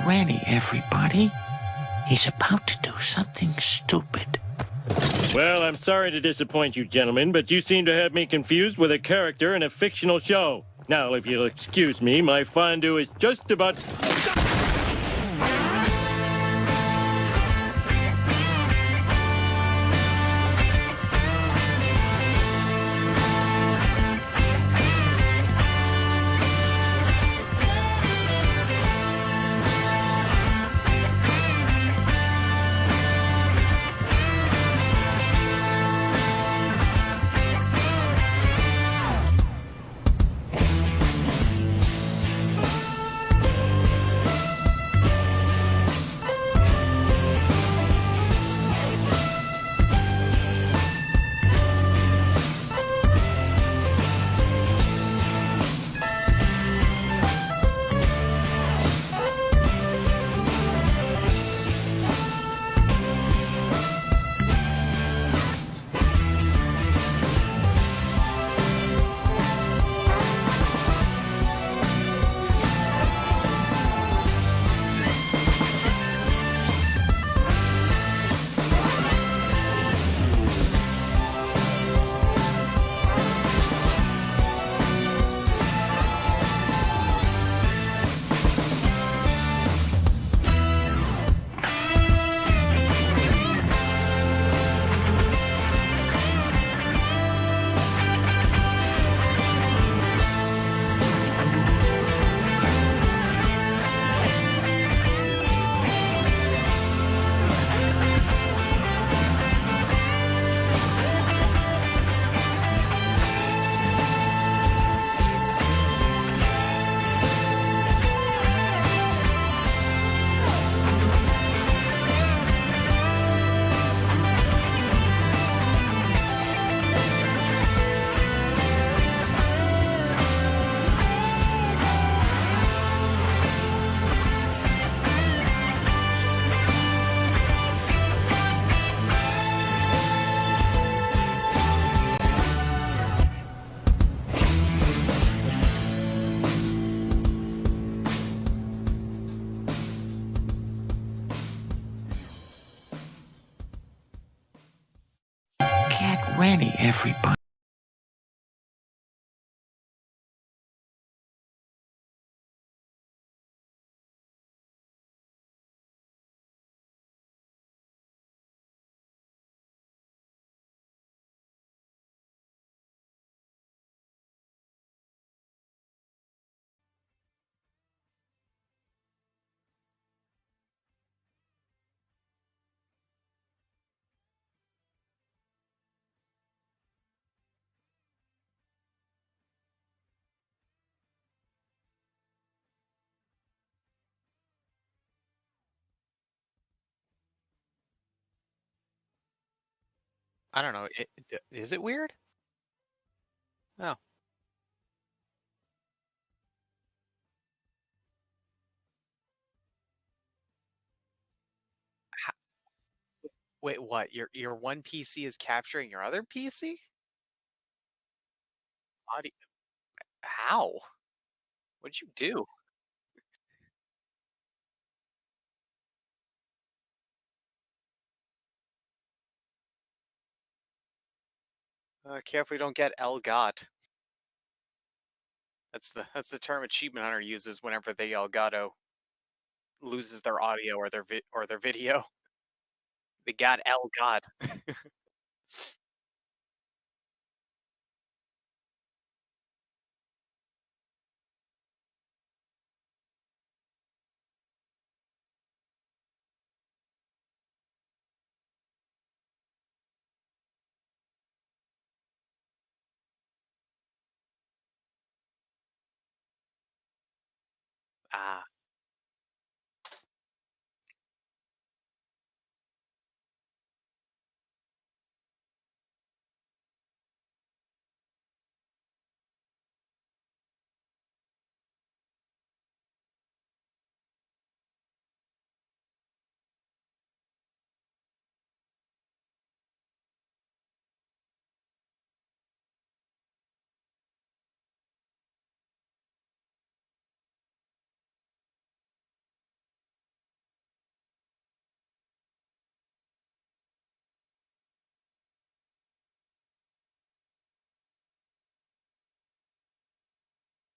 ready, everybody. He's about to do something stupid. Well, I'm sorry to disappoint you, gentlemen, but you seem to have me confused with a character in a fictional show. Now, if you'll excuse me, my fondue is just about... Get ready, everybody. I don't know. Is it weird? Oh. Wait, what? Your one PC is capturing your other PC? Audio. How? What'd you do? Careful you don't get Elgato. That's the term Achievement Hunter uses whenever the Elgato loses their audio or their video. They got Elgato. Ah.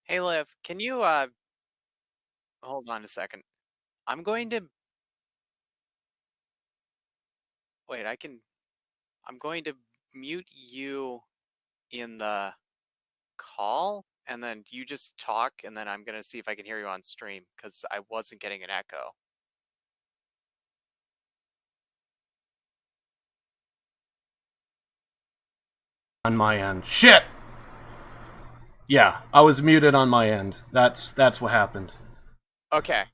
Hey, Liv, can you hold on a second? I'm going to wait. I'm going to mute you in the call, and then you just talk, and then I'm gonna see if I can hear you on stream because I wasn't getting an echo. On my end. Shit! Yeah, I was muted on my end. That's what happened. Okay.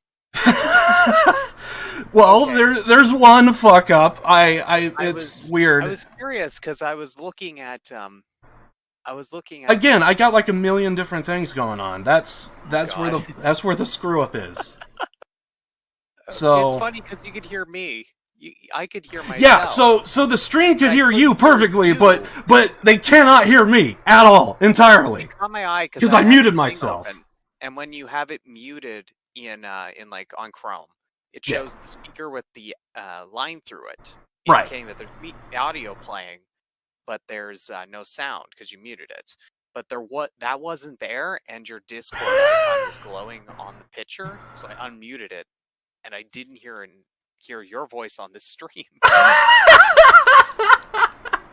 Well, Okay. there's one fuck up. It's weird. I was curious because I was looking at Again, I got like a million different things going on. That's where the screw up is. So it's funny because you could hear me. I could hear myself. Yeah, so the stream could hear you perfectly, but they cannot hear me at all entirely. Caught my eye because I muted myself. And when you have it muted in like on Chrome, it shows the speaker with the line through it, indicating that there's audio playing, but there's no sound because you muted it. But that wasn't there, and your Discord icon was glowing on the picture, so I unmuted it, and I didn't hear your voice on this stream.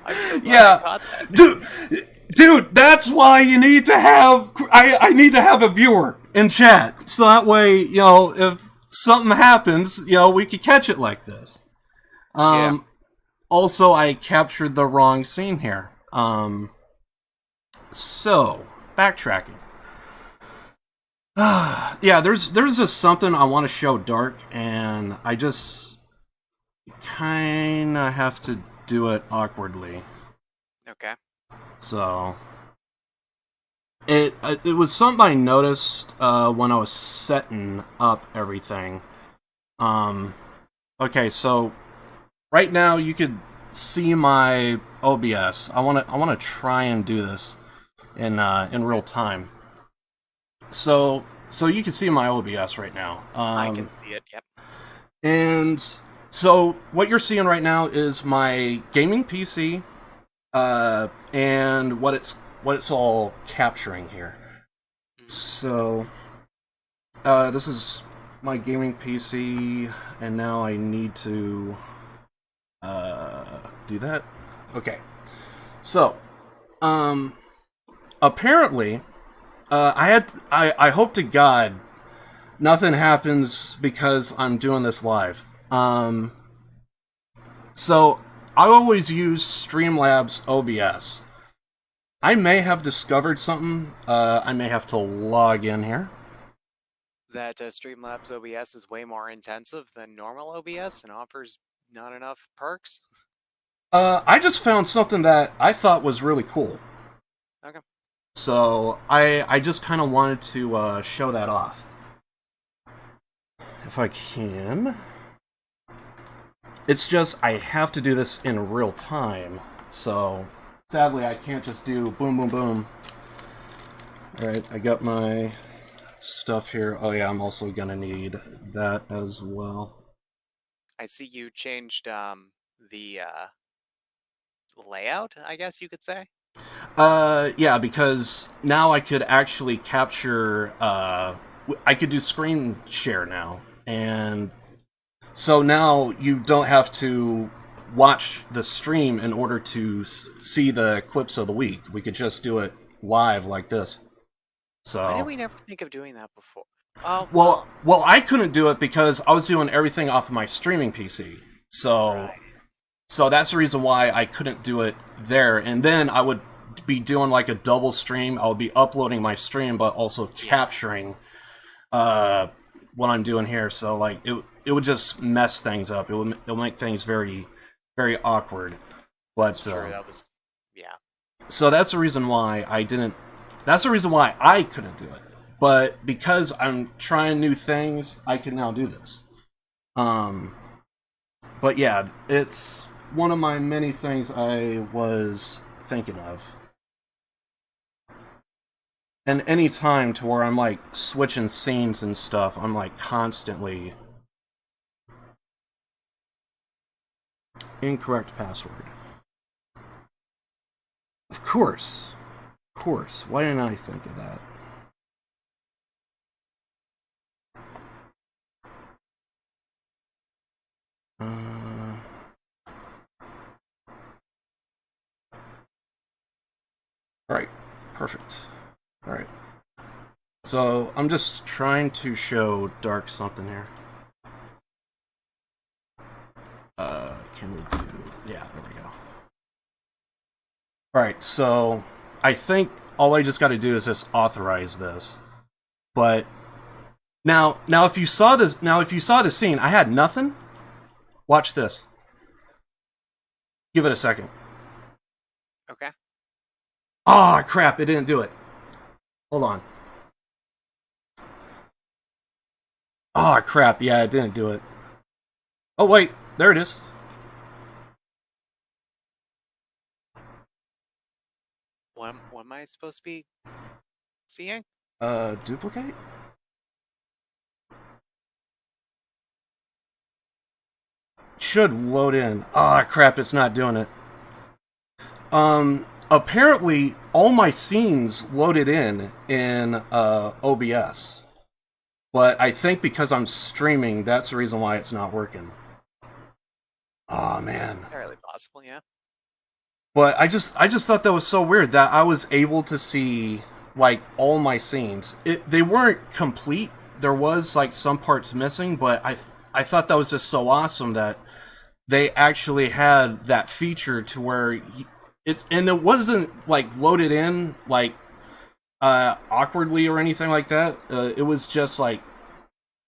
I'm so glad I caught that. Dude, that's why you need to have I need to have a viewer in chat, so that way, you know, if something happens, you know, we could catch it like this. Also, I captured the wrong scene here. So, backtracking. Yeah, there's just something I want to show Dark, and I just kind of have to do it awkwardly. Okay. So, it was something I noticed when I was setting up everything. Okay, so right now you could see my OBS. I want to try and do this in real time. So you can see my OBS right now. I can see it. Yep. And so what you're seeing right now is my gaming PC, and what it's all capturing here. So this is my gaming PC, and now I need to do that. Okay. So apparently, I hope to God nothing happens because I'm doing this live. So I always use Streamlabs OBS. I may have discovered something. I may have to log in here. That Streamlabs OBS is way more intensive than normal OBS and offers not enough perks. I just found something that I thought was really cool. Okay. So I just kind of wanted to show that off. If I can. It's just I have to do this in real time. So sadly I can't just do boom boom boom. Alright, I got my stuff here. Oh yeah, I'm also gonna need that as well. I see you changed the layout, I guess you could say. Yeah, because now I could actually capture, I could do screen share now, and so now you don't have to watch the stream in order to see the clips of the week. We could just do it live like this. So why did we never think of doing that before? Well, I couldn't do it because I was doing everything off of my streaming PC. So that's the reason why I couldn't do it there. And then I would be doing like a double stream. I would be uploading my stream, but also capturing what I'm doing here. So like it would just mess things up. It'll make things very, very awkward. But sure, that was So that's the reason why I didn't. That's the reason why I couldn't do it. But because I'm trying new things, I can now do this. But yeah, it's one of my many things I was thinking of. And any time to where I'm like switching scenes and stuff, I'm like constantly incorrect password. Of course. Why didn't I think of that? Alright, perfect. Alright. So, I'm just trying to show Dark something here. Can we do... Yeah, there we go. Alright, so I think all I just got to do is just authorize this. But now if you saw the scene, I had nothing. Watch this. Give it a second. Okay. Ah, crap, it didn't do it. Hold on. Ah, crap, yeah, it didn't do it. Oh, wait, there it is. What am I supposed to be seeing? Duplicate? Should load in. Ah, crap, it's not doing it. Apparently, all my scenes loaded in OBS. But I think because I'm streaming, that's the reason why it's not working. Oh, man. Entirely possible, yeah. But I just thought that was so weird that I was able to see, like, all my scenes. They weren't complete. There was, like, some parts missing, but I thought that was just so awesome that they actually had that feature to where it wasn't, like, loaded in, like, awkwardly or anything like that. It was just, like,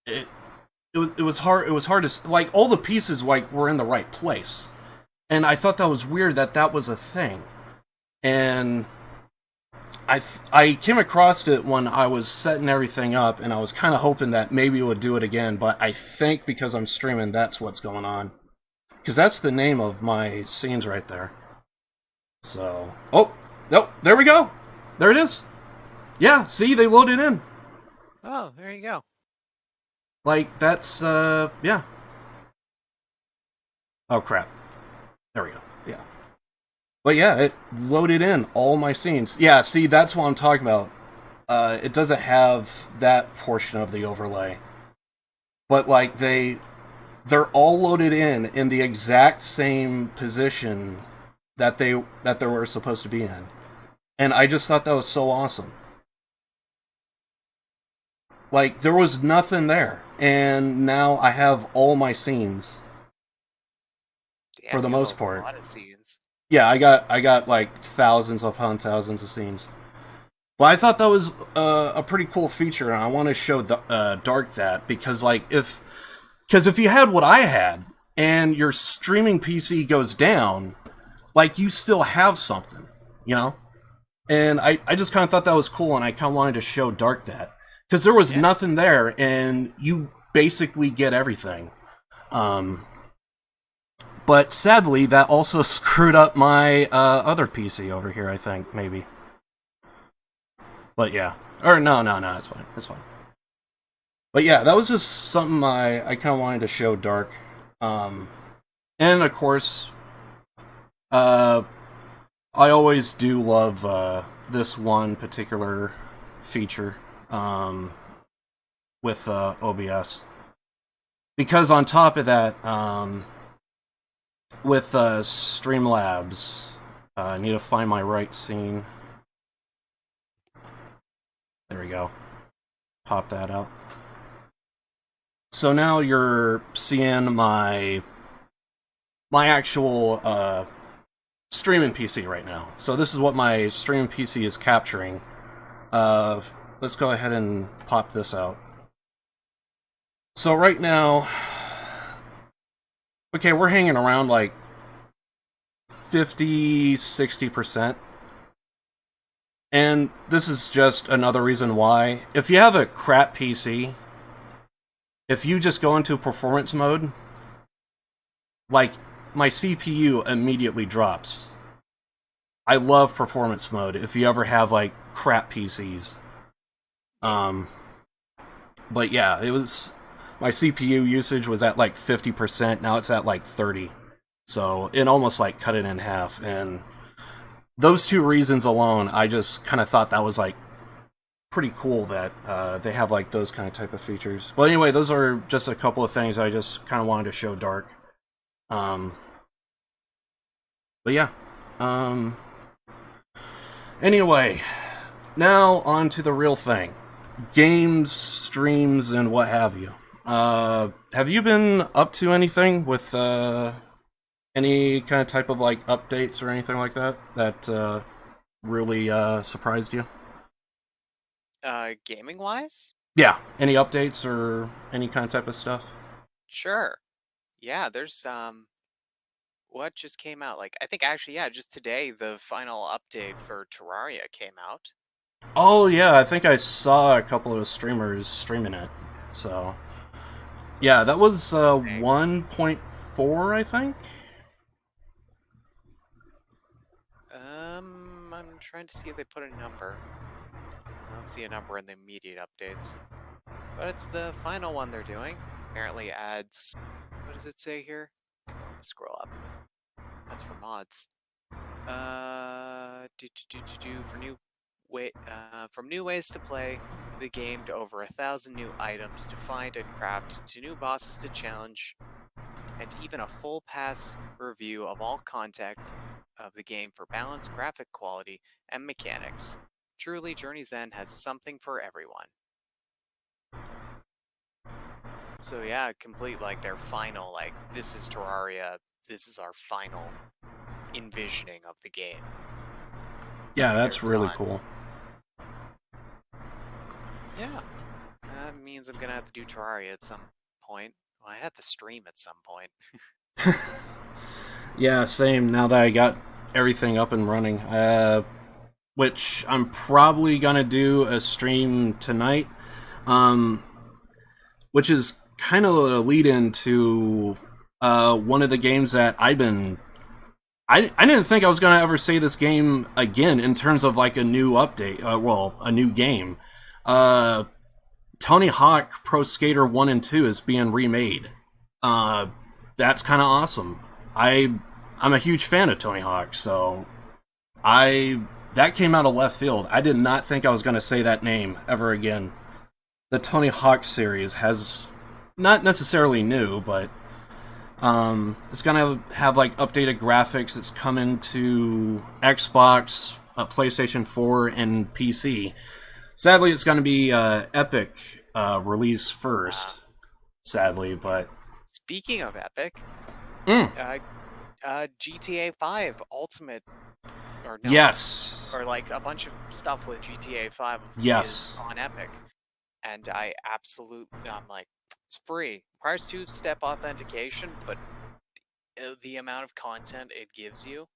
it was hard to, like, all the pieces, like, were in the right place. And I thought that was weird that was a thing. And I came across it when I was setting everything up, and I was kind of hoping that maybe it would do it again, but I think because I'm streaming, that's what's going on. Because that's the name of my scenes right there. So... Oh! Nope! There we go! There it is! Yeah, see? They loaded in! Oh, there you go. Like, that's, yeah. Oh, crap. There we go. Yeah. But yeah, it loaded in all my scenes. Yeah, see, that's what I'm talking about. It doesn't have that portion of the overlay. But, like, they're all loaded in the exact same position that they were supposed to be in. And I just thought that was so awesome. Like, there was nothing there. And now I have all my scenes. For the most part. A lot of scenes. Yeah, I got like thousands upon thousands of scenes. Well, I thought that was a pretty cool feature, and I want to show Dark that because, like, if you had what I had and your streaming PC goes down, like, you still have something, you know. And I just kind of thought that was cool, and I kind of wanted to show Dark that because there was nothing there, and you basically get everything. But sadly, that also screwed up my other PC over here, I think, maybe. But yeah. Or no, it's fine. It's fine. But yeah, that was just something I kind of wanted to show Dark. And of course, I always do love this one particular feature with OBS. Because on top of that, with Streamlabs, I need to find my right scene. There we go. Pop that out. So now you're seeing my actual streaming PC right now. So this is what my streaming PC is capturing. Let's go ahead and pop this out. So right now, okay, we're hanging around like 50-60%. And this is just another reason why. If you have a crap PC, if you just go into performance mode, like, my CPU immediately drops. I love performance mode if you ever have, like, crap PCs. But yeah, it was... My CPU usage was at like 50%, now it's at like 30%. So it almost like cut it in half, and those two reasons alone, I just kind of thought that was like pretty cool that they have like those kind of type of features. But anyway, those are just a couple of things I just kind of wanted to show Dark. But yeah. Anyway, now on to the real thing. Games, streams, and what have you. Have you been up to anything with any kind of type of like updates or anything like that that really surprised you? Gaming wise? Yeah, any updates or any kind of type of stuff? Sure. Yeah, there's what just came out? Like, I think actually, yeah, just today the final update for Terraria came out. Oh yeah, I think I saw a couple of streamers streaming it. So yeah, that was 1.4, I think. I'm trying to see if they put a number. I don't see a number in the immediate updates, but it's the final one they're doing. Apparently adds, what does it say here? Let's scroll up. That's for mods. For new from new ways to play the game to over 1,000 new items to find and craft, to new bosses to challenge, and even a full pass review of all content of the game for balance, graphic quality, and mechanics. Truly, Journey's End has something for everyone. So yeah, complete like their final, like, this is Terraria, this is our final envisioning of the game. Yeah, that's really cool. Yeah, that means I'm gonna have to do Terraria at some point. Well, I have to stream at some point. Yeah, same. Now that I got everything up and running, which I'm probably gonna do a stream tonight, which is kind of a lead into one of the games that I didn't think I was gonna ever say this game again in terms of like a new update. Well, a new game. Tony Hawk Pro Skater 1 and 2 is being remade. That's kind of awesome. I'm a huge fan of Tony Hawk, so that came out of left field. I did not think I was going to say that name ever again. The Tony Hawk series has, not necessarily new, but it's going to have like updated graphics. It's coming to Xbox, PlayStation 4, and PC. Sadly, it's going to be Epic release first. Sadly, but speaking of Epic, GTA 5 Ultimate, or no, yes, or like a bunch of stuff with GTA 5 yes, is on Epic, and I'm like, it's free. Requires 2-step authentication, but the amount of content it gives you.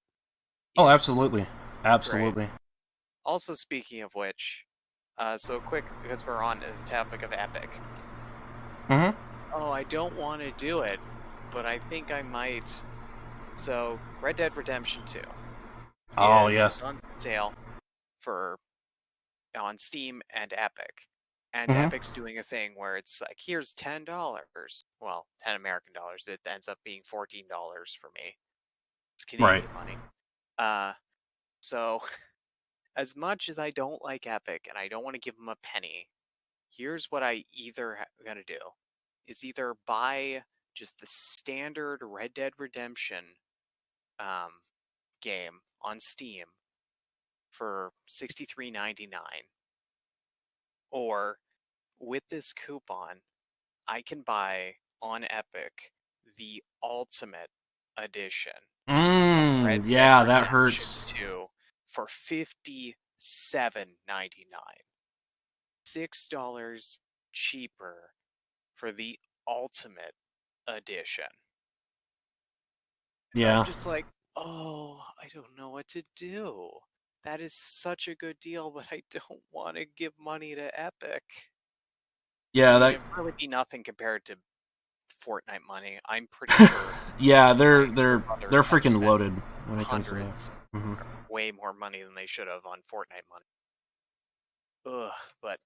Oh, absolutely, absolutely. Great. Also, speaking of which. So quick, because we're on the topic of Epic. Mm-hmm. Oh, I don't want to do it, but I think I might. So, Red Dead Redemption 2. Oh, yes. On sale on Steam and Epic. And Epic's doing a thing where it's like, here's $10. Well, 10 American dollars. It ends up being $14 for me. It's Canadian money. So... As much as I don't like Epic and I don't want to give them a penny, here's what I either gonna do: is either buy just the standard Red Dead Redemption game on Steam for $63.99, or with this coupon, I can buy on Epic the Ultimate Edition. Yeah, that hurts. 2 for $57.99. $6 cheaper for the Ultimate Edition. Yeah. I'm just like, oh, I don't know what to do. That is such a good deal, but I don't want to give money to Epic. Yeah, that would really be nothing compared to Fortnite money. I'm pretty sure. Yeah, they're freaking loaded when it comes to that. Way more money than they should have on Fortnite money. Ugh, but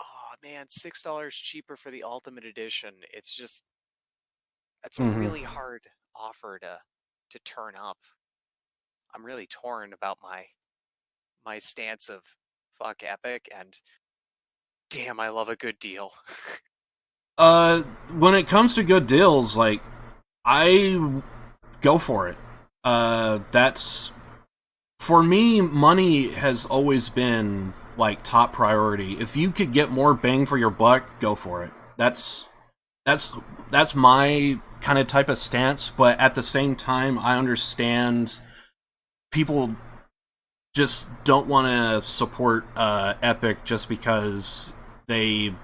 oh man, $6 cheaper for the Ultimate Edition. It's just that's a really hard offer to turn up. I'm really torn about my stance of fuck Epic and damn, I love a good deal. When it comes to good deals, like I go for it. That's for me. Money has always been like top priority. If you could get more bang for your buck, go for it. That's my kind of type of stance. But at the same time, I understand people just don't want to support Epic just because they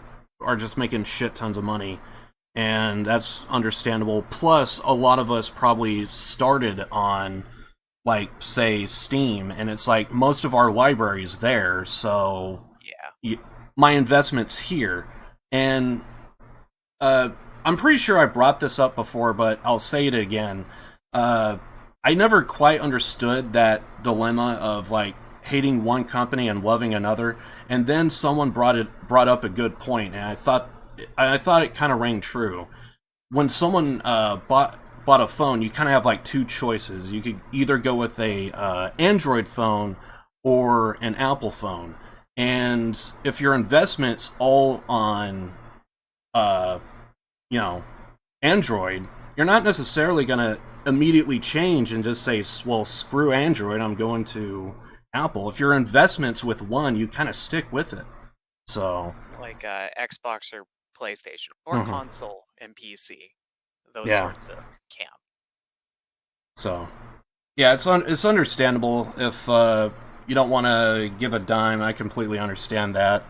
are just making shit tons of money. And that's understandable. Plus, a lot of us probably started on, like, say, Steam, and it's like most of our library's there, so my investment's here. And I'm pretty sure I brought this up before, but I'll say it again. I never quite understood that dilemma of, like, hating one company and loving another, and then someone brought up a good point, and I thought it kind of rang true. When someone bought a phone, you kind of have like two choices. You could either go with a Android phone or an Apple phone, and if your investment's all on Android, you're not necessarily gonna immediately change and just say, well, screw Android, I'm going to Apple. If your investment's with one, you kind of stick with it. So, like Xbox or PlayStation or console and PC, those sorts of camp. So, yeah, it's understandable if you don't want to give a dime. I completely understand that,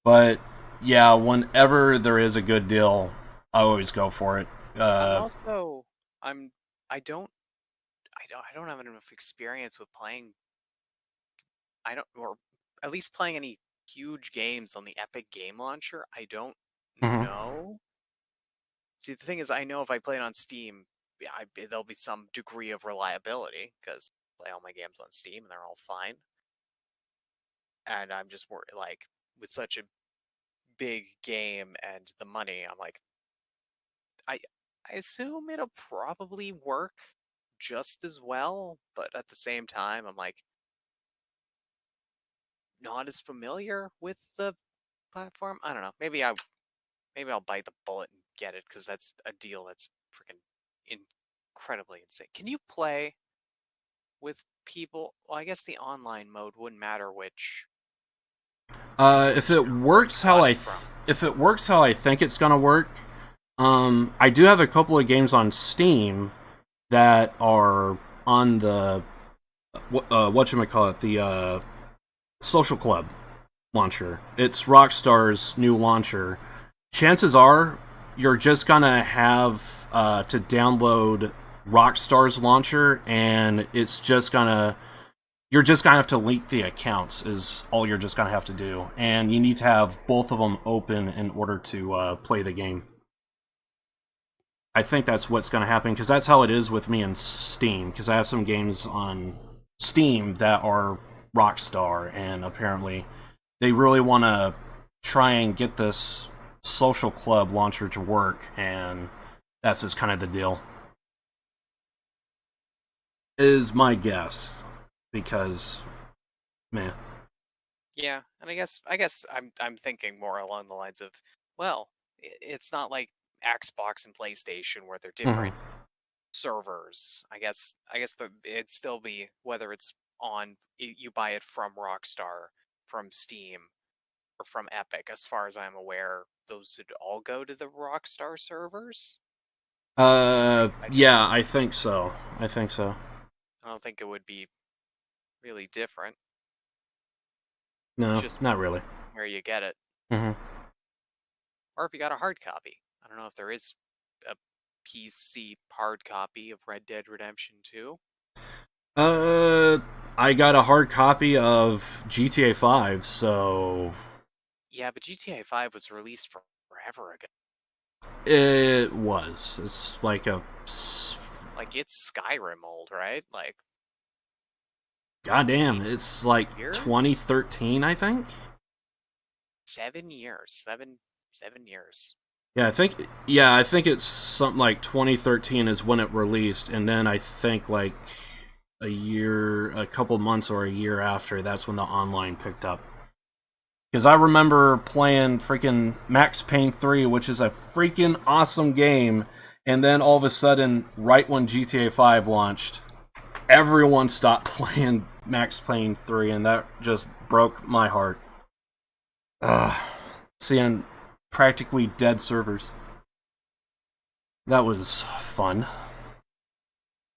but yeah, whenever there is a good deal, I always go for it. I don't have enough experience with playing. Or at least playing any huge games on the Epic Game Launcher. I don't know. See, the thing is, I know if I play it on Steam, there'll be some degree of reliability because I play all my games on Steam and they're all fine. And I'm just worried, like, with such a big game and the money, I'm like, I assume it'll probably work just as well, but at the same time, I'm like, not as familiar with the platform. I don't know. Maybe I'll bite the bullet and get it because that's a deal that's freaking incredibly insane. Can you play with people? Well, I guess the online mode wouldn't matter which. If it works how I think it's gonna work, I do have a couple of games on Steam that are on the whatchamacallit, the Social Club launcher. It's Rockstar's new launcher. Chances are you're just gonna have to download Rockstar's launcher, and you're just gonna have to link the accounts is all you're just gonna have to do, and you need to have both of them open in order to play the game. I think that's what's gonna happen, because that's how it is with me in Steam, because I have some games on Steam that are Rockstar, and apparently they really want to try and get this Social Club launcher to work, and that's just kind of the deal. Is my guess, because, man. Yeah, and I guess I'm thinking more along the lines of, well, it's not like Xbox and PlayStation where they're different servers. I guess it'd still be whether it's on, you buy it from Rockstar, from Steam, or from Epic. As far as I'm aware, those would all go to the Rockstar servers. Yeah, I think so. I don't think it would be really different. No, just not really. Where you get it. Or if you got a hard copy. I don't know if there is a PC hard copy of Red Dead Redemption 2. I got a hard copy of GTA 5, so... Yeah, but GTA 5 was released forever ago. It was. It's like a... Like, it's Skyrim old, right? Like... Goddamn, it's like years? 2013, I think? 7 years. 7 years. Yeah, I think it's something like 2013 is when it released, and then I think like a couple months or a year after, that's when the online picked up. Because I remember playing freaking Max Payne 3, which is a freaking awesome game, And then all of a sudden, right when GTA 5 launched, everyone stopped playing Max Payne 3, and that just broke my heart. Seeing practically dead servers. That was fun.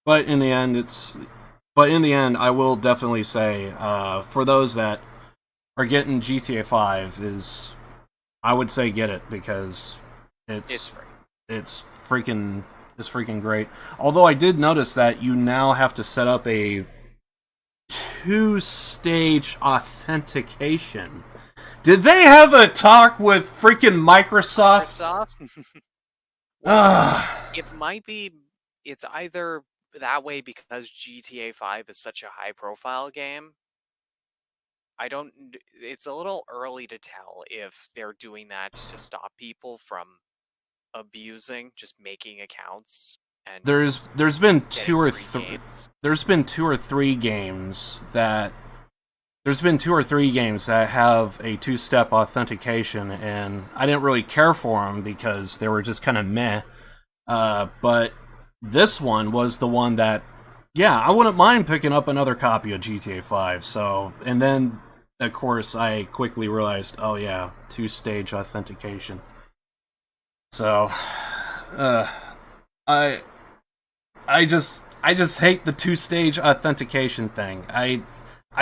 But in the end, I will definitely say, for those that are getting GTA 5, I would say get it, because it's freaking great. Although I did notice that you now have to set up a 2-stage authentication. Did they have a talk with freaking Microsoft? It might be. It's either that way because GTA 5 is such a high-profile game. It's a little early to tell if they're doing that to stop people from abusing, just making accounts. And there's been 2 or 3 games that have a 2-step authentication, and I didn't really care for them because they were just kind of meh. But this one was the one that, yeah, I wouldn't mind picking up another copy of GTA 5. So, and then of course I quickly realized, oh yeah, 2-stage authentication. So, I just hate the 2-stage authentication thing. I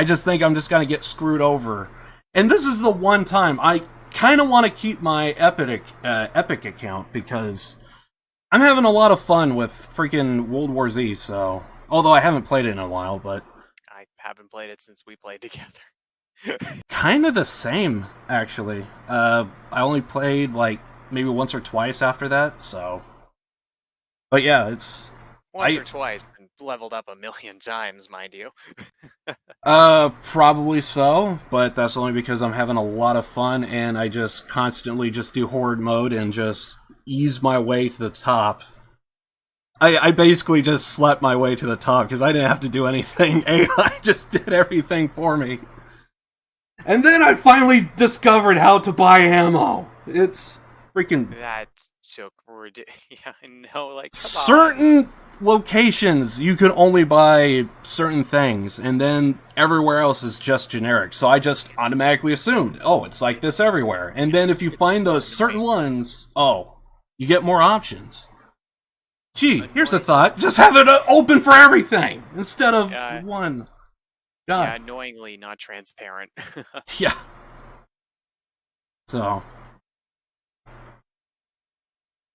just think I'm just gonna get screwed over. And this is the one time I kind of want to keep my Epic account, because I'm having a lot of fun with freaking World War Z. So, although I haven't played it in a while, but I haven't played it since we played together. Kind of the same, actually. I only played like maybe once or twice after that. So, but yeah, it's once or twice, and leveled up 1,000,000 times, mind you. Probably so, but that's only because I'm having a lot of fun, and I just constantly just do horde mode and just ease my way to the top. I basically just slept my way to the top because I didn't have to do anything. AI just did everything for me. And then I finally discovered how to buy ammo. It's freaking... That took... Yeah, I know, like, certain locations, you can only buy certain things, and then everywhere else is just generic. So I just automatically assumed, oh, it's like this everywhere. And then if you find those certain ones, oh, you get more options. Gee, here's a thought. Just have it open for everything, instead of one. God. Yeah, annoyingly not transparent. Yeah. So.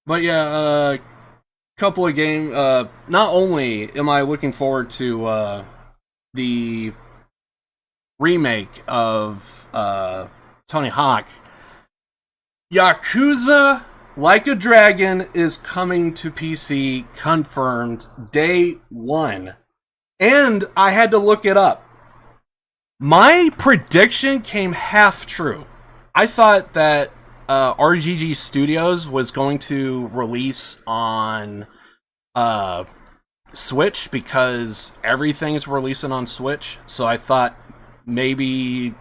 But yeah, couple of games. Not only am I looking forward to the remake of Tony Hawk, Yakuza Like a Dragon is coming to PC, confirmed day 1. And I had to look it up. My prediction came half true. I thought that RGG Studios was going to release on Switch because everything is releasing on Switch. So I thought maybe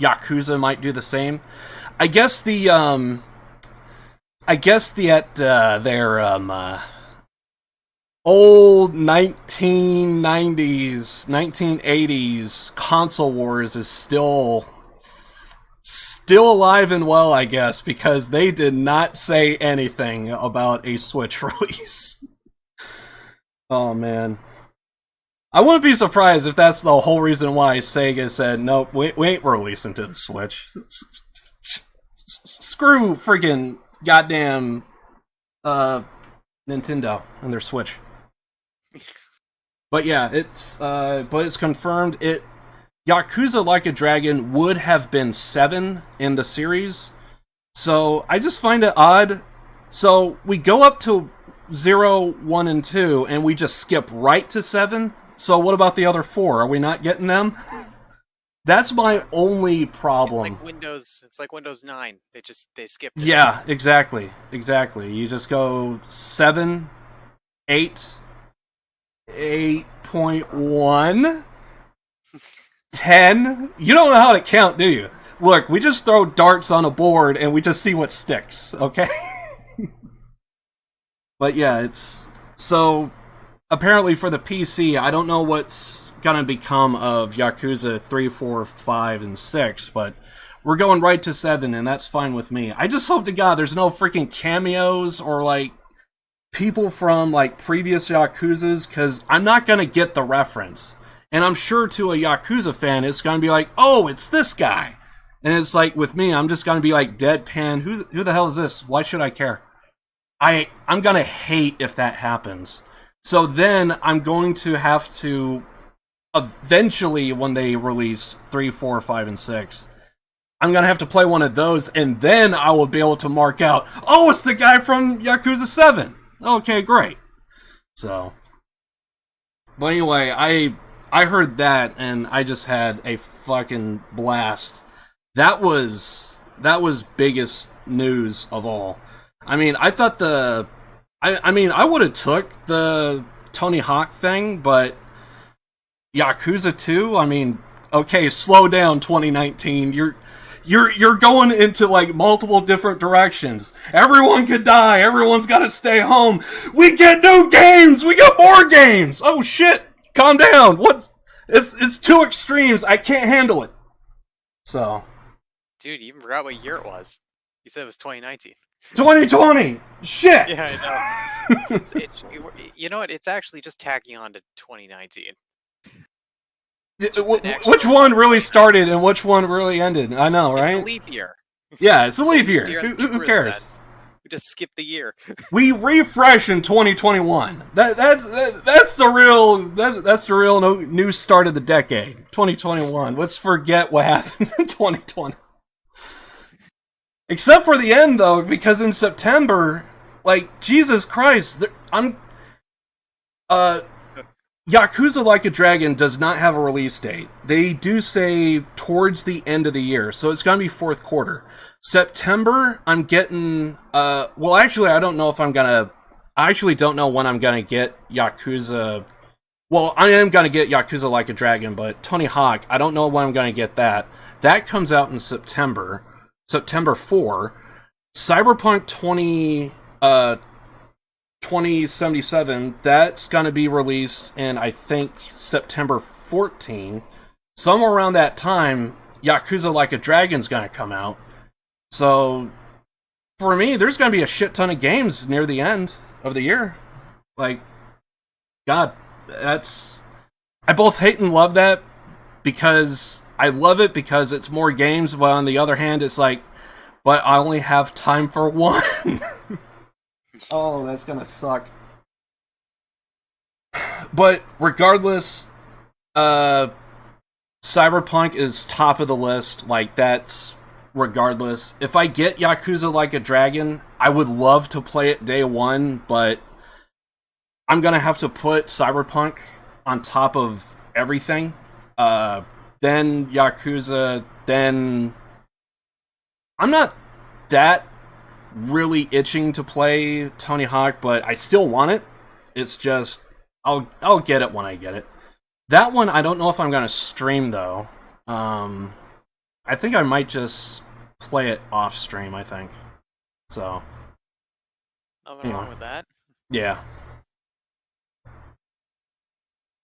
Yakuza might do the same. I guess their old 1990s, 1980s console wars is still alive and well, I guess, because they did not say anything about a Switch release. Oh man. I wouldn't be surprised if that's the whole reason why Sega said, nope, we ain't releasing to the Switch. Screw freaking goddamn Nintendo and their Switch. But yeah, it's confirmed. Yakuza Like a Dragon would have been 7 in the series, so I just find it odd. So we go up to 0, 1, and 2, and we just skip right to 7. So what about the other 4? Are we not getting them? That's my only problem. It's like Windows 9. They skip it. Yeah, exactly. You just go 7, 8, 8.1, 10. You don't know how to count, do you? Look, we just throw darts on a board and we just see what sticks, okay? But yeah, it's so apparently for the PC, I don't know what's gonna become of Yakuza 3, 4, 5, and 6, but we're going right to 7, and that's fine with me. I just hope to God there's no freaking cameos or like people from like previous Yakuzas, because I'm not gonna get the reference. And I'm sure to a Yakuza fan, it's gonna be like, oh, it's this guy. And it's like with me, I'm just gonna be like deadpan. Who the hell is this? Why should I care? I'm gonna hate if that happens. So then I'm going to have to eventually, when they release 3, 4, 5, and 6, I'm gonna have to play one of those, and then I will be able to mark out, oh, it's the guy from Yakuza 7. Okay, great. So, but anyway, I heard that, and I just had a fucking blast. That was biggest news of all. I mean, I thought I would have took the Tony Hawk thing, but Yakuza 2, I mean, okay, slow down 2019. You're going into like multiple different directions. Everyone could die. Everyone's got to stay home. We get new games. We got more games. Oh shit! Calm down. It's too extremes. I can't handle it. So, dude, you even forgot what year it was. You said it was 2019. 2020. Shit. Yeah, I know. You know what? It's actually just tacking on to 2019. Which one really started and which one really ended? I know, right? It's a leap year. Yeah, it's a leap year. Who cares? We just skipped the year. We refresh in 2021. That's the real new start of the decade. 2021. Let's forget what happened in 2020. Except for the end, though, because in September, like, Jesus Christ, Yakuza Like a Dragon does not have a release date. They do say towards the end of the year, so it's gonna be fourth quarter. September, I'm getting, well, actually, I don't know if I actually don't know when I'm gonna get Yakuza. Well, I am gonna get Yakuza Like a Dragon, but Tony Hawk, I don't know when I'm gonna get that. That comes out in September 4. Cyberpunk 2077, that's gonna be released in, I think, September 14. Somewhere around that time, Yakuza Like a Dragon's gonna come out. So, for me, there's gonna be a shit ton of games near the end of the year. Like, God, I both hate and love that, because I love it because it's more games, but on the other hand, it's like, but I only have time for one. Oh, that's gonna suck. But regardless, Cyberpunk is top of the list. Like, that's regardless. If I get Yakuza Like a Dragon, I would love to play it day one, but I'm gonna have to put Cyberpunk on top of everything. Then Yakuza, then I'm not that really itching to play Tony Hawk, but I still want it. It's just I'll get it when I get it. That one I don't know if I'm gonna stream though. I think I might just play it off stream, I think. So nothing wrong with that. Yeah.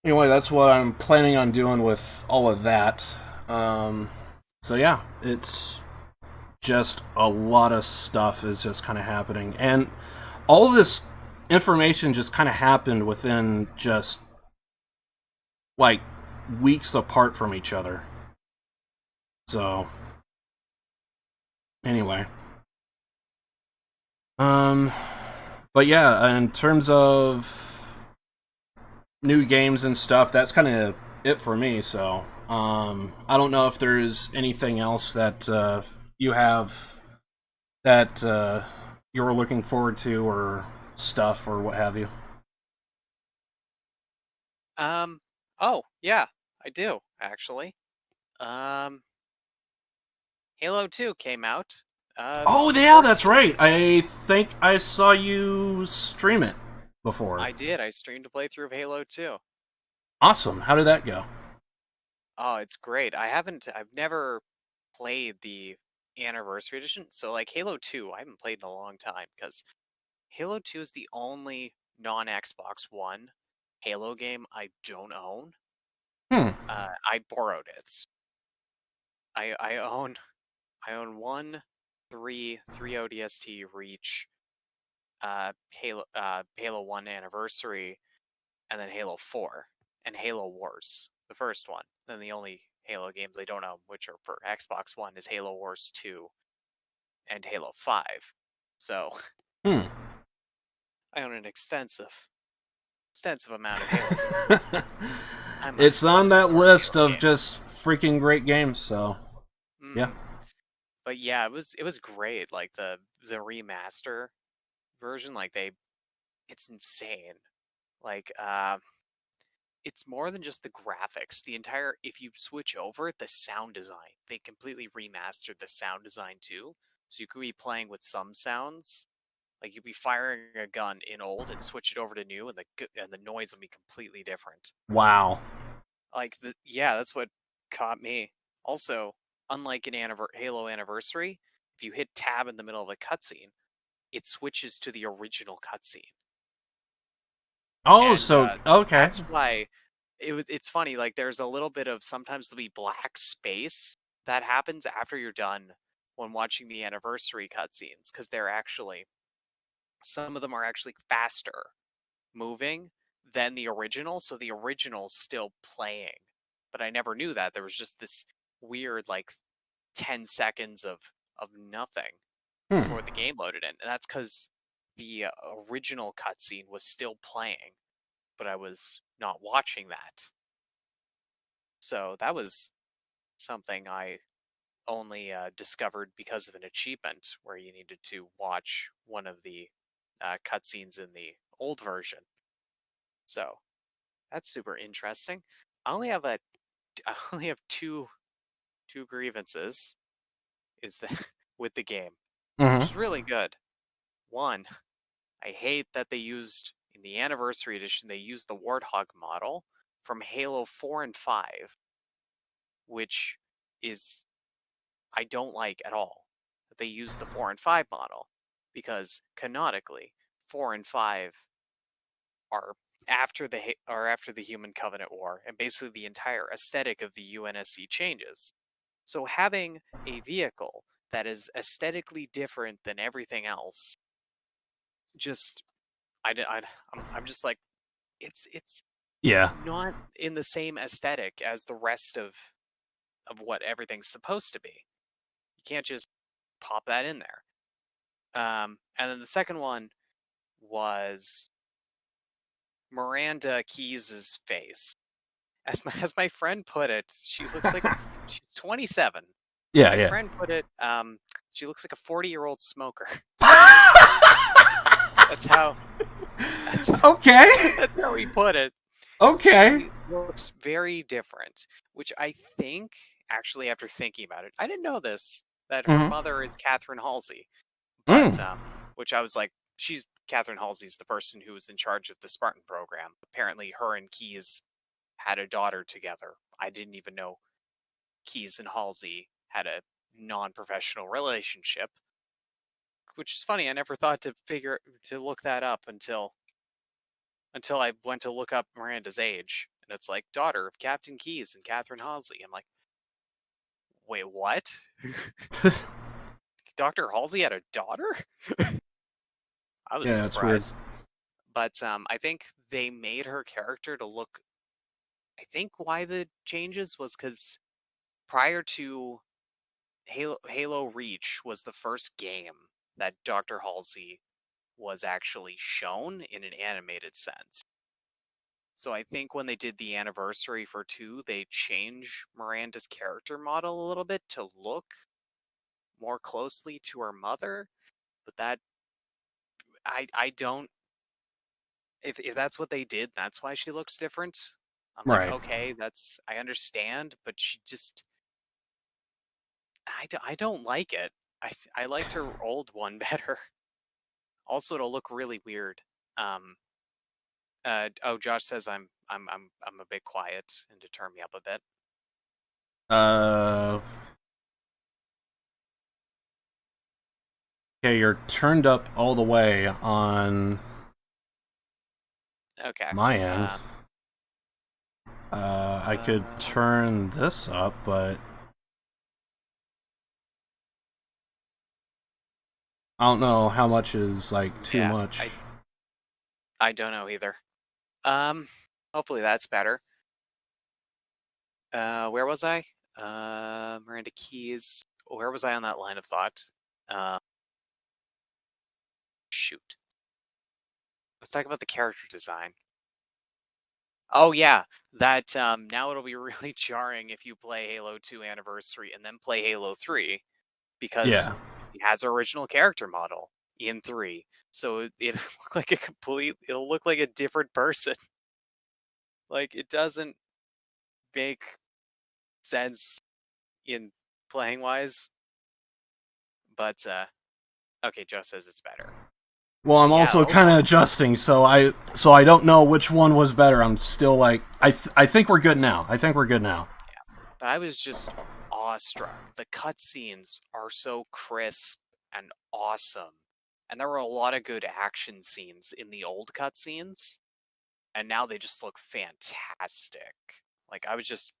Anyway, that's what I'm planning on doing with all of that. So yeah, it's just a lot of stuff is just kind of happening. And all this information just kind of happened within just, like, weeks apart from each other. So, anyway. But yeah, in terms of new games and stuff, that's kind of it for me, so I don't know if there's anything else that you have that you were looking forward to, or stuff, or what have you. Oh yeah, I do actually. Halo 2 came out. Oh yeah, that's right. I think I saw you stream it before. I did. I streamed a playthrough of Halo 2. Awesome. How did that go? Oh, it's great. I've never played the Anniversary Edition, so like Halo 2, I haven't played in a long time, because Halo 2 is the only non-Xbox One Halo game I don't own. I borrowed it. I own 1, 3 ODST, Reach, Halo 1 Anniversary, and then Halo 4 and Halo Wars, the first one. Then the only Halo games I don't own, which are for Xbox One, is Halo Wars 2 and Halo 5. So I own an extensive amount of Halo. It's on that list of just freaking great games, so yeah. But yeah, it was great. Like the remaster version, like it's insane. Like it's more than just the graphics. If you switch over, the sound design, they completely remastered the sound design too. So you could be playing with some sounds, like you'd be firing a gun in old and switch it over to new, and the noise will be completely different. Wow. Like that's what caught me. Also, unlike in Halo Anniversary, if you hit tab in the middle of a cutscene, it switches to the original cutscene. Oh, and, so okay. That's why it's funny. Like there's a little bit of, sometimes there'll be black space that happens after you're done when watching the Anniversary cutscenes, because some of them are actually faster moving than the original, so the original's still playing. But I never knew that. There was just this weird, like, 10 seconds of nothing before the game loaded in. And that's because the original cutscene was still playing, but I was not watching that. So that was something I only discovered because of an achievement where you needed to watch one of the cutscenes in the old version. So that's super interesting. I only have two grievances with the game, which is really good. One, I hate that they used, in the Anniversary Edition, they used the Warthog model from Halo 4 and 5, which is, I don't like at all that they used the 4 and 5 model, because canonically 4 and 5 are after the Human Covenant War, and basically the entire aesthetic of the UNSC changes. So having a vehicle that is aesthetically different than everything else, I'm just like, it's not in the same aesthetic as the rest of what everything's supposed to be. You can't just pop that in there. And then the second one was Miranda Keyes' face. As my friend put it, she looks like she's 27. Yeah, my friend put it, she looks like a 40-year-old smoker. Okay. That's how he put it. Okay. She looks very different, which I think, actually, after thinking about it, I didn't know this, that her mother is Catherine Halsey. But, which I was like, Catherine Halsey's the person who was in charge of the Spartan program. Apparently, her and Keyes had a daughter together. I didn't even know Keyes and Halsey had a non-professional relationship, which is funny. I never thought to look that up until I went to look up Miranda's age, and it's like, daughter of Captain Keyes and Catherine Halsey. I'm like, wait, what? Dr. Halsey had a daughter? I was surprised. That's weird. But I think they made her character to look, I think why the changes was because prior to Halo Reach was the first game that Dr. Halsey was actually shown in an animated sense. So I think when they did the Anniversary for 2, they changed Miranda's character model a little bit to look more closely to her mother. But that, I don't, if that's what they did, that's why she looks different. I'm like, okay, I understand, but she just, I don't like it. I liked her old one better. Also, it'll look really weird. Josh says I'm a bit quiet, and to turn me up a bit. Okay, you're turned up all the way on my end. I could turn this up, but I don't know how much is, like, too much. I don't know either. Hopefully that's better. Where was I? Miranda Keys. Where was I on that line of thought? Shoot. Let's talk about the character design. Oh yeah, that now it'll be really jarring if you play Halo 2 Anniversary and then play Halo 3, because it has an original character model in 3, so it'll look like a different person. Like, it doesn't make sense in playing wise, but okay, Joe says it's better. Well, I'm also kind of adjusting, so I don't know which one was better. I'm still like, I think we're good now. Yeah, but I was just awestruck. The cutscenes are so crisp and awesome, and there were a lot of good action scenes in the old cutscenes, and now they just look fantastic. Like, I was just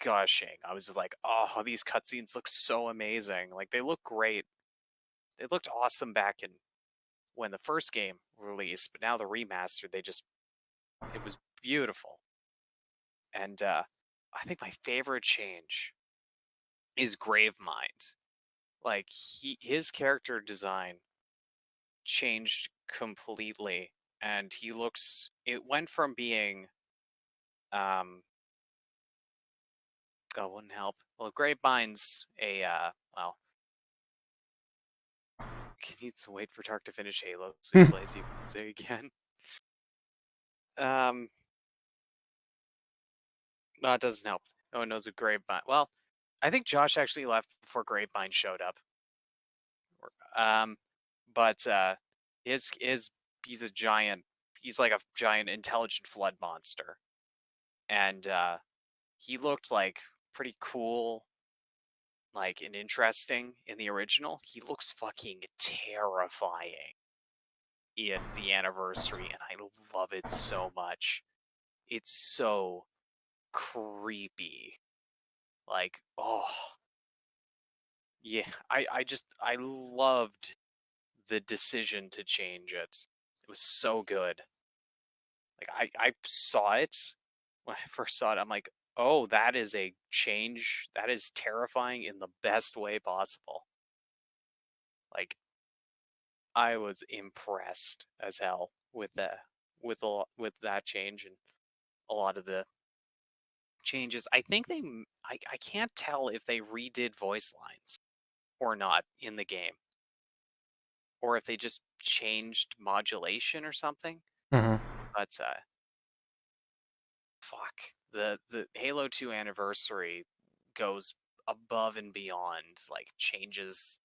gushing. I was just like, oh, these cutscenes look so amazing. Like, they look great. They looked awesome back in when the first game released, but now the remaster, it was beautiful. And I think my favorite change is Gravemind. Like, his character design changed completely, and it went from being wouldn't help. Well, Gravemind's he needs to wait for Tark to finish Halo, so he plays you say again. No, it doesn't help. No one knows what Gravemind. Well, I think Josh actually left before Gravemind showed up. But he's a giant. He's like a giant intelligent flood monster, and he looked like pretty cool, like, and interesting in the original. He looks fucking terrifying in the Anniversary, and I love it so much. It's so creepy. Like, oh. Yeah, I loved the decision to change it. It was so good. Like, I saw it when I first saw it. I'm like, oh, that is a change. That is terrifying in the best way possible. Like, I was impressed as hell with that change and a lot of the changes. I think I can't tell if they redid voice lines or not in the game, or if they just changed modulation or something. Mm-hmm. But fuck, the Halo 2 Anniversary goes above and beyond, like, changes.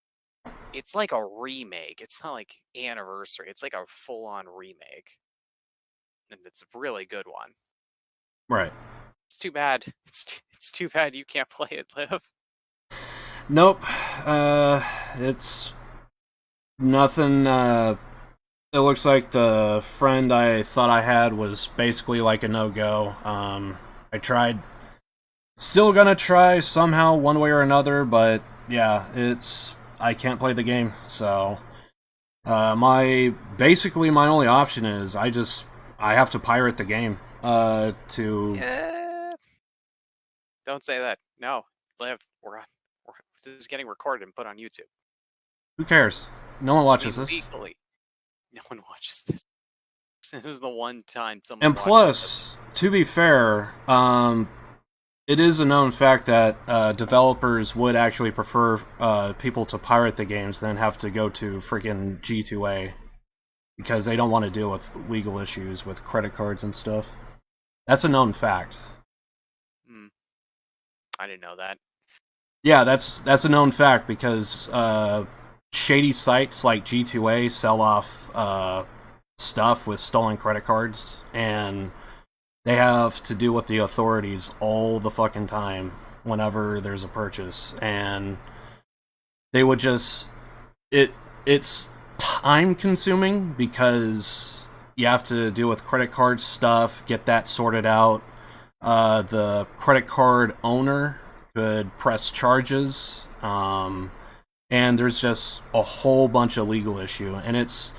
It's like a remake. It's not like Anniversary. It's like a full-on remake, and it's a really good one. Right. It's too bad. It's too bad you can't play it, Liv. Nope. It's nothing. It looks like the friend I thought I had was basically like a no-go. I tried. Still gonna try somehow, one way or another, but yeah, I can't play the game, so basically my only option is I have to pirate the game Yeah. Don't say that. No, Liv, this is getting recorded and put on YouTube. Who cares? No one watches this. Legally, no one watches this. This is the one time someone. And plus, to be fair, it is a known fact that developers would actually prefer people to pirate the games than have to go to freaking G2A, because they don't want to deal with legal issues with credit cards and stuff. That's a known fact. I didn't know that. Yeah, that's a known fact, because shady sites like G2A sell off stuff with stolen credit cards, and they have to deal with the authorities all the fucking time whenever there's a purchase, and they would just it's time consuming because you have to deal with credit card stuff, get that sorted out. The credit card owner could press charges, and there's just a whole bunch of legal issue, and it's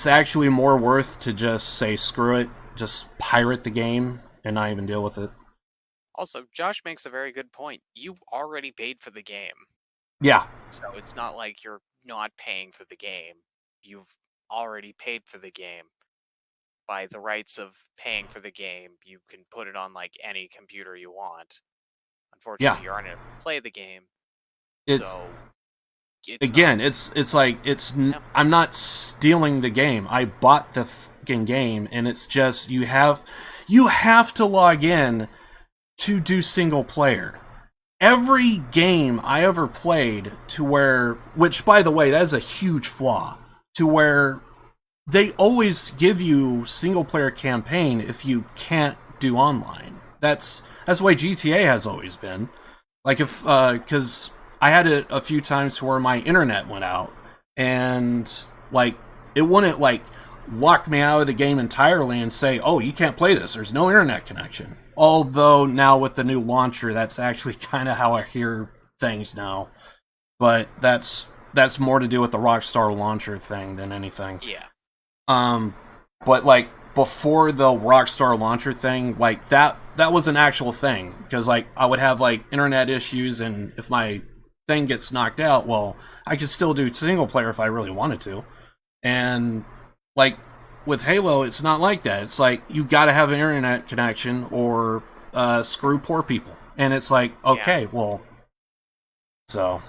actually more worth to just say screw it, just pirate the game and not even deal with it. Also, Josh makes a very good point. You already paid for the game. Yeah. So it's not like you're not paying for the game. You've already paid for the game. By the rights of paying for the game, you can put it on like any computer you want. Unfortunately, you aren't able to play the game. I'm not stealing the game. I bought the fucking game, and it's just you have to log in to do single player. Every game I ever played which by the way, that is a huge flaw, to where they always give you single player campaign if you can't do online. That's the way GTA has always been. Like because I had it a few times where my internet went out, and like it wouldn't like lock me out of the game entirely and say, "Oh, you can't play this. There's no internet connection." Although now with the new launcher, that's actually kind of how I hear things now. But that's more to do with the Rockstar launcher thing than anything. Yeah. But like before the Rockstar launcher thing, like that was an actual thing, because like I would have like internet issues, and if my thing gets knocked out, well, I could still do single player if I really wanted to. And like with Halo, it's not like that. It's like you got to have an internet connection or screw poor people. And it's like, okay, well, so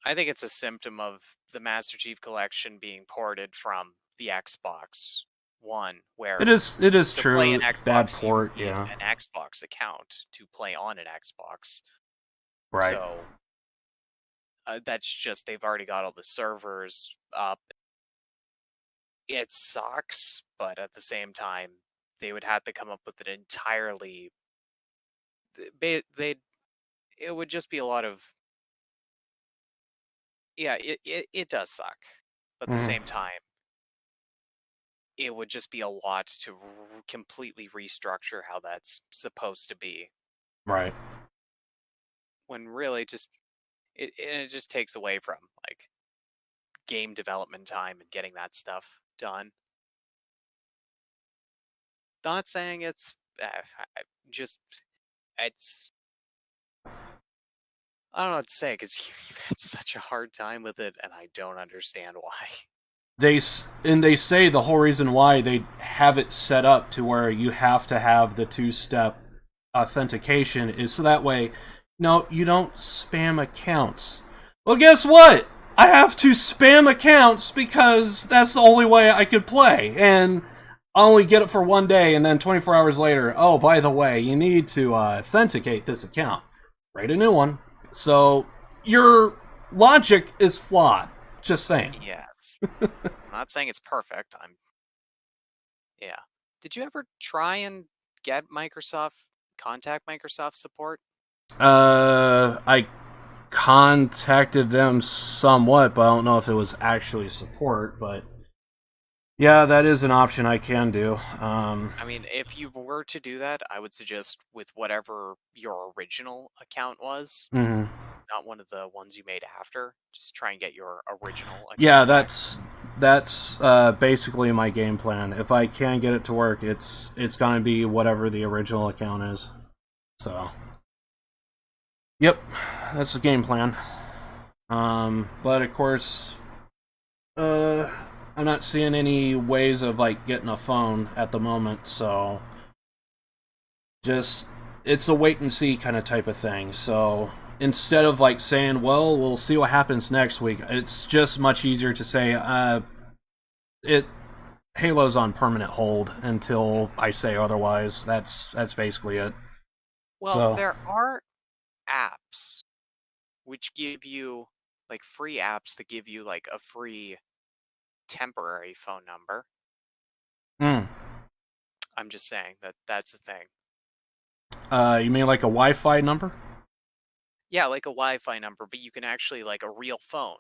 I think it's a symptom of the Master Chief Collection being ported from the Xbox One, where it is true. Xbox, bad port, yeah. An Xbox account to play on an Xbox, right? So that's just, they've already got all the servers up. It sucks, but at the same time, they would have to come up with an entirely. It would just be a lot of. Yeah, it does suck, but at the same time, it would just be a lot to completely restructure how that's supposed to be. Right. When really it just takes away from like game development time and getting that stuff done. Not saying it's I don't know what to say, because you've had such a hard time with it, and I don't understand why. They say the whole reason why they have it set up to where you have to have the 2-step authentication is so that way, no, you don't spam accounts. Well, guess what? I have to spam accounts because that's the only way I could play, and I only get it for one day, and then 24 hours later, oh, by the way, you need to authenticate this account. Create a new one. So, your logic is flawed. Just saying. Yes. I'm not saying it's perfect. Yeah. Did you ever try and contact Microsoft support? I contacted them somewhat, but I don't know if it was actually support, but yeah, that is an option I can do. I mean, if you were to do that, I would suggest with whatever your original account was, not one of the ones you made after. Just try and get your original account. Yeah, that's basically my game plan. If I can get it to work, it's gonna be whatever the original account is. So, yep, that's the game plan. But of course, I'm not seeing any ways of like getting a phone at the moment, so just it's a wait and see kind of type of thing. So instead of like saying, well, we'll see what happens next week, it's just much easier to say Halo's on permanent hold until I say otherwise. That's basically it. Well, there are apps which give you like free apps that give you like a free temporary phone number. I'm just saying that's the thing. You mean like a Wi-Fi number? Yeah, like a Wi-Fi number, but you can actually, like a real phone,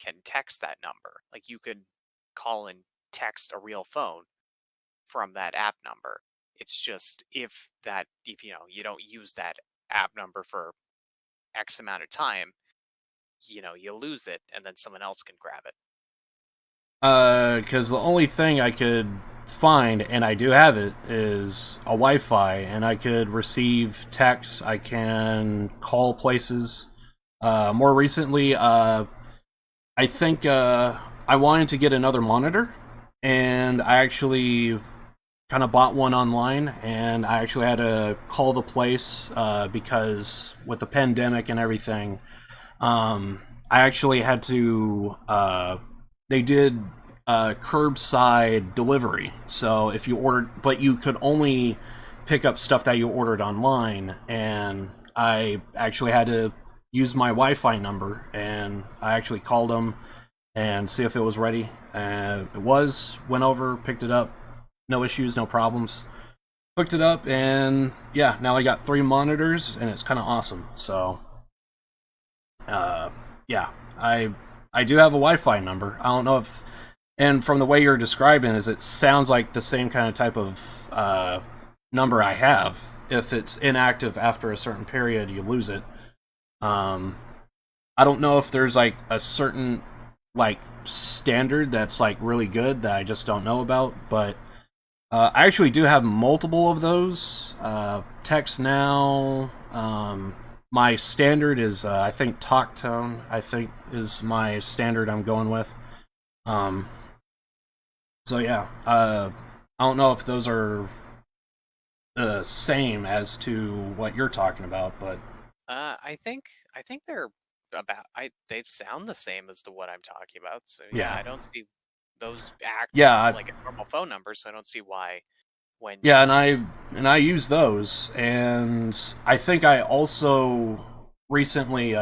can text that number. Like you could call and text a real phone from that app number. It's just if you don't use that app number for X amount of time, you lose it, and then someone else can grab it. Because the only thing I could find, and I do have it, is a Wi-Fi, and I could receive texts, I can call places. More recently, I think I wanted to get another monitor, and I actually kind of bought one online, and I actually had to call the place because with the pandemic and everything, I actually had to... they did curbside delivery, so if you ordered, but you could only pick up stuff that you ordered online, and I actually had to use my Wi-Fi number, and I actually called them and see if it was ready, and it was, went over, picked it up, no issues, no problems, hooked it up, and yeah, now I got 3 monitors, and it's kind of awesome. So yeah, I do have a Wi-Fi number. I don't know if, and from the way you're describing, it sounds like the same kind of type of number I have. If it's inactive after a certain period, you lose it. I don't know if there's like a certain like standard that's like really good that I just don't know about, but I actually do have multiple of those. Text Now. My standard is, I think, TalkTone, I think, is my standard I'm going with. So yeah, I don't know if those are the same as to what you're talking about, but... I think they're they sound the same as to what I'm talking about, so yeah, I don't see those act like a normal phone number, so I don't see why... Yeah, and I use those, and I think I also recently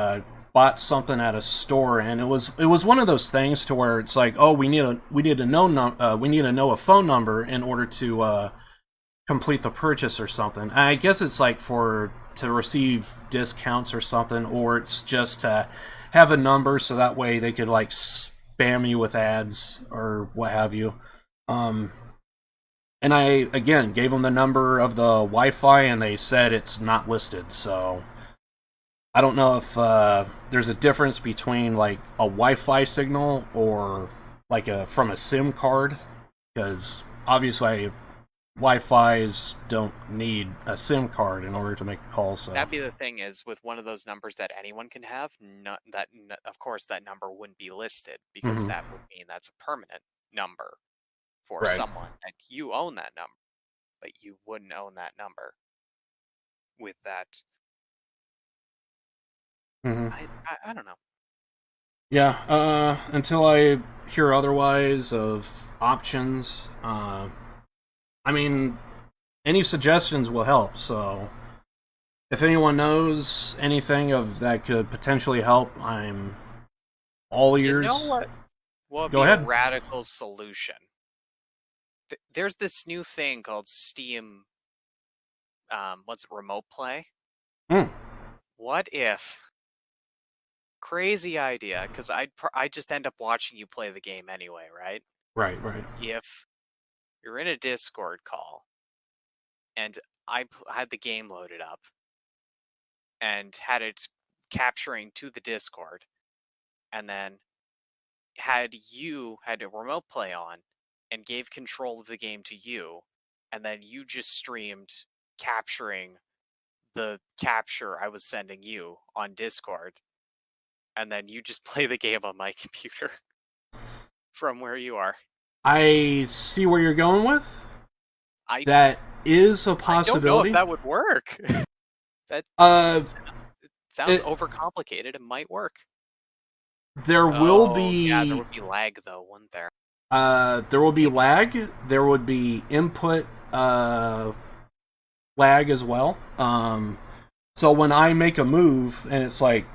bought something at a store, and it was one of those things to where it's like, oh, we need to know a phone number in order to complete the purchase or something. And I guess it's like to receive discounts or something, or it's just to have a number so that way they could like spam you with ads or what have you. And I, again, gave them the number of the Wi-Fi, and they said it's not listed, so... I don't know if there's a difference between, like, a Wi-Fi signal or, like, from a SIM card, because, obviously, Wi-Fis don't need a SIM card in order to make a call, so... That'd be the thing, is, with one of those numbers that anyone can have, of course, that number wouldn't be listed, because that would mean that's a permanent number. For someone, and you own that number, but you wouldn't own that number with that. I don't know. Yeah, until I hear otherwise of options, I mean, any suggestions will help, so if anyone knows anything of that could potentially help, I'm all ears. You know what Go would be ahead. a radical solution? There's this new thing called Steam, Remote Play? What if, crazy idea, because I just end up watching you play the game anyway, right? Right. If you're in a Discord call, and I had the game loaded up, and had it capturing to the Discord, and then had a Remote Play on, and gave control of the game to you, and then you just streamed capturing the capture I was sending you on Discord, and then you just play the game on my computer from where you are. I see where you're going with. That is a possibility. I don't know if that would work. That sounds overcomplicated. It might work. There will be... Yeah, there would be lag, though, wouldn't there? There will be lag. There would be input lag as well. So when I make a move and it's like,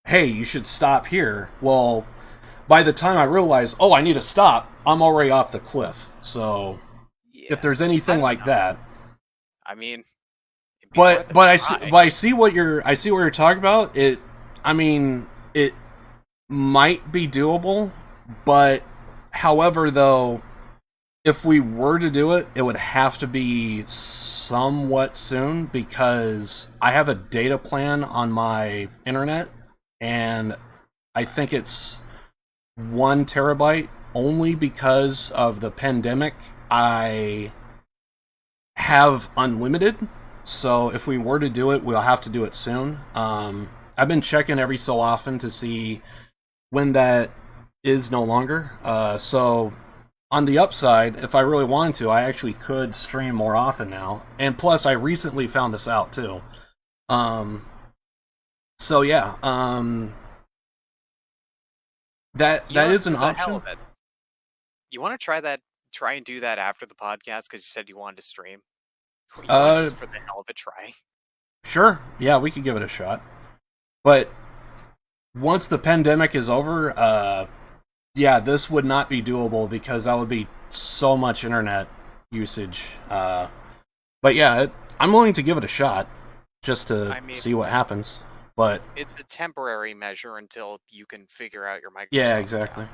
hey, you should stop here. Well, by the time I realize, oh, I need to stop, I'm already off the cliff. So if there's anything like that, I mean, but I see what you're talking about. might be doable, but however, though, if we were to do it, it would have to be somewhat soon because I have a data plan on my internet and I think it's 1 terabyte only because of the pandemic. I have unlimited, so if we were to do it, we'll have to do it soon. I've been checking every so often to see when that is no longer. So on the upside, if I really wanted to, I actually could stream more often now. And plus, I recently found this out too. So yeah, that is an option. You want to try that? Try and do that after the podcast because you said you wanted to stream. Just for the hell of a try. Sure. Yeah, we could give it a shot. But once the pandemic is over, yeah, this would not be doable because that would be so much internet usage. But yeah, I'm willing to give it a shot just to see what happens. But it's a temporary measure until you can figure out your Microsoft. Yeah, exactly.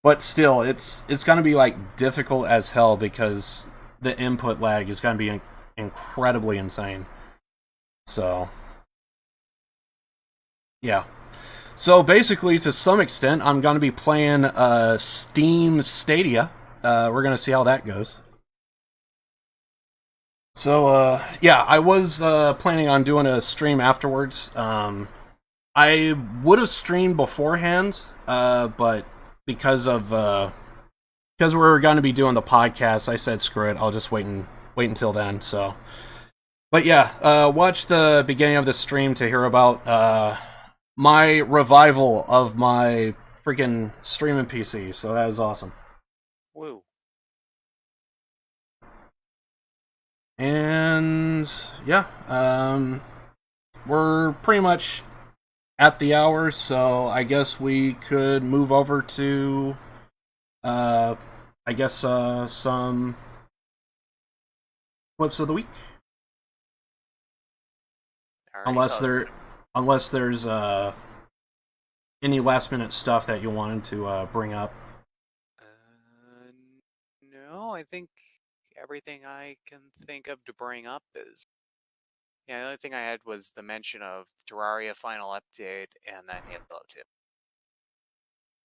But still, it's going to be like difficult as hell because the input lag is going to be incredibly insane. So yeah. So basically, to some extent, I'm going to be playing Steam Stadia. We're going to see how that goes. So, yeah, I was planning on doing a stream afterwards. I would have streamed beforehand, but because we're going to be doing the podcast, I said screw it. I'll just wait until then. So, but yeah, watch the beginning of the stream to hear about my revival of my freaking streaming PC. So that is awesome. Woo. And yeah, we're pretty much at the hour, so I guess we could move over to some clips of the week. Unless there's any last minute stuff that you wanted to bring up. No, I think everything I can think of to bring up is... Yeah, the only thing I had was the mention of Terraria final update and then Halo 2.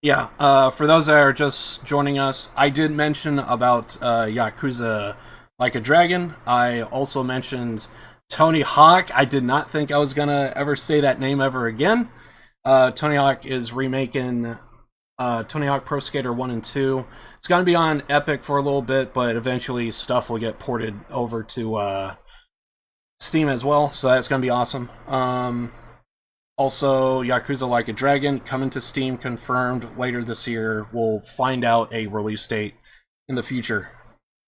Yeah, for those that are just joining us, I did mention about Yakuza Like a Dragon. I also mentioned Tony Hawk. I did not think I was gonna ever say that name ever again. Tony Hawk is remaking Tony Hawk Pro Skater 1 and 2. It's gonna be on Epic for a little bit, but eventually stuff will get ported over to Steam as well, so that's gonna be awesome. Also, Yakuza Like a Dragon coming to Steam, confirmed later this year. We'll find out a release date in the future.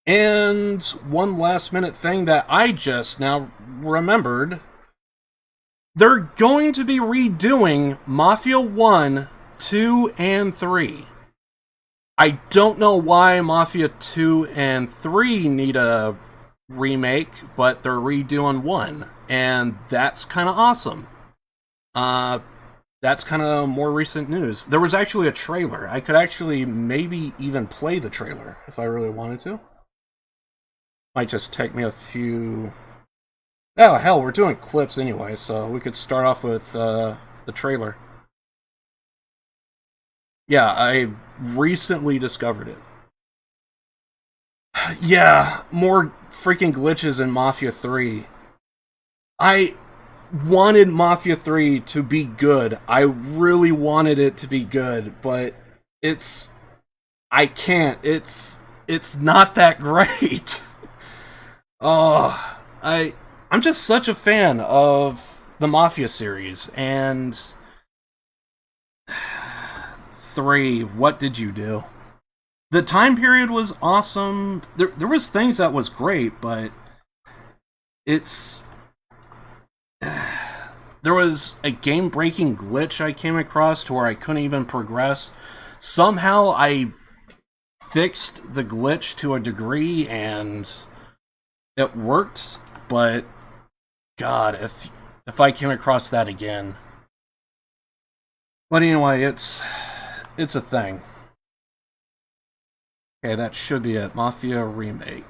And one last minute thing that I just now remembered. They're going to be redoing Mafia 1, 2, and 3. I don't know why Mafia 2 and 3 need a remake, but they're redoing 1, and that's kind of awesome. That's kind of more recent news. There was actually a trailer. I could actually maybe even play the trailer if I really wanted to. Might just take me a few... Oh, hell, we're doing clips anyway, so we could start off with the trailer. Yeah, I recently discovered it. Yeah, more freaking glitches in Mafia 3. I wanted Mafia 3 to be good. I really wanted it to be good, but I can't. It's not that great. Oh, I'm just such a fan of the Mafia series, and 3, what did you do? The time period was awesome. There was things that was great, but there was a game-breaking glitch I came across to where I couldn't even progress. Somehow I fixed the glitch to a degree, and it worked, but God, if I came across that again, But anyway, it's a thing. Okay, that should be it. Mafia Remake.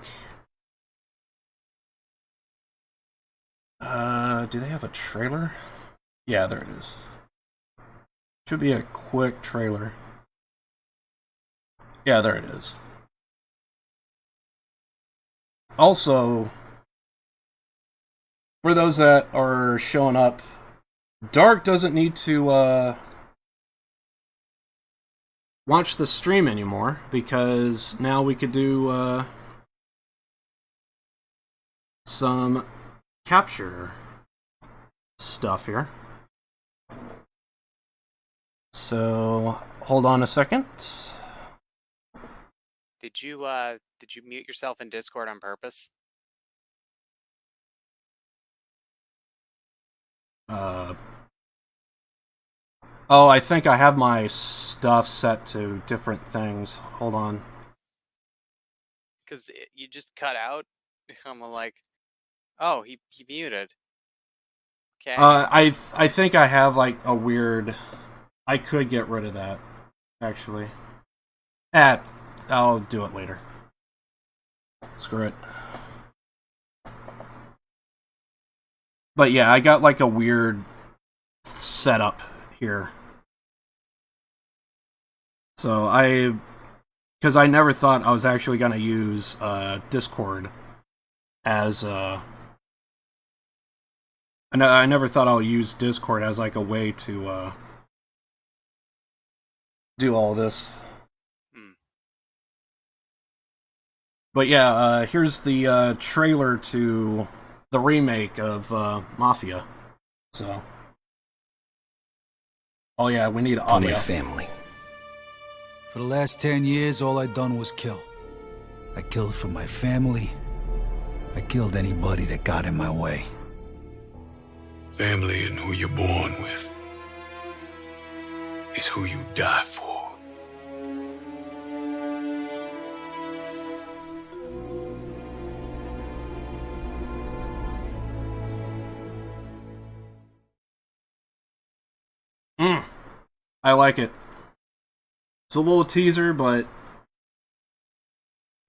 Do they have a trailer? Yeah, there it is. Should be a quick trailer. Yeah, there it is. Also, for those that are showing up, Dark doesn't need to watch the stream anymore, because now we could do some capture stuff here. So, hold on a second. Did you mute yourself in Discord on purpose? Oh, I think I have my stuff set to different things. Hold on. Because you just cut out. I'm like, oh, he muted. Okay. I think I have like a weird. I could get rid of that, actually. I'll do it later. Screw it. But yeah, I got like a weird setup here. So because I never thought I was actually going to use Discord as I never thought I'll use Discord as like a way to do all this. But yeah, here's the trailer to the remake of Mafia. So, oh yeah, we need audio. For my family. For the last 10 years, all I done was kill. I killed for my family. I killed anybody that got in my way. Family and who you're born with is who you die for. I like it. It's a little teaser, but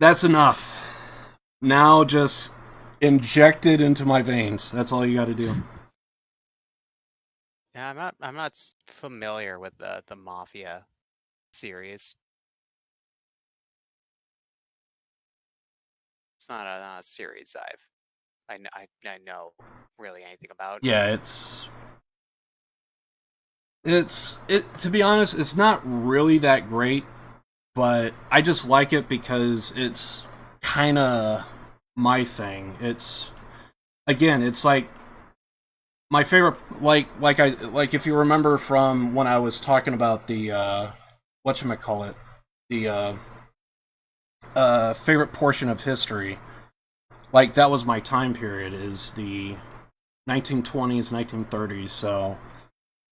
that's enough. Now just inject it into my veins. That's all you got to do. Yeah, I'm not familiar with the Mafia series. It's not a series I know really anything about. Yeah, to be honest, it's not really that great, but I just like it because it's kind of my thing. It's like my favorite, like if you remember from when I was talking about the whatchamacallit, the favorite portion of history, like that was my time period, is the 1920s, 1930s, so.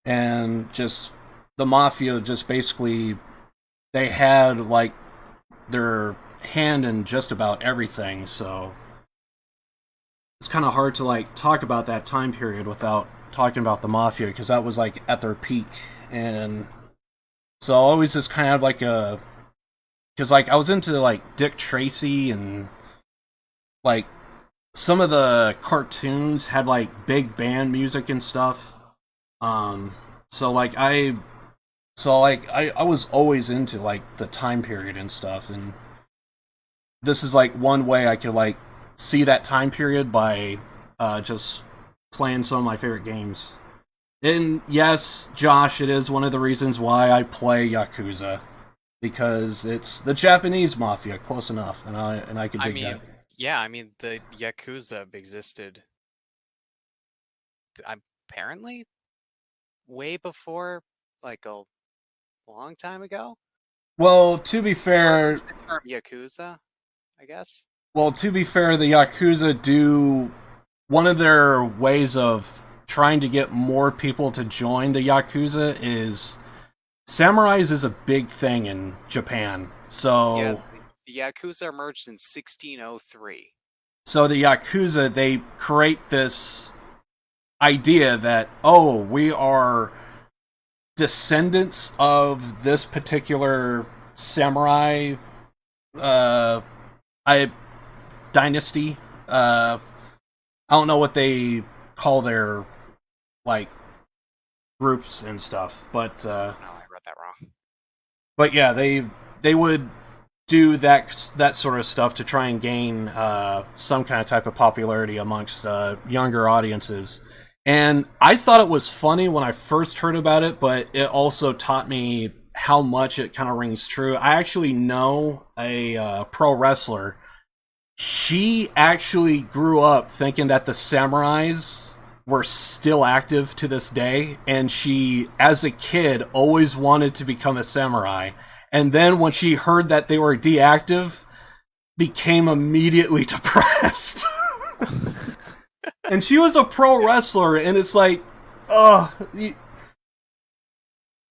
And just the Mafia, just basically, they had like their hand in just about everything, so it's kind of hard to like talk about that time period without talking about the Mafia, because that was like at their peak. And so always just kind of like because like I was into like Dick Tracy, and like some of the cartoons had like big band music and stuff. So I was always into like the time period and stuff, and this is like one way I could like see that time period by just playing some of my favorite games. And yes, Josh, it is one of the reasons why I play Yakuza, because it's the Japanese Mafia, close enough, and I could dig that. Yeah, I mean the Yakuza existed apparently way before, like a long time ago. Well, to be fair, the term Yakuza, I guess. Well, to be fair, the Yakuza do one of their ways of trying to get more people to join the Yakuza is samurais is a big thing in Japan. So yeah, the Yakuza emerged in 1603. So the Yakuza, they create this idea that, oh, we are descendants of this particular samurai dynasty. I don't know what they call their like groups and stuff, but no, I read that wrong. But yeah, they would do that sort of stuff to try and gain some kind of type of popularity amongst younger audiences. And I thought it was funny when I first heard about it, but it also taught me how much it kind of rings true. I actually know a pro wrestler. She actually grew up thinking that the samurais were still active to this day, and she, as a kid, always wanted to become a samurai. And then when she heard that they were deactive, became immediately depressed. And she was a pro wrestler, and it's like,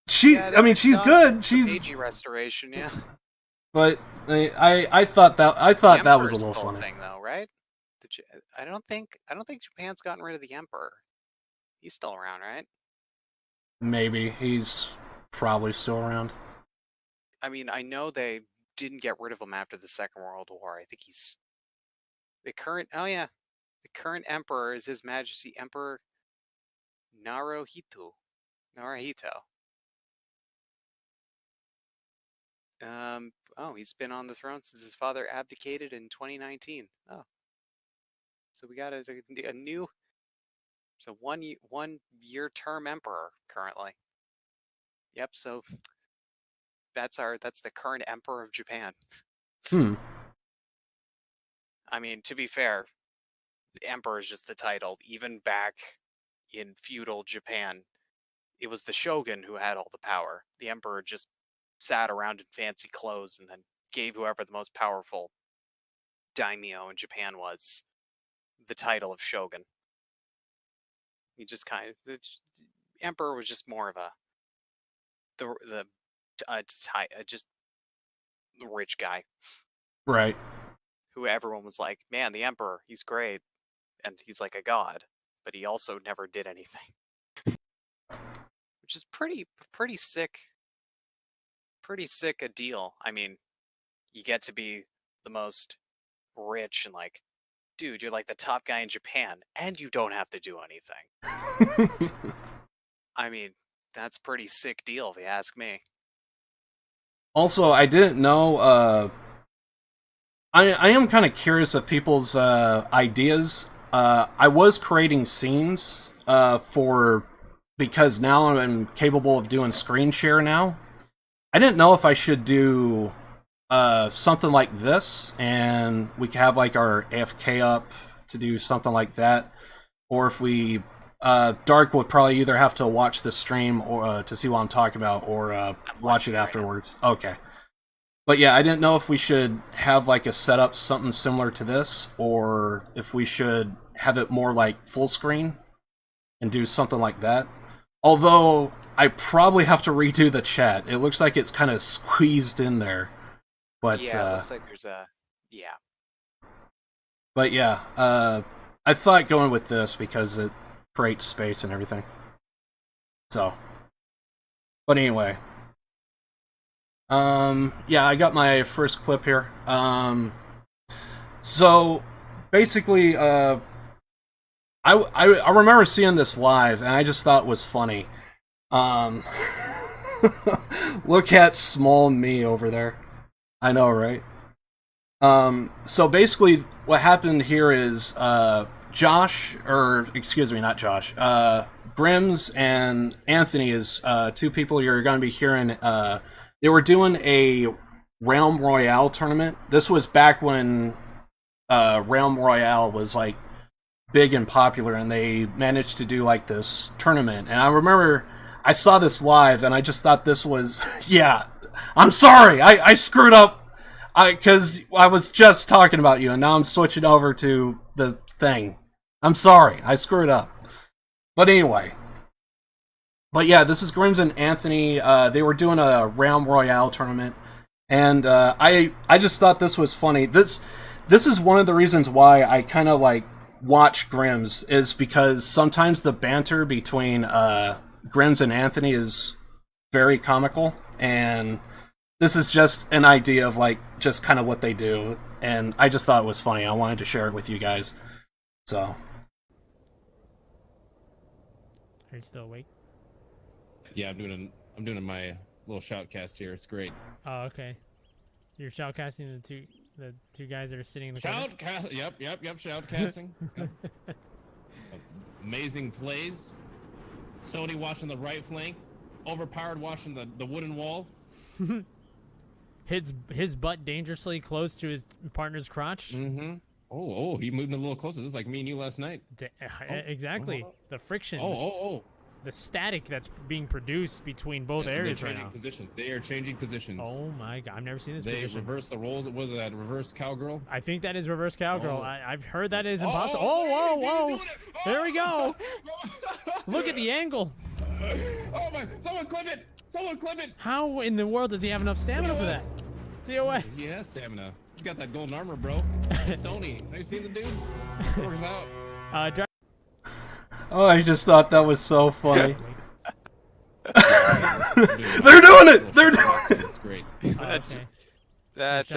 she's good. She's Meiji Restoration, yeah. But I thought that was a little funny thing, though, right? I don't think Japan's gotten rid of the Emperor. He's still around, right? Maybe he's probably still around. I mean, I know they didn't get rid of him after the Second World War. I think he's the current. Oh yeah, the current emperor is His Majesty Emperor Naruhito. Oh, he's been on the throne since his father abdicated in 2019. Oh, so we got a new, so 1 year term emperor currently. Yep. So that's the current emperor of Japan. I mean, to be fair, the emperor is just the title. Even back in feudal Japan, it was the shogun who had all the power. The emperor just sat around in fancy clothes and then gave whoever the most powerful daimyo in Japan was the title of shogun. He just the emperor was just more of just the rich guy, right? Who everyone was like, man, the emperor, he's great, and he's like a god, but he also never did anything, which is pretty sick. Pretty sick a deal. I mean, you get to be the most rich and like, dude, you're like the top guy in Japan, and you don't have to do anything. I mean, that's pretty sick deal, if you ask me. Also, I didn't know. I am kind of curious of people's ideas. I was creating scenes because now I'm capable of doing screen share now. I didn't know if I should do something like this, and we could have like our AFK up to do something like that, or if we Dark would probably either have to watch the stream or to see what I'm talking about, or watch it afterwards. Okay, but yeah, I didn't know if we should have like a setup something similar to this, or if we should have it more like full screen and do something like that. Although I probably have to redo the chat. It looks like it's kind of squeezed in there. But yeah, it looks like there's a But yeah, I thought going with this because it creates space and everything. So, but anyway, yeah, I got my first clip here. So basically, I remember seeing this live, and I just thought it was funny. Look at small me over there. I know, right? So basically, what happened here is Josh, or excuse me, not Josh. Grims and Anthony is two people you're going to be hearing. They were doing a Realm Royale tournament. This was back when Realm Royale was like big and popular, and they managed to do like this tournament. And I remember I saw this live, and I just thought this was, yeah, I'm sorry, I screwed up, because I was just talking about you, and now I'm switching over to the thing. I'm sorry, I screwed up. But anyway, but yeah, this is Grims and Anthony. They were doing a Realm Royale tournament, and I just thought this was funny. This is one of the reasons why I kind of like watch Grims, is because sometimes the banter between Grims and Anthony is very comical, and this is just an idea of like just kind of what they do, and I just thought it was funny. I wanted to share it with you guys. So, are you still awake? Yeah, I'm doing my little shoutcast here. It's great. Oh, okay. You're shoutcasting the two guys that are sitting in the corner? Yep, shoutcasting. Yep. Amazing plays. Sony watching the right flank. Overpowered watching the wooden wall. His butt dangerously close to his partner's crotch. Mm-hmm. Oh, he moved a little closer. This is like me and you last night. Exactly. The friction. The static that's being produced between both areas right now. They are changing positions. Oh my god, I've never seen this They position. reverse the roles. Was that reverse cowgirl? I think that is reverse cowgirl. I've heard that is impossible. Whoa. There we go. Look at the angle. Oh my, someone clip it. How in the world does he have enough stamina for that? DOA. He has stamina. He's got that golden armor, bro. Sony. Have you seen the dude? Working out. Oh, I just thought that was so funny. They're doing it! They're doing it! It's great. Okay. That's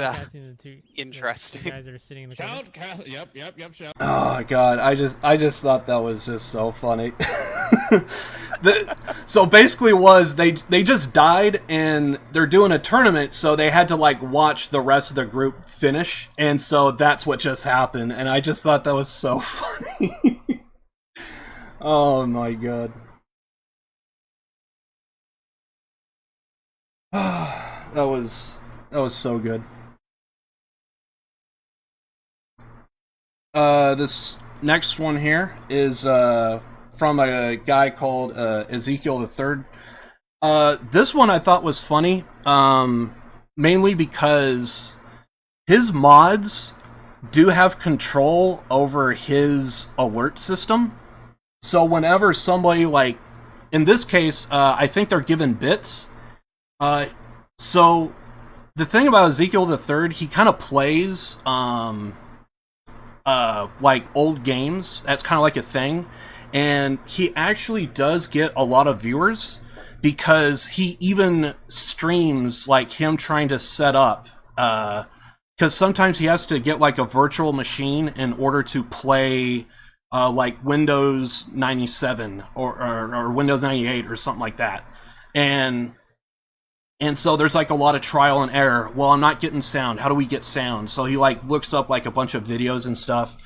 interesting. The guys that are sitting in the corner. Yep, shout. Oh god, I just thought that was just so funny. So basically they just died and they're doing a tournament, so they had to like watch the rest of the group finish, and so that's what just happened, and I just thought that was so funny. Oh my god. That was so good. This next one here is from a guy called Ezekiel the Third. This one I thought was funny, mainly because his mods do have control over his alert system. So whenever somebody, like, in this case, I think they're given bits. So the thing about Ezekiel the Third, he kind of plays like old games. That's kind of like a thing, and he actually does get a lot of viewers because he even streams like him trying to set up. Because sometimes he has to get like a virtual machine in order to play. Like Windows 97 or Windows 98 or something like that. And so there's like a lot of trial and error. Well, I'm not getting sound. How do we get sound? So he like looks up like a bunch of videos and stuff.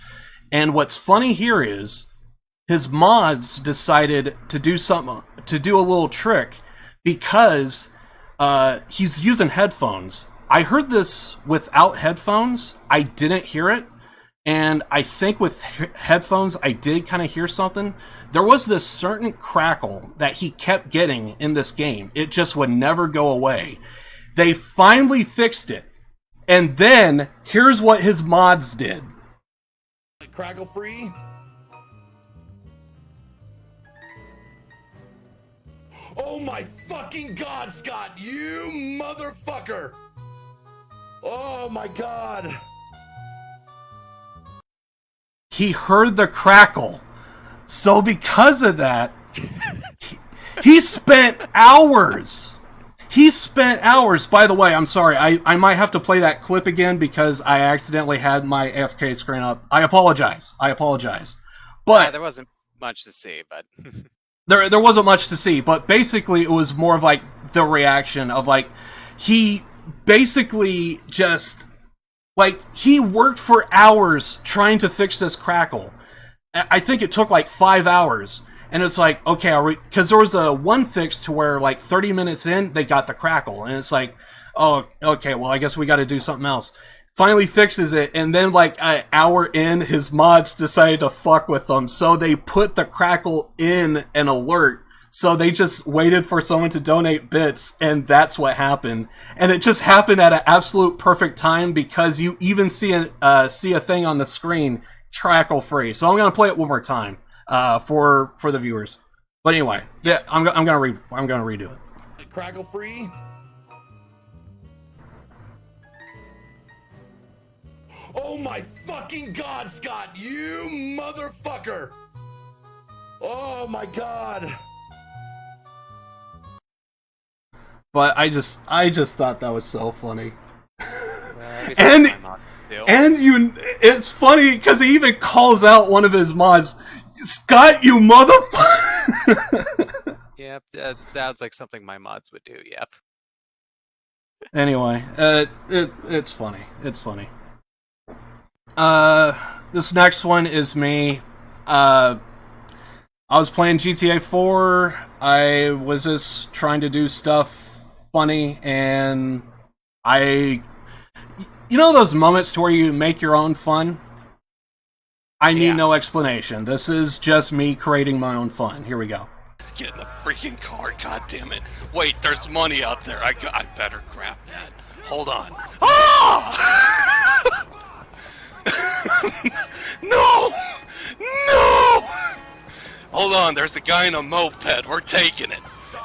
And what's funny here is his mods decided to do a little trick because he's using headphones. I heard this without headphones. I didn't hear it. And I think with headphones, I did kind of hear something. There was this certain crackle that he kept getting in this game. It just would never go away. They finally fixed it. And then, here's what his mods did. Crackle free? Oh my fucking god, Scott! You motherfucker! Oh my god! He heard the crackle. So because of that, he spent hours. By the way, I'm sorry. I might have to play that clip again because I accidentally had my AFK screen up. I apologize. But there wasn't much to see, but there wasn't much to see. But basically, it was more of like the reaction of like he basically just. Like, he worked for hours trying to fix this crackle. I think it took like 5 hours. And it's like, okay, because there was a one fix to where like 30 minutes in, they got the crackle. And it's like, oh, okay, well, I guess we got to do something else. Finally fixes it. And then like an hour in, his mods decided to fuck with them. So they put the crackle in an alert. So they just waited for someone to donate bits, and that's what happened. And it just happened at an absolute perfect time because you even see a thing on the screen, crackle free. So I'm gonna play it one more time for the viewers. But anyway, yeah, I'm gonna redo it. Crackle free. Oh my fucking god, Scott! You motherfucker! Oh my god! But I just thought that was so funny. And it's funny because he even calls out one of his mods, Scott, you motherfucker. Yep, that sounds like something my mods would do. Yep. Anyway, it's funny. It's funny. This next one is me. I was playing GTA 4. I was just trying to do stuff funny, and you know those moments to where you make your own fun? I need no explanation. This is just me creating my own fun. Here we go. Get in the freaking car, goddammit. Wait, there's money out there. I better grab that. Hold on. Ah! No! No! Hold on, there's a guy in a moped. We're taking it.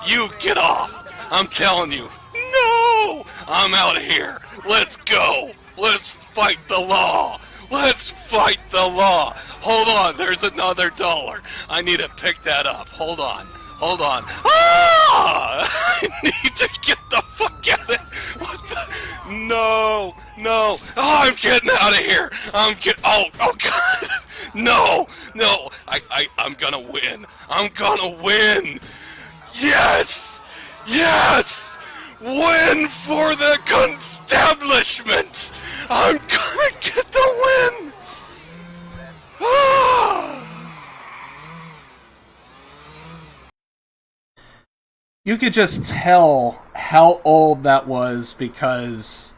You get off. I'm telling you. No! I'm out of here. Let's go. Let's fight the law. Let's fight the law. Hold on, there's another $1. I need to pick that up. Hold on. Hold on. Ah! I need to get the fuck out of it. What the? No. No. Oh, I'm getting out of here. Oh God. No. No. I'm gonna win. I'm gonna win. Yes. Yes. Win for the establishment. I'm gonna get the win. Ah! You could just tell how old that was because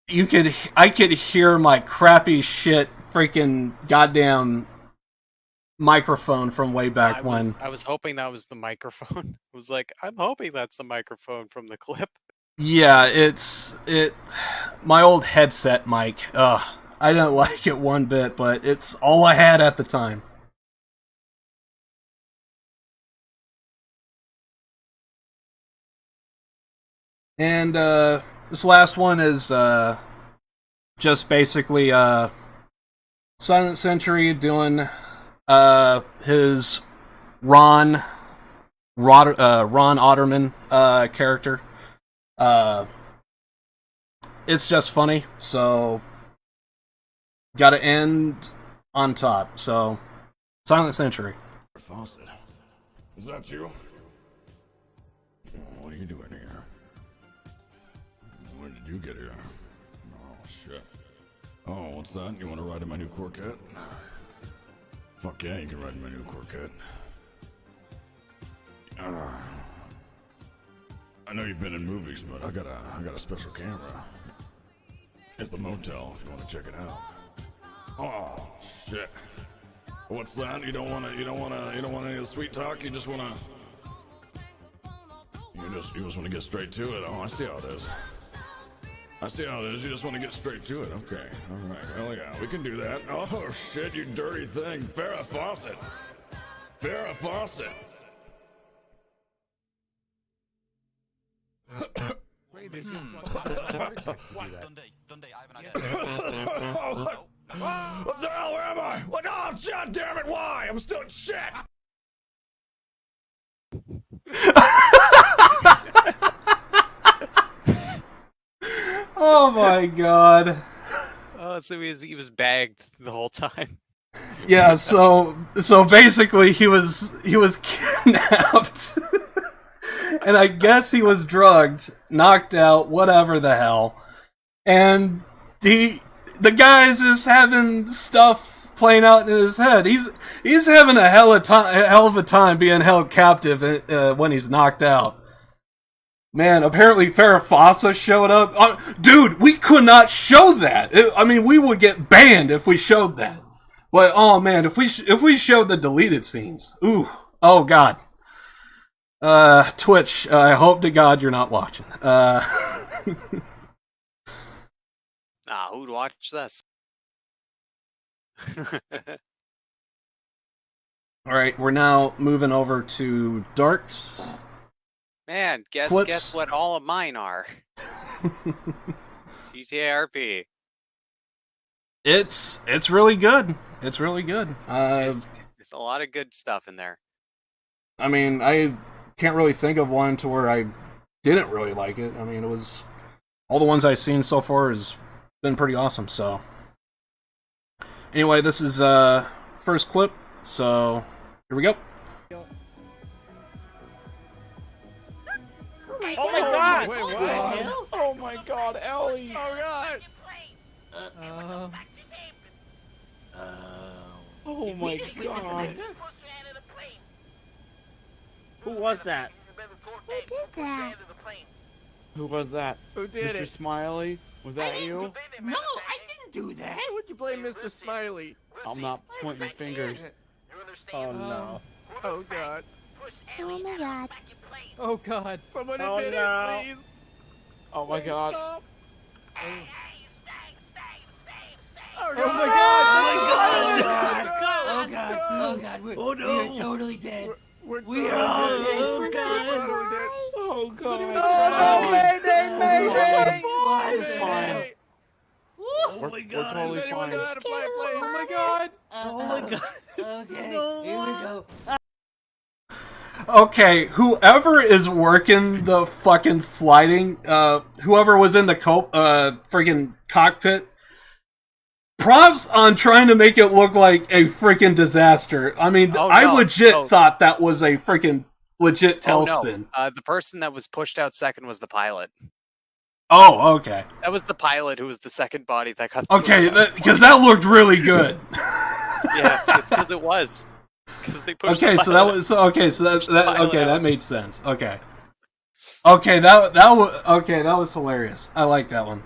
I could hear my crappy shit freaking goddamn microphone from way back when. I was hoping that was the microphone. I was like, I'm hoping that's the microphone from the clip. Yeah, my old headset mic. I didn't like it one bit, but it's all I had at the time. And this last one is just basically Silent Sentry doing his Ron Otterman character. It's just funny, so gotta end on top. So Silent Sentry. Fawcett, is that you? What are you doing here? When did you get here? Oh shit. Oh, what's that? You want to ride in my new Corvette? Fuck yeah, you can ride in my new Corvette. I know you've been in movies, but I got a special camera. It's the motel if you want to check it out. Oh shit. What's that? You don't want any of the sweet talk? You just want to get straight to it. Oh, I see how it is. I see how it is. You just want to get straight to it. Okay. All right. Hell yeah. We can do that. Oh, shit, you dirty thing. Farrah Fawcett. Farrah Fawcett. Dundee, I have an idea. What the hell, where am I? What? Oh, god damn it, why? I'm still shit. Oh my god. Oh, so he was bagged the whole time. Yeah, so basically he was kidnapped. And I guess he was drugged, knocked out, whatever the hell. And the guy's just having stuff playing out in his head. He's having a hell of a time being held captive when he's knocked out. Man, apparently Farrah Fawcett showed up. Dude, we could not show that. I mean, we would get banned if we showed that. But oh man, if we showed the deleted scenes, ooh, oh god. Twitch, I hope to God you're not watching. Who'd watch this? Alright, we're now moving over to Darks. Man, guess what all of mine are. GTA RP. It's really good. It's really good. It's a lot of good stuff in there. I mean, I can't really think of one to where I didn't really like it. I mean, it was all the ones I've seen so far has been pretty awesome. So anyway, this is first clip. So here we go. Oh my god! Wait, what? Oh my god, Ellie! Oh god! Oh my god! Who was that? Who did that? Who was that? Who did Mr. it? Smiley? Was that you? No, I didn't do that. Why would you blame Mr. Smiley? I'm not pointing fingers. Oh no. Oh god. Oh my god. Oh god. Someone Oh, admit no. it, please. Oh my god. Stop. Oh god. my god! Oh god! Oh god! We are totally dead. We are all dead. Oh god. Oh, Mayday! Mayday! It's fine. Oh We're totally fine. Know how to play, please? Oh my god. Oh my god! Okay, here we go. Okay, whoever is working the fucking flighting, whoever was in the freaking cockpit, props on trying to make it look like a freaking disaster. I mean, I legit thought that was a freaking legit tailspin. The person that was pushed out second was the pilot. Oh, okay. That was the pilot who was the second body that got. Okay, because that looked really good. Yeah, it's because it was. They pushed okay, so that was that made sense. Okay, that was hilarious. I like that one.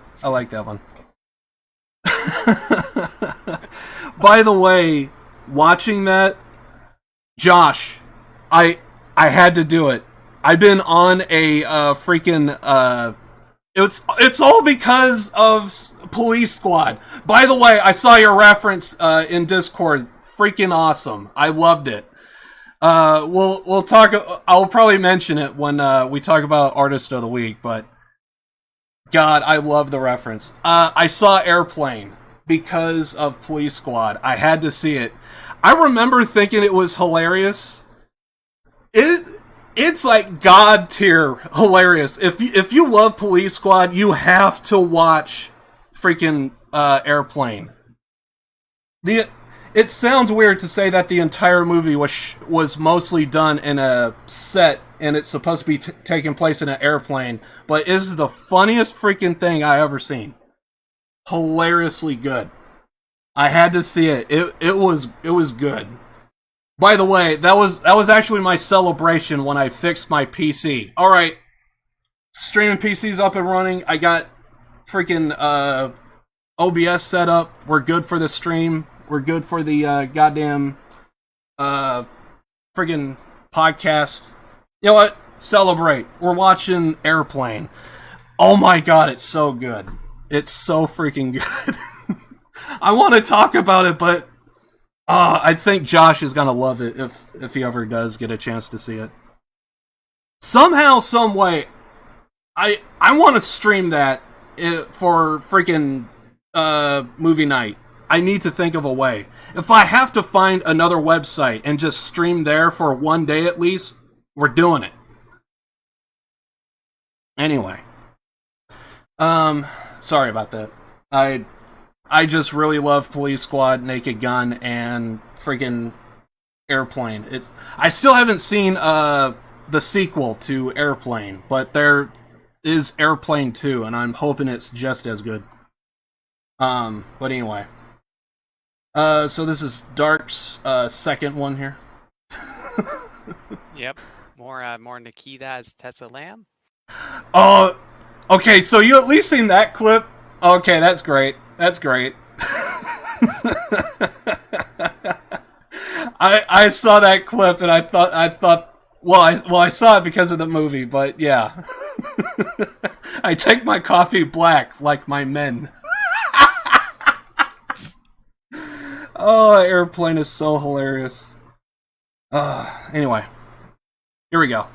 By the way, watching that, Josh, I had to do it. I've been on a freaking it's all because of Police Squad. By the way, I saw your reference in Discord. Freaking awesome. I loved it. We'll talk. I'll probably mention it when we talk about Artist of the Week, but God, I love the reference. I saw Airplane because of Police Squad. I had to see it. I remember thinking it was hilarious. It's like God tier hilarious. If you love Police Squad, you have to watch freaking Airplane. It sounds weird to say that the entire movie was mostly done in a set and it's supposed to be taking place in an airplane, but it is the funniest freaking thing I ever seen. Hilariously good. I had to see it. It was good. By the way, that was actually my celebration when I fixed my PC. All right, streaming PC's up and running. I got freaking OBS set up. We're good for the stream. We're good for the goddamn friggin' podcast. You know what? Celebrate. We're watching Airplane. Oh my god, it's so good. It's so freaking good. I want to talk about it, but I think Josh is gonna love it if he ever does get a chance to see it. Somehow, some way, I want to stream that for freaking movie night. I need to think of a way. If I have to find another website and just stream there for one day at least, we're doing it. Anyway. Sorry about that. I just really love Police Squad, Naked Gun, and freaking Airplane. I still haven't seen the sequel to Airplane, but there is Airplane 2, and I'm hoping it's just as good. But anyway. So this is Dark's second one here. Yep. More Nikita's Tessa Lamb. Oh, okay. So you at least seen that clip? Okay, that's great. That's great. I saw that clip and I thought. Well, I saw it because of the movie, but yeah. I take my coffee black like my men. Oh, Airplane is so hilarious. Anyway, here we go.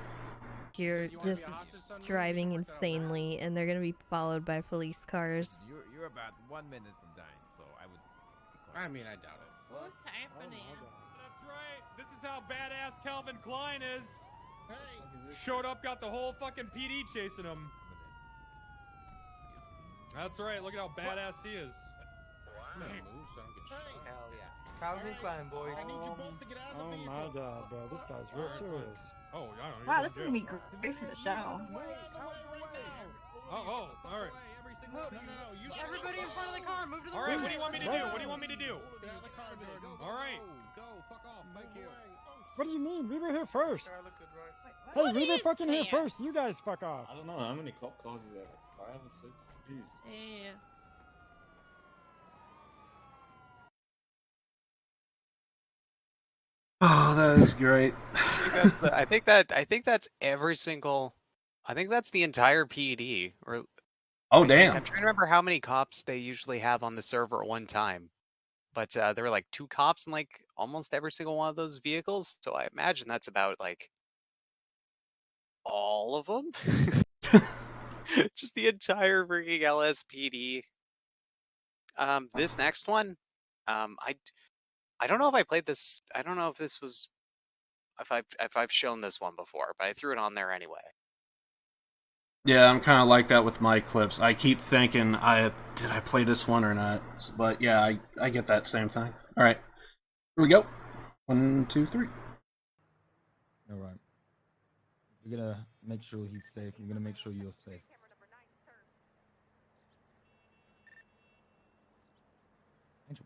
You're just driving insanely, and they're gonna be followed by police cars. You're about 1 minute from dying, so I would. I mean, I doubt it. What's happening? That's right. This is how badass Calvin Klein is. Showed up, got the whole fucking PD chasing him. That's right. Look at how badass he is. Man. Hell yeah. Calvin Klein, boys. I need you both to get out of the vehicle. Oh my god, bro. This guy's real serious. Oh, yeah. Wow, this is gonna be great for the show. Oh, all right. Everybody in front of the car, move to the All right, right. what do you want me to do? What do you want me to do? All right. Go, fuck off, thank you. What do you mean? We were here first. Hey, What we were is fucking here this? first. You guys fuck off. I don't know how many cop cars is there. 5 or 6? Jeez. Yeah. Oh, that is great. I think that's every single. I think that's the entire PD. Or Oh, damn. I'm trying to remember how many cops they usually have on the server at one time, but there were like 2 cops in like almost every single one of those vehicles. So I imagine that's about like all of them. Just the entire freaking LSPD. This next one, I don't know if I played this. I don't know if this was if I've shown this one before, but I threw it on there anyway. Yeah, I'm kind of like that with my clips. I keep thinking, did I play this one or not? But yeah, I get that same thing. All right, here we go. 1, 2, 3. All right. We're gonna make sure he's safe. We're gonna make sure you're safe.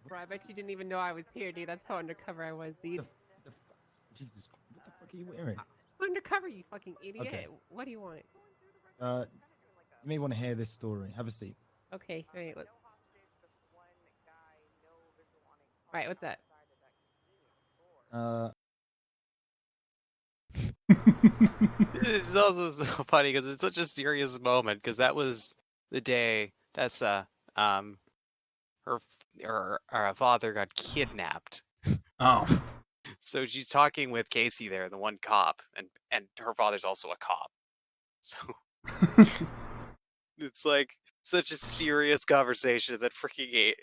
Bro, I bet you didn't even know I was here, dude. That's how undercover I was, dude. Jesus, what the fuck are you wearing? Undercover, you fucking idiot. Okay. What do you want? You may want to hear this story. Have a seat. Okay, alright, what? Alright, what's that? It's also so funny because it's such a serious moment because that was the day Tessa, her father got kidnapped. Oh. So she's talking with Casey there, the one cop, and her father's also a cop. So it's like such a serious conversation that freaking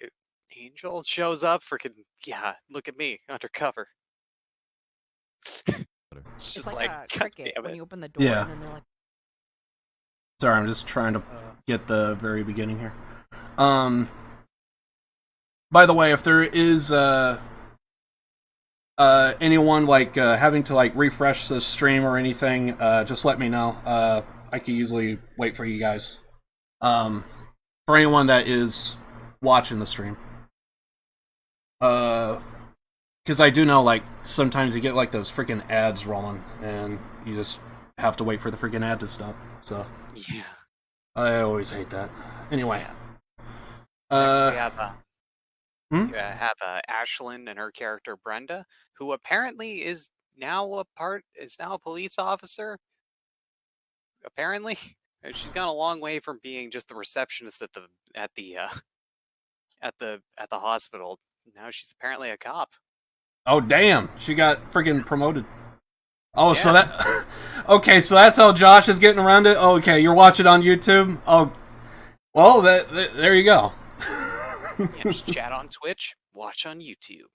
Angel shows up. Freaking yeah, look at me undercover. It's just like like a God cricket damn when it. you open the door Yeah. and then they're like, Sorry, I'm just trying to get the very beginning here. By the way, if there is anyone like having to like refresh the stream or anything, just let me know. I could usually wait for you guys. For anyone that is watching the stream. Because I do know, like, sometimes you get, like, those freaking ads rolling, and you just have to wait for the freaking ad to stop, so. Yeah. I always hate that. Anyway. We have, you have Ashlyn and her character Brenda, who apparently is now a police officer. Apparently, she's gone a long way from being just the receptionist at the hospital. Now she's apparently a cop. Oh, damn. She got freaking promoted. Oh, yeah. So that... Okay, so that's how Josh is getting around it? Okay, you're watching on YouTube? Oh, well, there you go. Yeah, just chat on Twitch, watch on YouTube.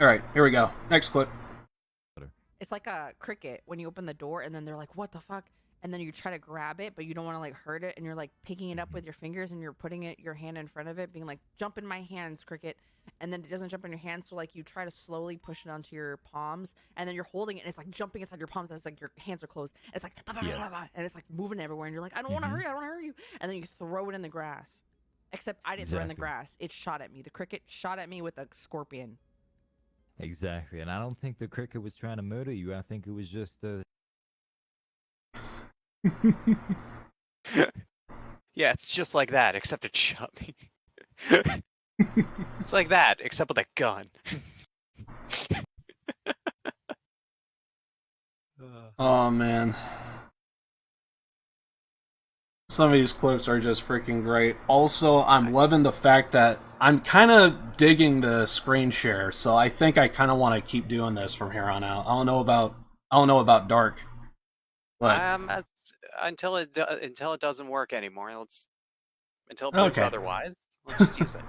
Alright, here we go. Next clip. it's like a cricket when you open the door and then they're like, what the fuck? And then you try to grab it, but you don't want to like hurt it, and you're like picking it up with your fingers and you're putting your hand in front of it, being like, jump in my hands, cricket. And then it doesn't jump in your hands, so like you try to slowly push it onto your palms, and then you're holding it and it's like jumping inside your palms, and it's like your hands are closed. It's like and it's like moving everywhere, and you're like, I don't want to hurt you, I don't want to hurt you. And then you throw it in the grass. Except I didn't throw it in the grass. It shot at me. The cricket shot at me with a scorpion. Exactly, and I don't think the cricket was trying to murder you. I think it was just Yeah, it's just like that, except it shot me. It's like that, except with a gun. Oh, man. Some of these clips are just freaking great. Also, I'm loving the fact that I'm kind of digging the screen share, so I think I kind of want to keep doing this from here on out. I don't know about Dark. But Until it doesn't work anymore. Until it proves otherwise. Let's just use it.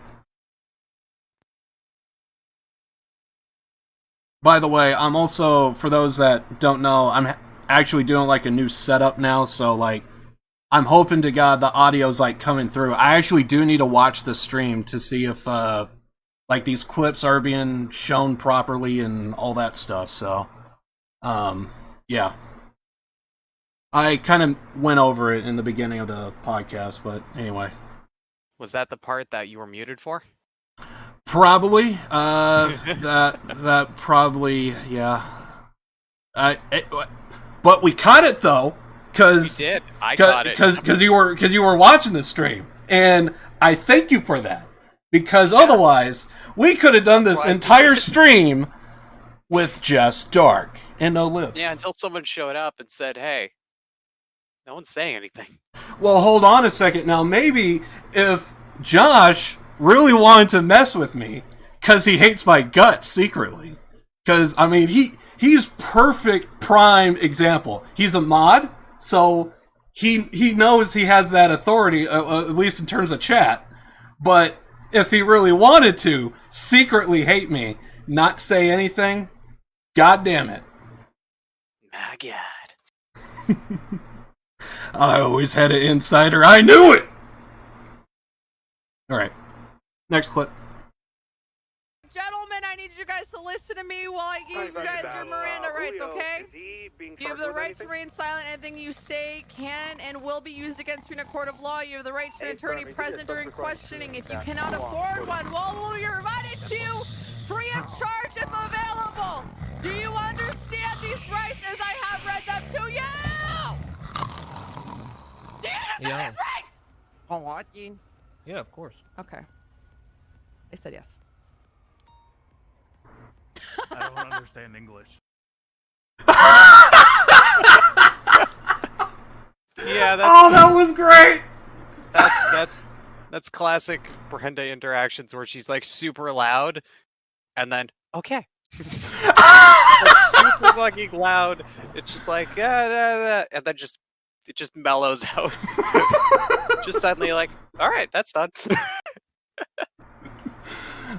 By the way, I'm also, for those that don't know, I'm actually doing like a new setup now, so like, I'm hoping to God the audio's like coming through. I actually do need to watch the stream to see if like these clips are being shown properly and all that stuff, so yeah. I kind of went over it in the beginning of the podcast, but anyway. Was that the part that you were muted for? Probably. That probably, yeah. But we caught it though, because we did. I caught it because you were watching the stream, and I thank you for that, because otherwise we could have done this entire stream with just Dark and no Liv. Yeah, until someone showed up and said, "Hey, no one's saying anything." Well, hold on a second. Now, maybe if Josh really wanted to mess with me because he hates my guts secretly, because I mean he's perfect prime example. He's a mod, so he knows he has that authority, at least in terms of chat. But if he really wanted to secretly hate me, not say anything, God damn it. My God. I always had an insider. I knew it! Alright. Next clip. Gentlemen, I need you guys to listen to me while I give you guys your Miranda rights, okay? You have the right to remain silent. Anything you say can and will be used against you in a court of law. You have the right to an attorney present during questioning. If you cannot afford one, one will be provided to you free of charge if available. Do you understand these rights as I have read them to you? Do you understand these rights? Oh, watching. Yeah, of course. Okay. They said yes. I don't understand English. Yeah, that was great. That's classic Brenda interactions where she's like super loud, and then okay, super fucking loud. It's just like and then it just mellows out. Just suddenly like, all right, that's done.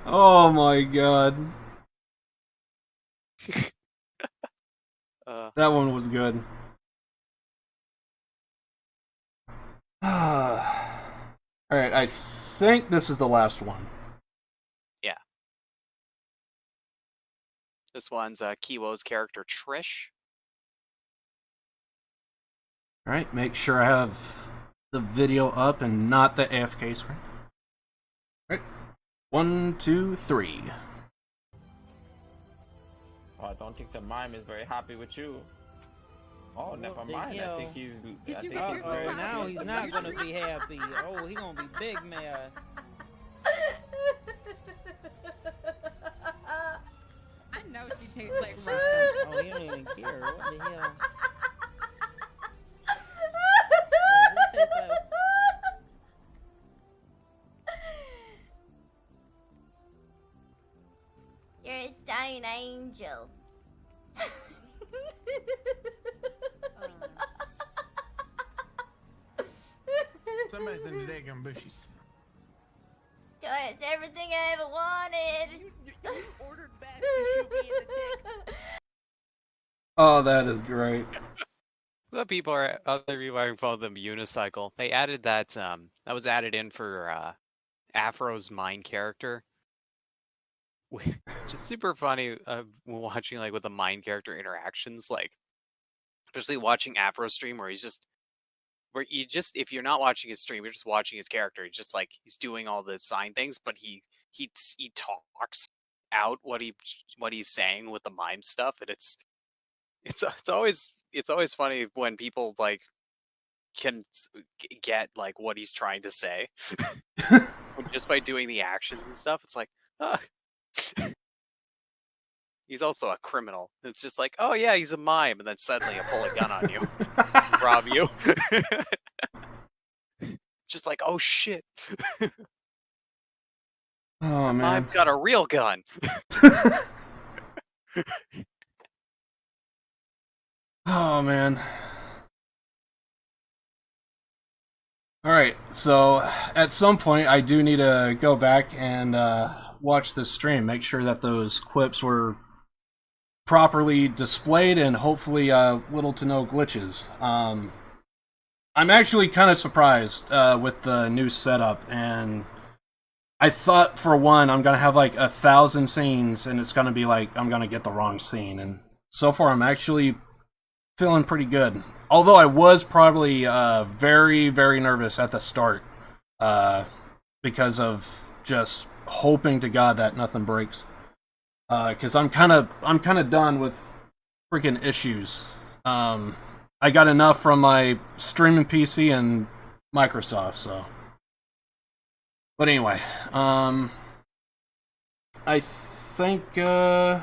Oh my God. That one was good. Alright, I think this is the last one. Yeah. This one's Kiwo's character, Trish. Alright, make sure I have the video up and not the AFK screen. Alright. 1, 2, 3. Oh, I don't think the mime is very happy with you. Oh, never mind. I think he's very now he's not gonna be happy. Oh, he's gonna be big mad. I know she tastes like rock. Oh, you don't even care. What the hell? You're a stallion angel. Somebody's in the daggum bushes. It's everything I ever wanted. You ordered back to shoot me in the dick. Oh, that is great. The people are other people are calling them unicycle. They added that that was added in for Afro's Mine character. Which is super funny watching like with the Mine character interactions, like especially watching Afro stream where he's just if you're not watching his stream, you're just watching his character. He's just like he's doing all the sign things, but he talks out what he's saying with the mime stuff, and it's always funny when people like can get like what he's trying to say just by doing the actions and stuff. It's like, he's also a criminal. It's just like, oh yeah, he's a mime, and then suddenly I pull a gun on you, rob you. Just like, oh shit. Oh man, I've got a real gun. Oh man. Alright, so at some point I do need to go back and watch this stream, make sure that those clips were properly displayed and hopefully little to no glitches. I'm actually kind of surprised with the new setup, and I thought for one I'm gonna have like 1,000 scenes and it's gonna be like I'm gonna get the wrong scene, and so far I'm actually feeling pretty good. Although I was probably very, very nervous at the start because of just hoping to God that nothing breaks. Because I'm kind of done with freaking issues. I got enough from my streaming PC and Microsoft, so. But anyway, I think I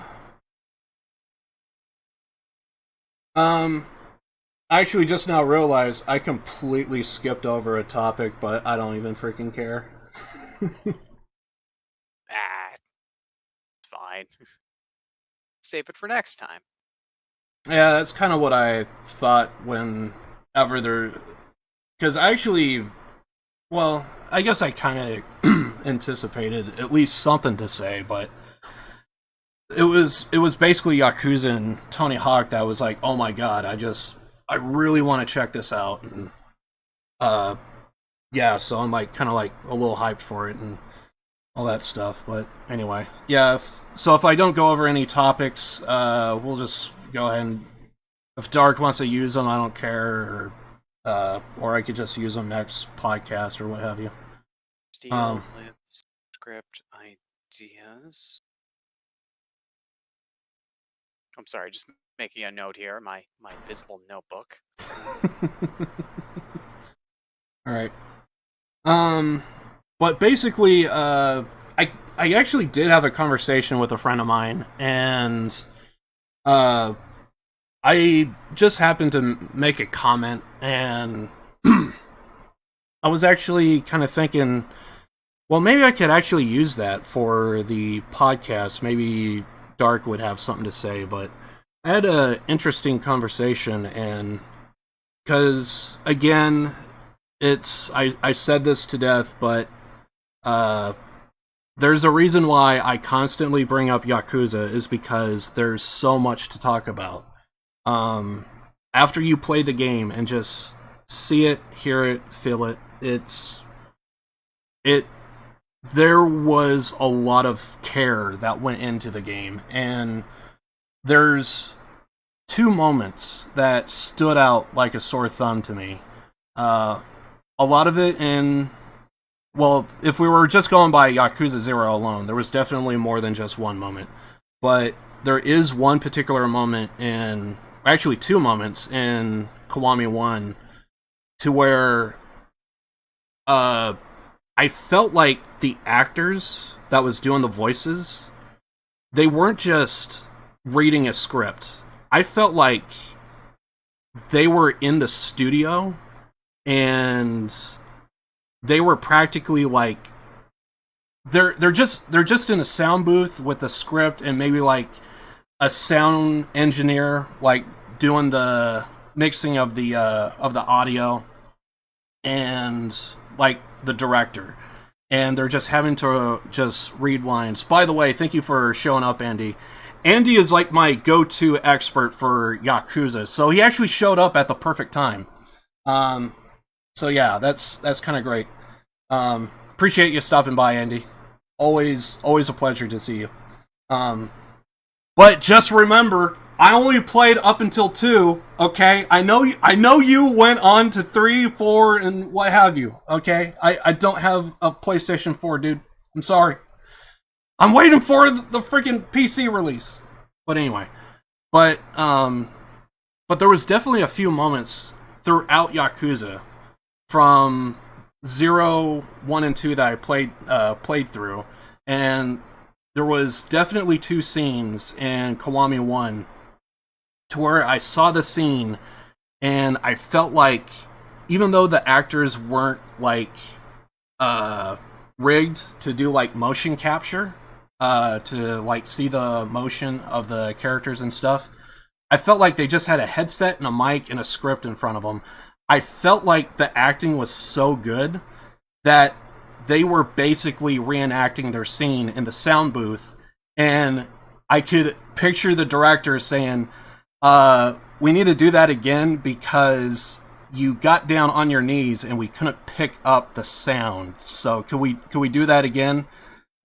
actually just now realized I completely skipped over a topic, but I don't even freaking care. Fine. Save it for next time. Yeah, that's kind of what I thought whenever there... Because actually, well, I guess I kind of anticipated at least something to say, but it was basically Yakuza and Tony Hawk that was like, oh my god, I really want to check this out, and yeah, so I'm like kind of like a little hyped for it and all that stuff. But anyway, yeah, so if I don't go over any topics, we'll just go ahead and, if Dark wants to use them, I don't care, or I could just use them next podcast or what have you. Steel lips, script ideas. I'm sorry, just making a note here, my invisible notebook. Alright. But basically, I actually did have a conversation with a friend of mine, and I just happened to make a comment, and I was actually kind of thinking, well, maybe I could actually use that for the podcast. Maybe Dark would have something to say, but I had an interesting conversation, and because, again, I said this to death, but there's a reason why I constantly bring up Yakuza, is because there's so much to talk about. After you play the game and just see it, hear it, feel it, there was a lot of care that went into the game, and there's two moments that stood out like a sore thumb to me. A lot of it in, well, if we were just going by Yakuza 0 alone, there was definitely more than just one moment. But there is one particular moment in, actually two moments in Kiwami 1, to where I felt like the actors that was doing the voices, they weren't just reading a script. I felt like they were in the studio, and they were practically like they're just in a sound booth with a script, and maybe like a sound engineer like doing the mixing of the audio, and like the director, and they're just having to just read lines. By the way, thank you for showing up, Andy. Andy is like my go-to expert for Yakuza, so he actually showed up at the perfect time. So yeah, that's kind of great. Appreciate you stopping by, Andy. Always a pleasure to see you. But just remember, I only played up until 2, okay? I know you went on to 3, 4, and what have you, okay? I don't have a PlayStation 4, dude. I'm sorry. I'm waiting for the freaking PC release. But anyway. But there was definitely a few moments throughout Yakuza from 0, 1, and 2 that I played through. And there was definitely 2 scenes in Kiwami 1 to where I saw the scene and I felt like, even though the actors weren't like rigged to do like motion capture to like see the motion of the characters and stuff, I felt like they just had a headset and a mic and a script in front of them. I felt like the acting was so good that they were basically reenacting their scene in the sound booth, and I could picture the director saying, we need to do that again because you got down on your knees and we couldn't pick up the sound. So can we do that again?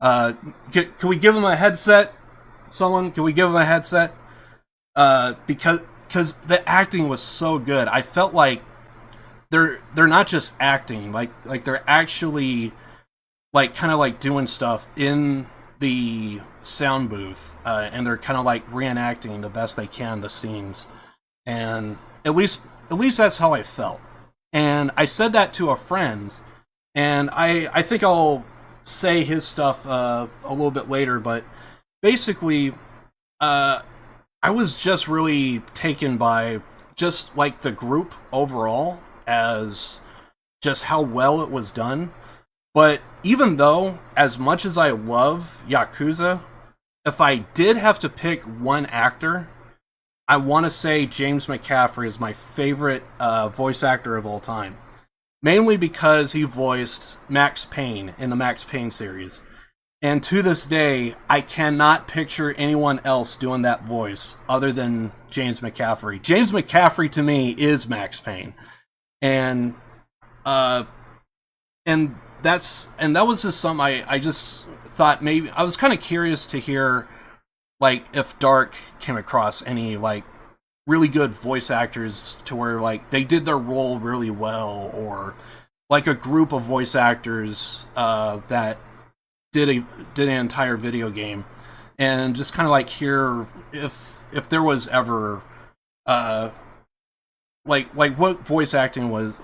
Can we give him a headset? Someone, can we give him a headset? Because the acting was so good. I felt like they're not just acting, like they're actually like kind of like doing stuff in the sound booth, and they're kind of like reenacting the best they can the scenes. And at least that's how I felt. And I said that to a friend, and I think I'll say his stuff a little bit later, but basically I was just really taken by just like the group overall as just how well it was done. But even though, as much as I love Yakuza, if I did have to pick one actor, I want to say James McCaffrey is my favorite voice actor of all time. Mainly because he voiced Max Payne in the Max Payne series. And to this day, I cannot picture anyone else doing that voice other than James McCaffrey. James McCaffrey, to me, is Max Payne. And that was just something I just thought maybe I was kind of curious to hear, like, if Dark came across any like really good voice actors to where like they did their role really well, or like a group of voice actors that did an entire video game, and just kind of like hear if there was ever like what voice acting was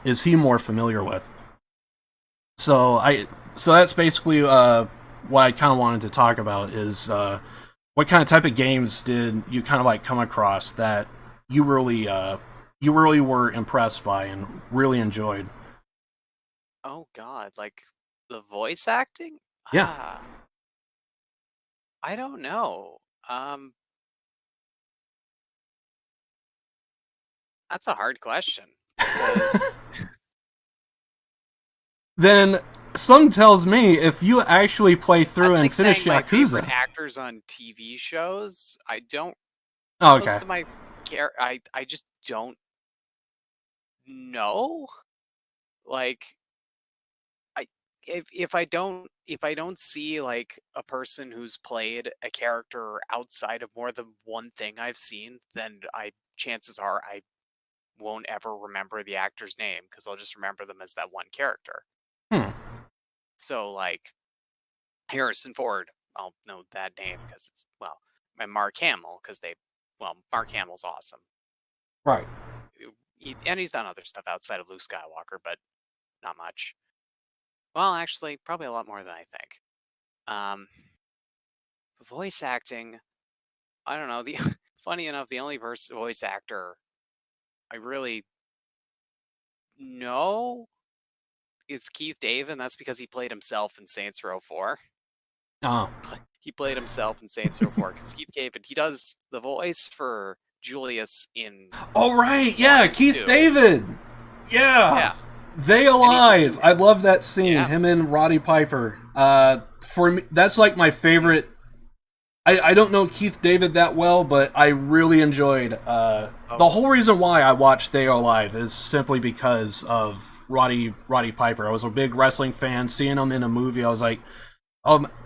is he more familiar with. So that's basically what I kind of wanted to talk about is what kind of type of games did you kind of like come across that you really were impressed by and really enjoyed? Oh God, like the voice acting? Yeah. I don't know. That's a hard question. Then something tells me if you actually play through and finish my Yakuza. favorite actors on TV shows, I don't. Oh, okay. Most of my I just don't know. Like, if I don't see like a person who's played a character outside of more than one thing I've seen, then chances are I won't ever remember the actor's name because I'll just remember them as that one character. So like Harrison Ford, I'll know that name because it's and Mark Hamill because Mark Hamill's awesome. Right. And he's done other stuff outside of Luke Skywalker, but not much. Well, actually, probably a lot more than I think. Voice acting, I don't know. Funny enough, the only voice actor I really know is Keith David, and that's because he played himself in Saints Row 4. Oh. He played himself in Saints Row 4 because Keith David, he does the voice for Julius in. Oh right, yeah, Keith David. Yeah. They Alive. I love that scene. Yeah. Him and Roddy Piper. For me, that's like my favorite. I don't know Keith David that well, but I really enjoyed. The whole reason why I watched They Are Alive is simply because of Roddy Piper. I was a big wrestling fan. Seeing him in a movie, I was like,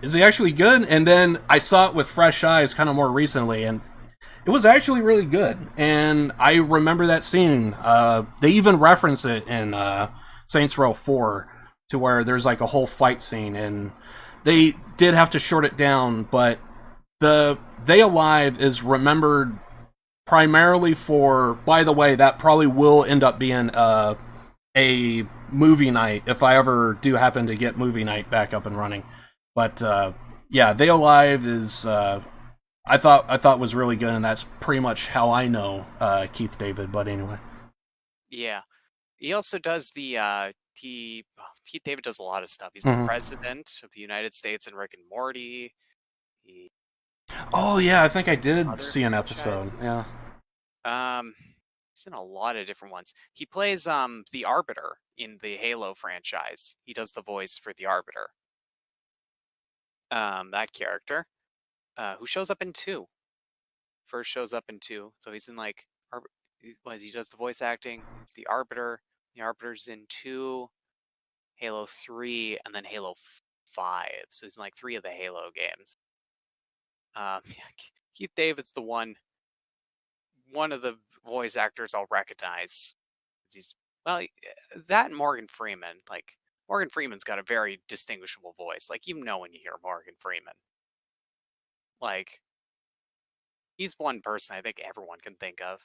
is he actually good? And then I saw it with fresh eyes kind of more recently, and it was actually really good. And I remember that scene. They even reference it in Saints Row 4 to where there's like a whole fight scene, and they did have to short it down, but the They Alive is remembered primarily for, by the way, that probably will end up being a movie night if I ever do happen to get movie night back up and running. But yeah, They Alive is I thought was really good, and that's pretty much how I know Keith David. But anyway, yeah, he also does the Keith David does a lot of stuff. He's the president of the United States in Rick and Morty. Oh yeah, I think I did see an episode. Yeah. He's in a lot of different ones. He plays the Arbiter in the Halo franchise. He does the voice for the Arbiter. That character. who shows up in 2. First shows up in 2, so he's in like he does the voice acting. He's the Arbiter. The Arbiter's in 2, Halo 3, and then Halo 5. So he's in like 3 of the Halo games. Yeah, Keith David's the one of the voice actors I'll recognize. He's that and Morgan Freeman. Like Morgan Freeman's got a very distinguishable voice. Like you know when you hear Morgan Freeman. Like he's one person I think everyone can think of.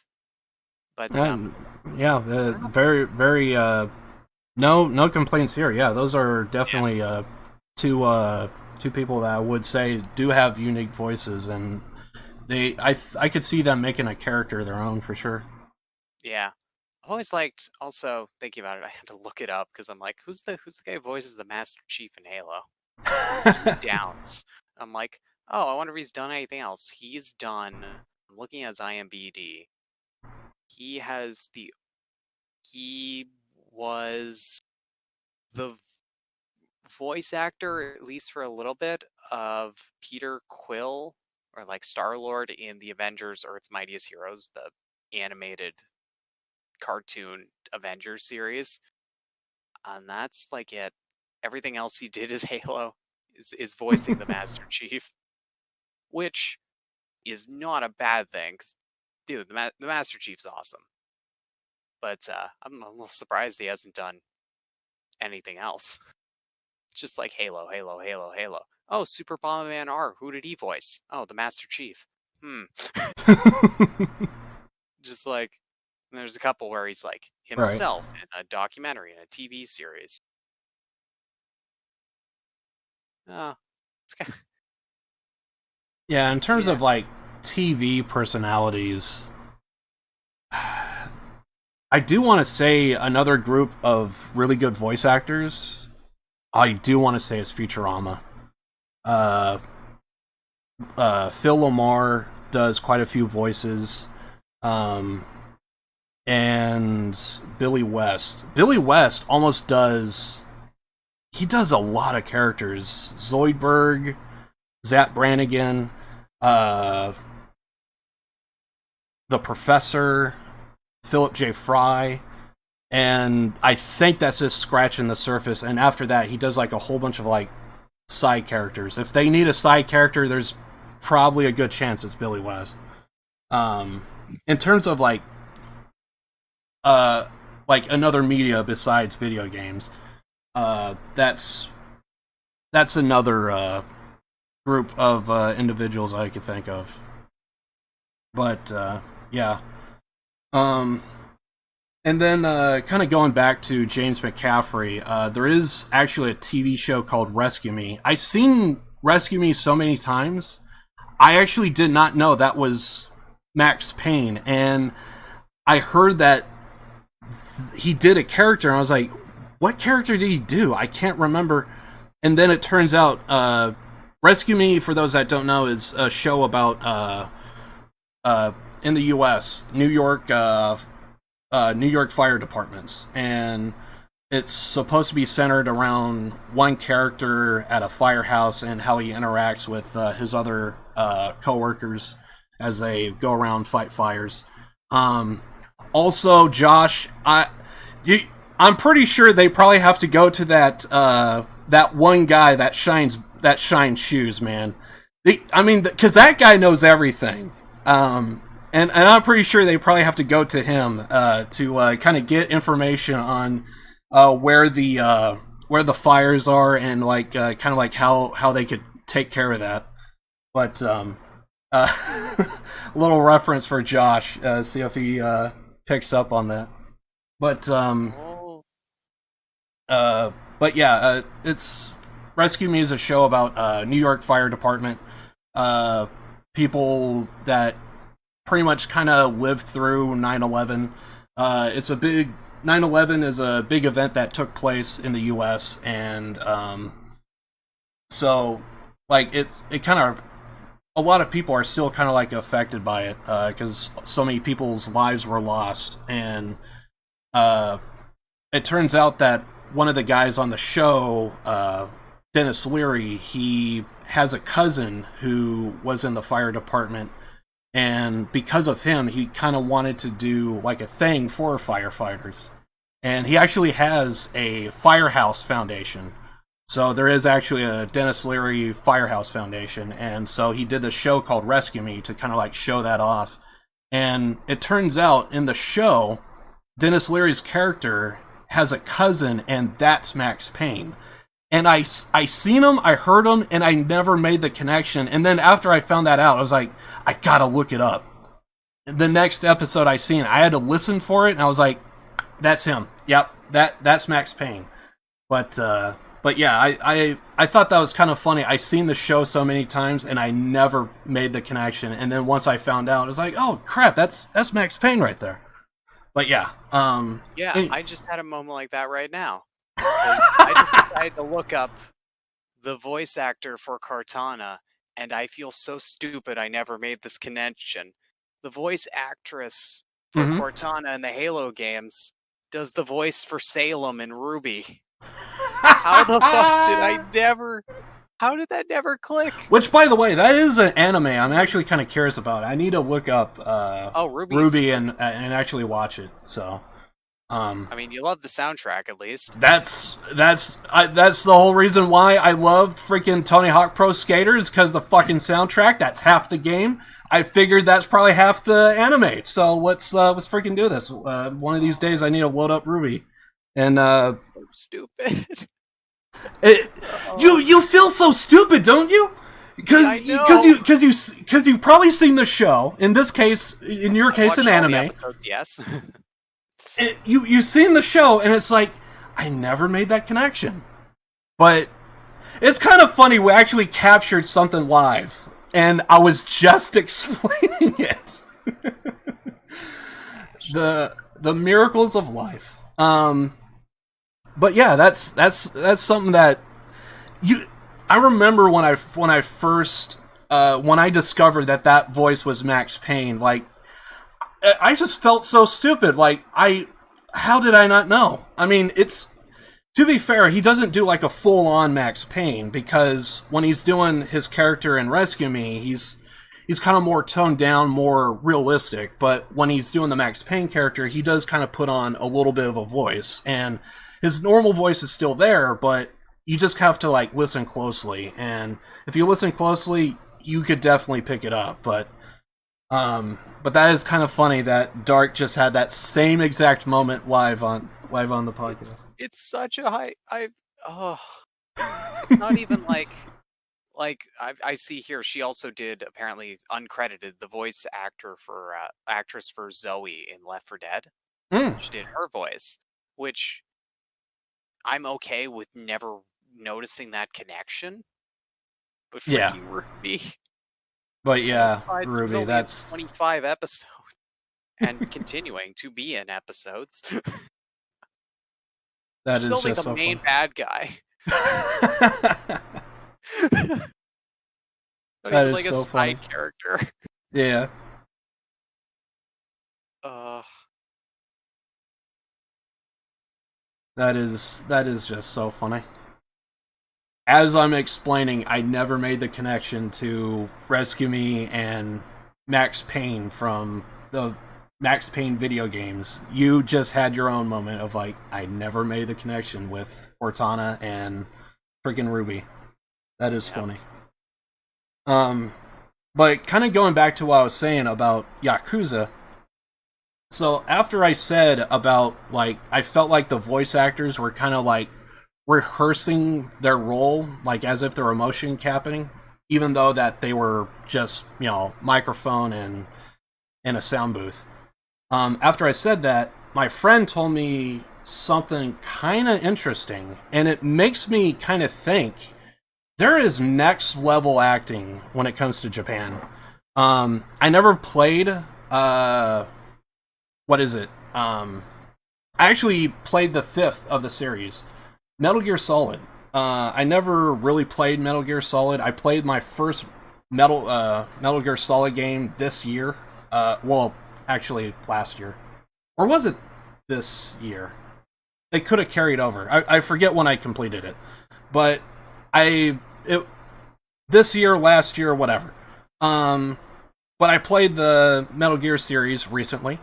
But yeah, very very no complaints here. Yeah, those are definitely two people that I would say do have unique voices, and I could see them making a character of their own for sure. Yeah. I've always liked, also thinking about it, I had to look it up because I'm like, who's the guy who voices the Master Chief in Halo? Downs. I'm like, oh, I wonder if he's done anything else. He's done, I'm looking at his IMDb. He was the voice actor, at least for a little bit, of Peter Quill, or like Star-Lord in the Avengers Earth's Mightiest Heroes, the animated cartoon Avengers series. And that's like it. Everything else he did is Halo, is voicing the Master Chief, which is not a bad thing. Dude, the Master Chief's awesome. But I'm a little surprised he hasn't done anything else. Just like Halo. Oh, Super Bomberman R. Who did he voice? Oh, the Master Chief. Just like, and there's a couple where he's like himself in a documentary, in a TV series. Oh, it's kind of... Yeah, in terms of like TV personalities, I do want to say another group of really good voice actors. I do want to say is Futurama. Phil Lamar does quite a few voices, and Billy West. Billy West almost does. He does a lot of characters. Zoidberg, Zap Brannigan, the Professor, Philip J. Fry, and I think that's just scratching the surface. And after that, he does like a whole bunch of like side characters. If they need a side character, there's probably a good chance it's Billy West. In terms of like another media besides video games, that's another group of individuals I could think of. But yeah. And then kind of going back to James McCaffrey, there is actually a TV show called Rescue Me. I've seen Rescue Me so many times. I actually did not know that was Max Payne, and I heard that he did a character, and I was like, what character did he do? I can't remember. And then it turns out Rescue Me, for those that don't know, is a show about in the U.S., New York fire departments, and it's supposed to be centered around one character at a firehouse and how he interacts with his other co-workers as they go around fight fires. Also, Josh, I'm pretty sure they probably have to go to that one guy that shines shoes, man. Because that guy knows everything. And I'm pretty sure they probably have to go to him to kind of get information on where the fires are, and like kind of like how they could take care of that. But a little reference for Josh, see if he picks up on that. But yeah, it's Rescue Me is a show about New York Fire Department, people that pretty much kind of lived through 9/11. 9/11 is a big event that took place in the U.S. and so like it kind of, a lot of people are still kind of like affected by it because so many people's lives were lost. And it turns out that one of the guys on the show, Dennis Leary, he has a cousin who was in the fire department, and because of him, he kind of wanted to do like a thing for firefighters. And he actually has a Firehouse Foundation. So there is actually a Dennis Leary Firehouse Foundation, and so he did this show called Rescue Me to kind of like show that off. And it turns out in the show, Dennis Leary's character has a cousin, and that's Max Payne. And I seen him, I heard him, and I never made the connection. And then after I found that out, I was like, I gotta look it up. The next episode I seen, I had to listen for it, and I was like, that's him. Yep, that's Max Payne. But yeah, I thought that was kind of funny. I seen the show so many times, and I never made the connection. And then once I found out, I was like, oh crap, that's Max Payne right there. But yeah, I just had a moment like that right now. I just decided to look up the voice actor for Cortana, and I feel so stupid I never made this connection. The voice actress for Cortana in the Halo games does the voice for Salem in Ruby. How the fuck how did that never click? Which, by the way, that is an anime I'm actually kind of curious about. I need to look up Ruby and actually watch it. So, I mean, you love the soundtrack at least. That's the whole reason why I loved freaking Tony Hawk Pro Skaters, because the fucking soundtrack. That's half the game. I figured that's probably half the anime. So let's freaking do this. One of these days, I need to load up Ruby. And so stupid. You feel so stupid, don't you? Because you've probably seen the show. In this case, in your case, an anime. Episodes, yes. You've seen the show, and it's like, I never made that connection. But it's kind of funny. We actually captured something live, and I was just explaining it. The miracles of life. But yeah, that's something that I remember when I first when I discovered that voice was Max Payne. Like, I just felt so stupid. Like, how did I not know? I mean, to be fair, he doesn't do like a full-on Max Payne, because when he's doing his character in Rescue Me, he's kind of more toned down, more realistic. But when he's doing the Max Payne character, he does kind of put on a little bit of a voice, and his normal voice is still there, but you just have to like listen closely. And if you listen closely, you could definitely pick it up. But that is kind of funny that Dark just had that same exact moment live on the podcast. It's such a high. It's not even like I see here. She also did, apparently uncredited, the voice actress for Zoe in Left 4 Dead. She did her voice, which I'm okay with never noticing that connection. But freaking Ruby. But yeah, Ruby, that's 25 episodes and continuing to be in episodes. That She's is only just the so main fun. bad guy. Not That even is like so a funny. side character. Yeah. That is just so funny. As I'm explaining, I never made the connection to Rescue Me and Max Payne from the Max Payne video games. You just had your own moment of like, I never made the connection with Cortana and freaking Ruby. That is funny. But kind of going back to what I was saying about Yakuza. So after I said about, like, I felt like the voice actors were kind of like rehearsing their role, like as if they were motion capturing, even though that they were just, microphone and a sound booth. After I said that, my friend told me something kind of interesting, and it makes me kind of think there is next level acting when it comes to Japan. I never played what is it? I actually played the 5th of the series, Metal Gear Solid. I never really played Metal Gear Solid. I played my first Metal Gear Solid game this year. Well, actually last year. Or was it this year? It could have carried over. I forget when I completed it. But this year, last year, whatever. But I played the Metal Gear series recently,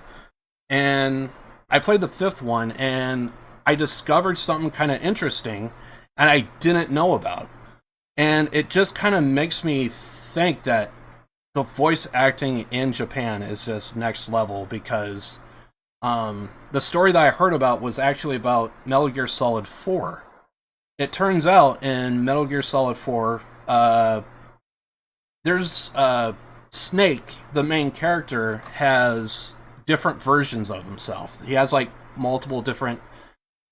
and I played the 5th one, and I discovered something kind of interesting, and I didn't know about. And it just kind of makes me think that the voice acting in Japan is just next level, because the story that I heard about was actually about Metal Gear Solid 4. It turns out in Metal Gear Solid 4, there's Snake, the main character, has different versions of himself. He has like multiple different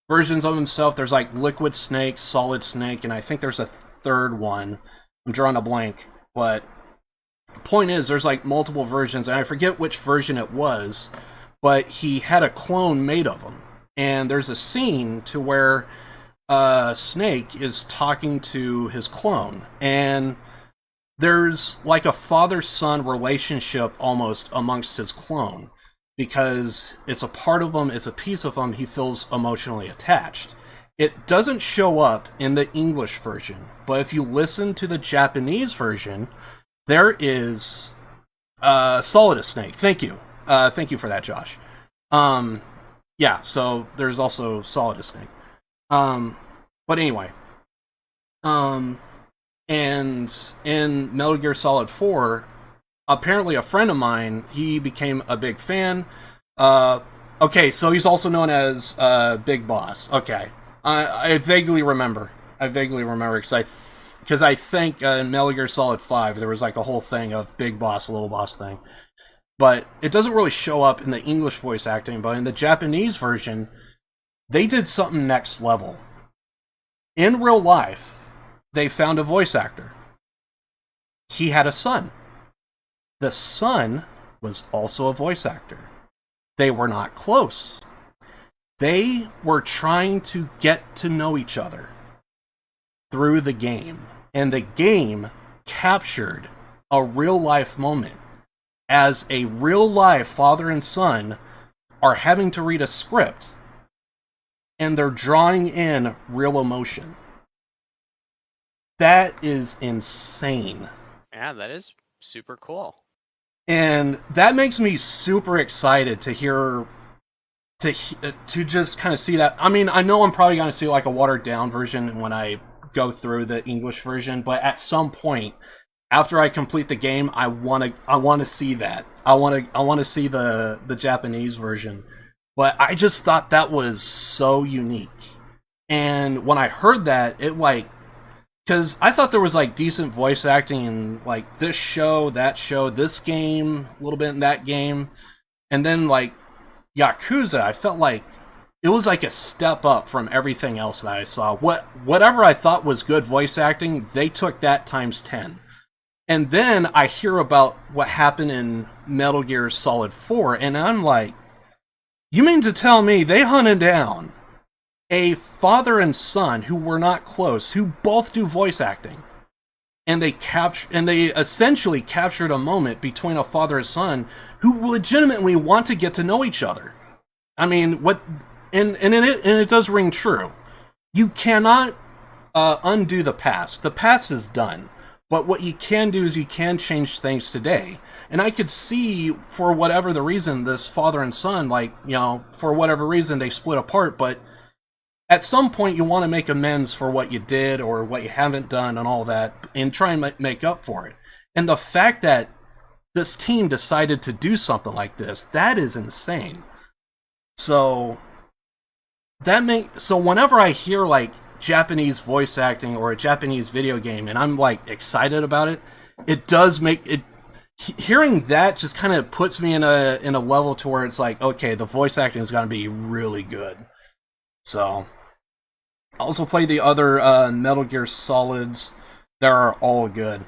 versions of himself. There's like Liquid Snake, Solid Snake, and I think there's a third one. I'm drawing a blank, but point is there's like multiple versions, and I forget which version it was, but he had a clone made of him. And there's a scene to where Snake is talking to his clone, and there's like a father-son relationship almost amongst his clone, because it's a part of him, it's a piece of him, he feels emotionally attached. It doesn't show up in the English version, but if you listen to the Japanese version, there is Solid Snake. Thank you. Thank you for that, Josh. Yeah, so there's also Solid Snake. But anyway. And in Metal Gear Solid 4, apparently a friend of mine, he became a big fan. Okay, so he's also known as Big Boss. Okay. I vaguely remember. Because I think in Metal Gear Solid 5, there was like a whole thing of Big Boss, Little Boss thing. But it doesn't really show up in the English voice acting, but in the Japanese version, they did something next level. In real life, they found a voice actor. He had a son. The son was also a voice actor. They were not close. They were trying to get to know each other through the game. And the game captured a real-life moment as a real-life father and son are having to read a script, and they're drawing in real emotion. That is insane. Yeah, that is super cool. And that makes me super excited to hear, to just kind of see that. I mean, I know I'm probably going to see like a watered down version when I go through the English version, but at some point after I complete the game, I want to see that. I want to see the Japanese version. But I just thought that was so unique. And when I heard that, it like, because I thought there was like decent voice acting in like this show, that show, this game, a little bit in that game. And then like Yakuza, I felt like it was like a step up from everything else that I saw. Whatever I thought was good voice acting, they took that times 10. And then I hear about what happened in Metal Gear Solid 4, and I'm like, you mean to tell me they hunted down a father and son who were not close, who both do voice acting, and they essentially captured a moment between a father and son who legitimately want to get to know each other. I mean, it does ring true. You cannot undo the past. The past is done. But what you can do is you can change things today. And I could see, for whatever the reason, this father and son, like, you know, for whatever reason they split apart, but at some point you want to make amends for what you did or what you haven't done and all that, and try and make up for it. And the fact that this team decided to do something like this, that is insane. So whenever I hear like Japanese voice acting or a Japanese video game and I'm like excited about it, it does make it, hearing that just kind of puts me in a level to where it's like, okay, the voice acting is going to be really good. So I also played the other Metal Gear Solids that are all good.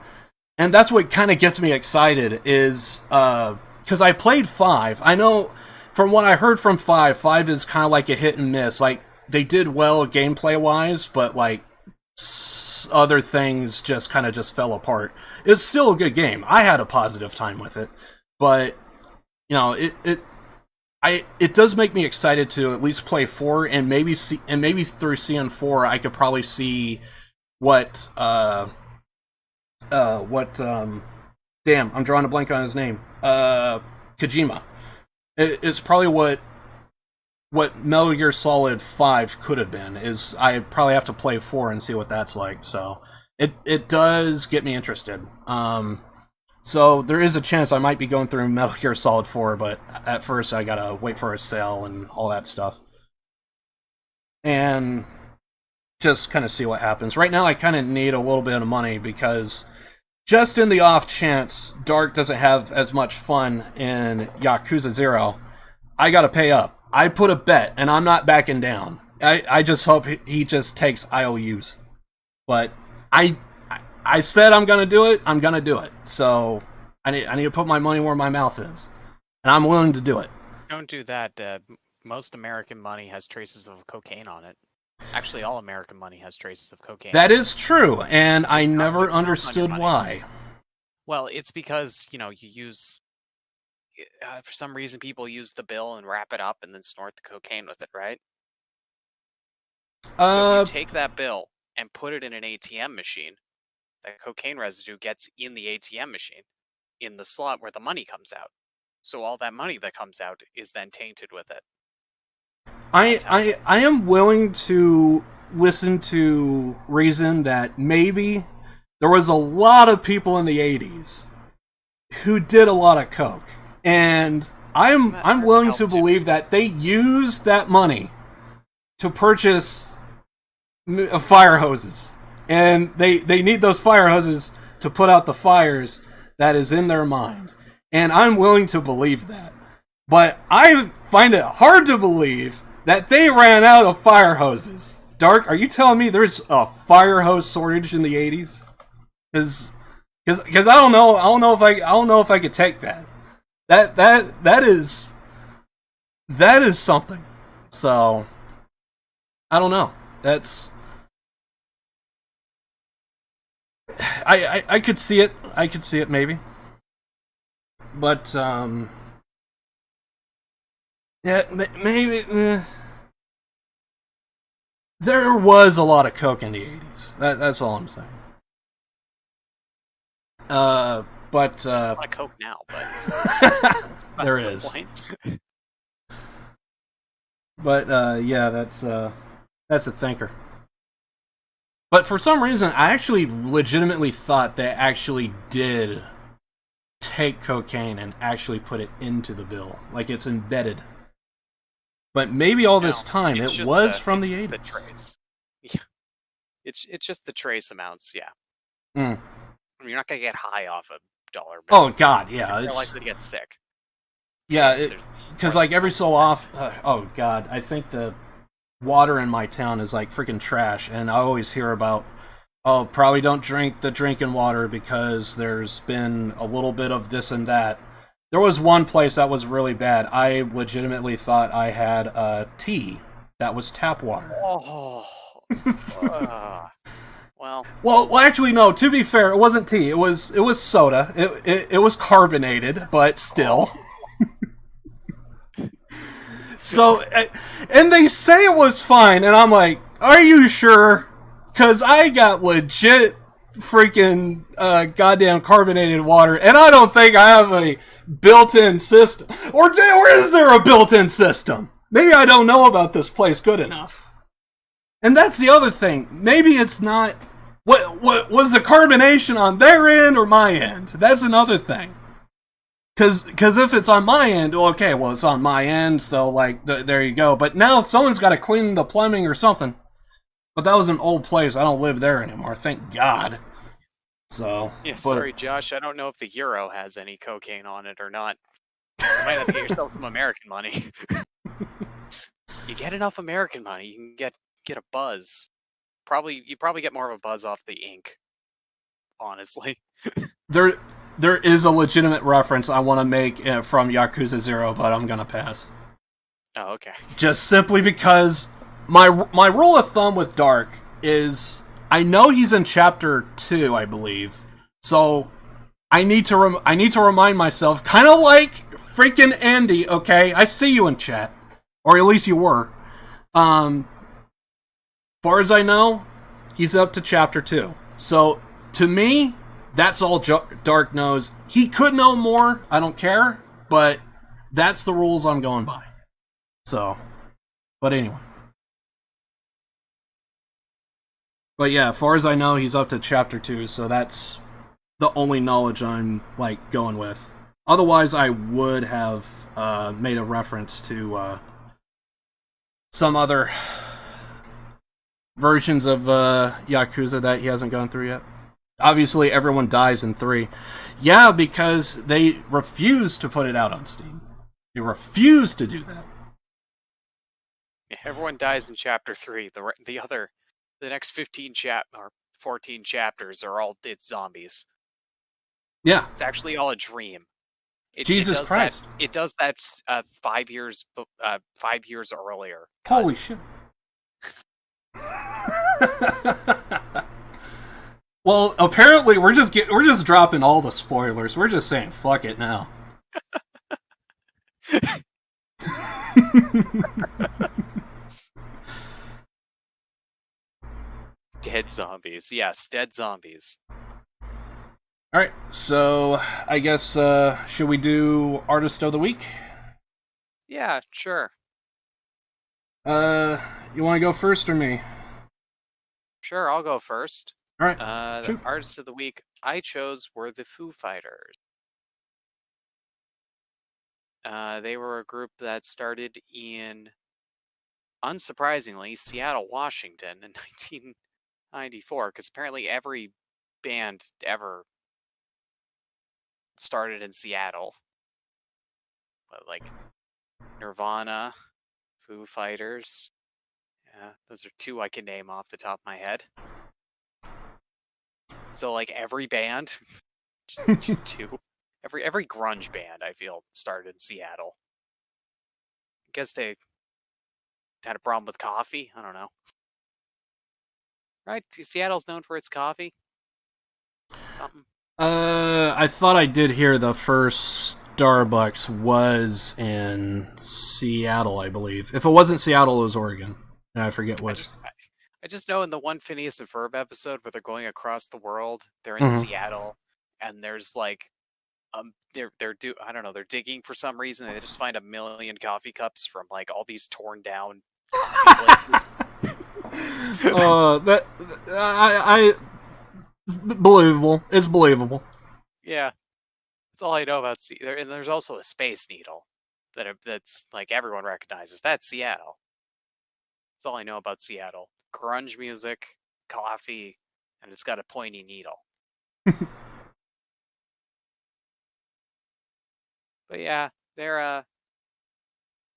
And that's what kind of gets me excited is because I played 5. I know from what I heard from 5 is kind of like a hit and miss. Like, they did well gameplay-wise, but, like, other things just kind of just fell apart. It's still a good game. I had a positive time with it. But, you know, it does make me excited to at least play 4, and maybe through CN4 I could probably see what damn, I'm drawing a blank on his name. Kojima. It's probably what Metal Gear Solid 5 could have been. Is I probably have to play 4 and see what that's like. So it does get me interested. So there is a chance I might be going through Metal Gear Solid 4, but at first I gotta wait for a sale and all that stuff. And just kind of see what happens. Right now I kind of need a little bit of money because just in the off chance Dark doesn't have as much fun in Yakuza 0, I gotta pay up. I put a bet, and I'm not backing down. I just hope he just takes IOUs. But I said I'm gonna do it, I'm gonna do it. So I need to put my money where my mouth is. And I'm willing to do it. Don't do that. Most American money has traces of cocaine on it. Actually, all American money has traces of cocaine. That is true, and I never understood why. Well, it's because, you use... for some reason, people use the bill and wrap it up and then snort the cocaine with it, right? So if you take that bill and put it in an ATM machine, that cocaine residue gets in the ATM machine, in the slot where the money comes out. So all that money that comes out is then tainted with it. I am willing to listen to reason that maybe there was a lot of people in the 80s who did a lot of coke. And I'm willing to believe that they used that money to purchase fire hoses. And they need those fire hoses to put out the fires that is in their mind. And I'm willing to believe that. But I find it hard to believe that they ran out of fire hoses. Dark, are you telling me there's a fire hose shortage in the 80s? Because I don't know if I could take that. That is something. So I don't know. That's I could see it. I could see it maybe. But yeah, maybe there was a lot of coke in the 80s. That's all I'm saying. But there's a lot of coke now, but there is. But yeah, that's a thinker. But for some reason, I actually legitimately thought they actually did take cocaine and actually put it into the bill, like it's embedded. But maybe all this time it was from the 80s. The trace. Yeah. It's just the trace amounts, yeah. Mm. You're not gonna get high off a dollar bill. Oh God, yeah. You're likely to get sick. Yeah, because like every so often, oh God, I think the water in my town is like freaking trash, and I always hear about, oh, probably don't drink the drinking water because there's been a little bit of this and that. There was one place that was really bad. I legitimately thought I had tea that was tap water. Oh. Well, actually, no. To be fair, it wasn't tea. It was soda. It was carbonated, but still. So, and they say it was fine, and I'm like, are you sure? Because I got legit freaking goddamn carbonated water, and I don't think I have a built-in system. Or is there a built-in system? Maybe I don't know about this place good enough. And that's the other thing. Maybe it's not... What was the carbonation on their end or my end? That's another thing. Because if it's on my end, okay, well, it's on my end, so, like, there you go. But now someone's got to clean the plumbing or something. But that was an old place. I don't live there anymore, thank God. So... Yeah, sorry, Josh. I don't know if the euro has any cocaine on it or not. You might have to get yourself some American money. You get enough American money, you can get a buzz. You probably get more of a buzz off the ink, honestly. There is a legitimate reference I want to make from Yakuza 0, but I'm gonna pass. Oh, okay. Just simply because my rule of thumb with Dark is I know he's in Chapter 2, I believe, so I need to remind myself, kind of like freaking Andy. Okay, I see you in chat, or at least you were. Far as I know, he's up to Chapter 2. So, to me, that's all Dark knows. He could know more. I don't care, but that's the rules I'm going by. So, but anyway. But yeah, as far as I know, he's up to chapter 2, so that's the only knowledge I'm, like, going with. Otherwise, I would have made a reference to some other versions of Yakuza that he hasn't gone through yet. Obviously, everyone dies in 3. Yeah, because they refuse to put it out on Steam. They refuse to do that. Yeah, everyone dies in chapter 3. The next 15 or 14 chapters are all dead zombies. Yeah. It's actually all a dream. Jesus Christ. It does that 5 years earlier. Holy shit. Well, apparently we're just dropping all the spoilers. We're just saying fuck it now. Dead zombies. Yes, dead zombies. Alright, so I guess should we do Artist of the Week? Yeah, sure. You want to go first or me? Sure, I'll go first. Alright. The Artists of the Week I chose were the Foo Fighters. They were a group that started in, unsurprisingly, Seattle, Washington in 1994, because apparently every band ever started in Seattle. But, like, Nirvana, Foo Fighters. Yeah, those are 2 I can name off the top of my head. So, like, every band, just 2. Every grunge band, I feel, started in Seattle. I guess they had a problem with coffee? I don't know. Right? Seattle's known for its coffee? Something. I thought I did hear the first Starbucks was in Seattle, I believe. If it wasn't Seattle, it was Oregon. And I forget what. I just know in the one Phineas and Ferb episode where they're going across the world, they're in Seattle, and there's like, they're digging for some reason, and they just find 1 million coffee cups from like all these torn down places. It's believable. It's believable. Yeah, that's all I know about Seattle. And there's also a Space Needle that's like everyone recognizes. That's Seattle. That's all I know about Seattle. Grunge music, coffee, and it's got a pointy needle. But yeah, they're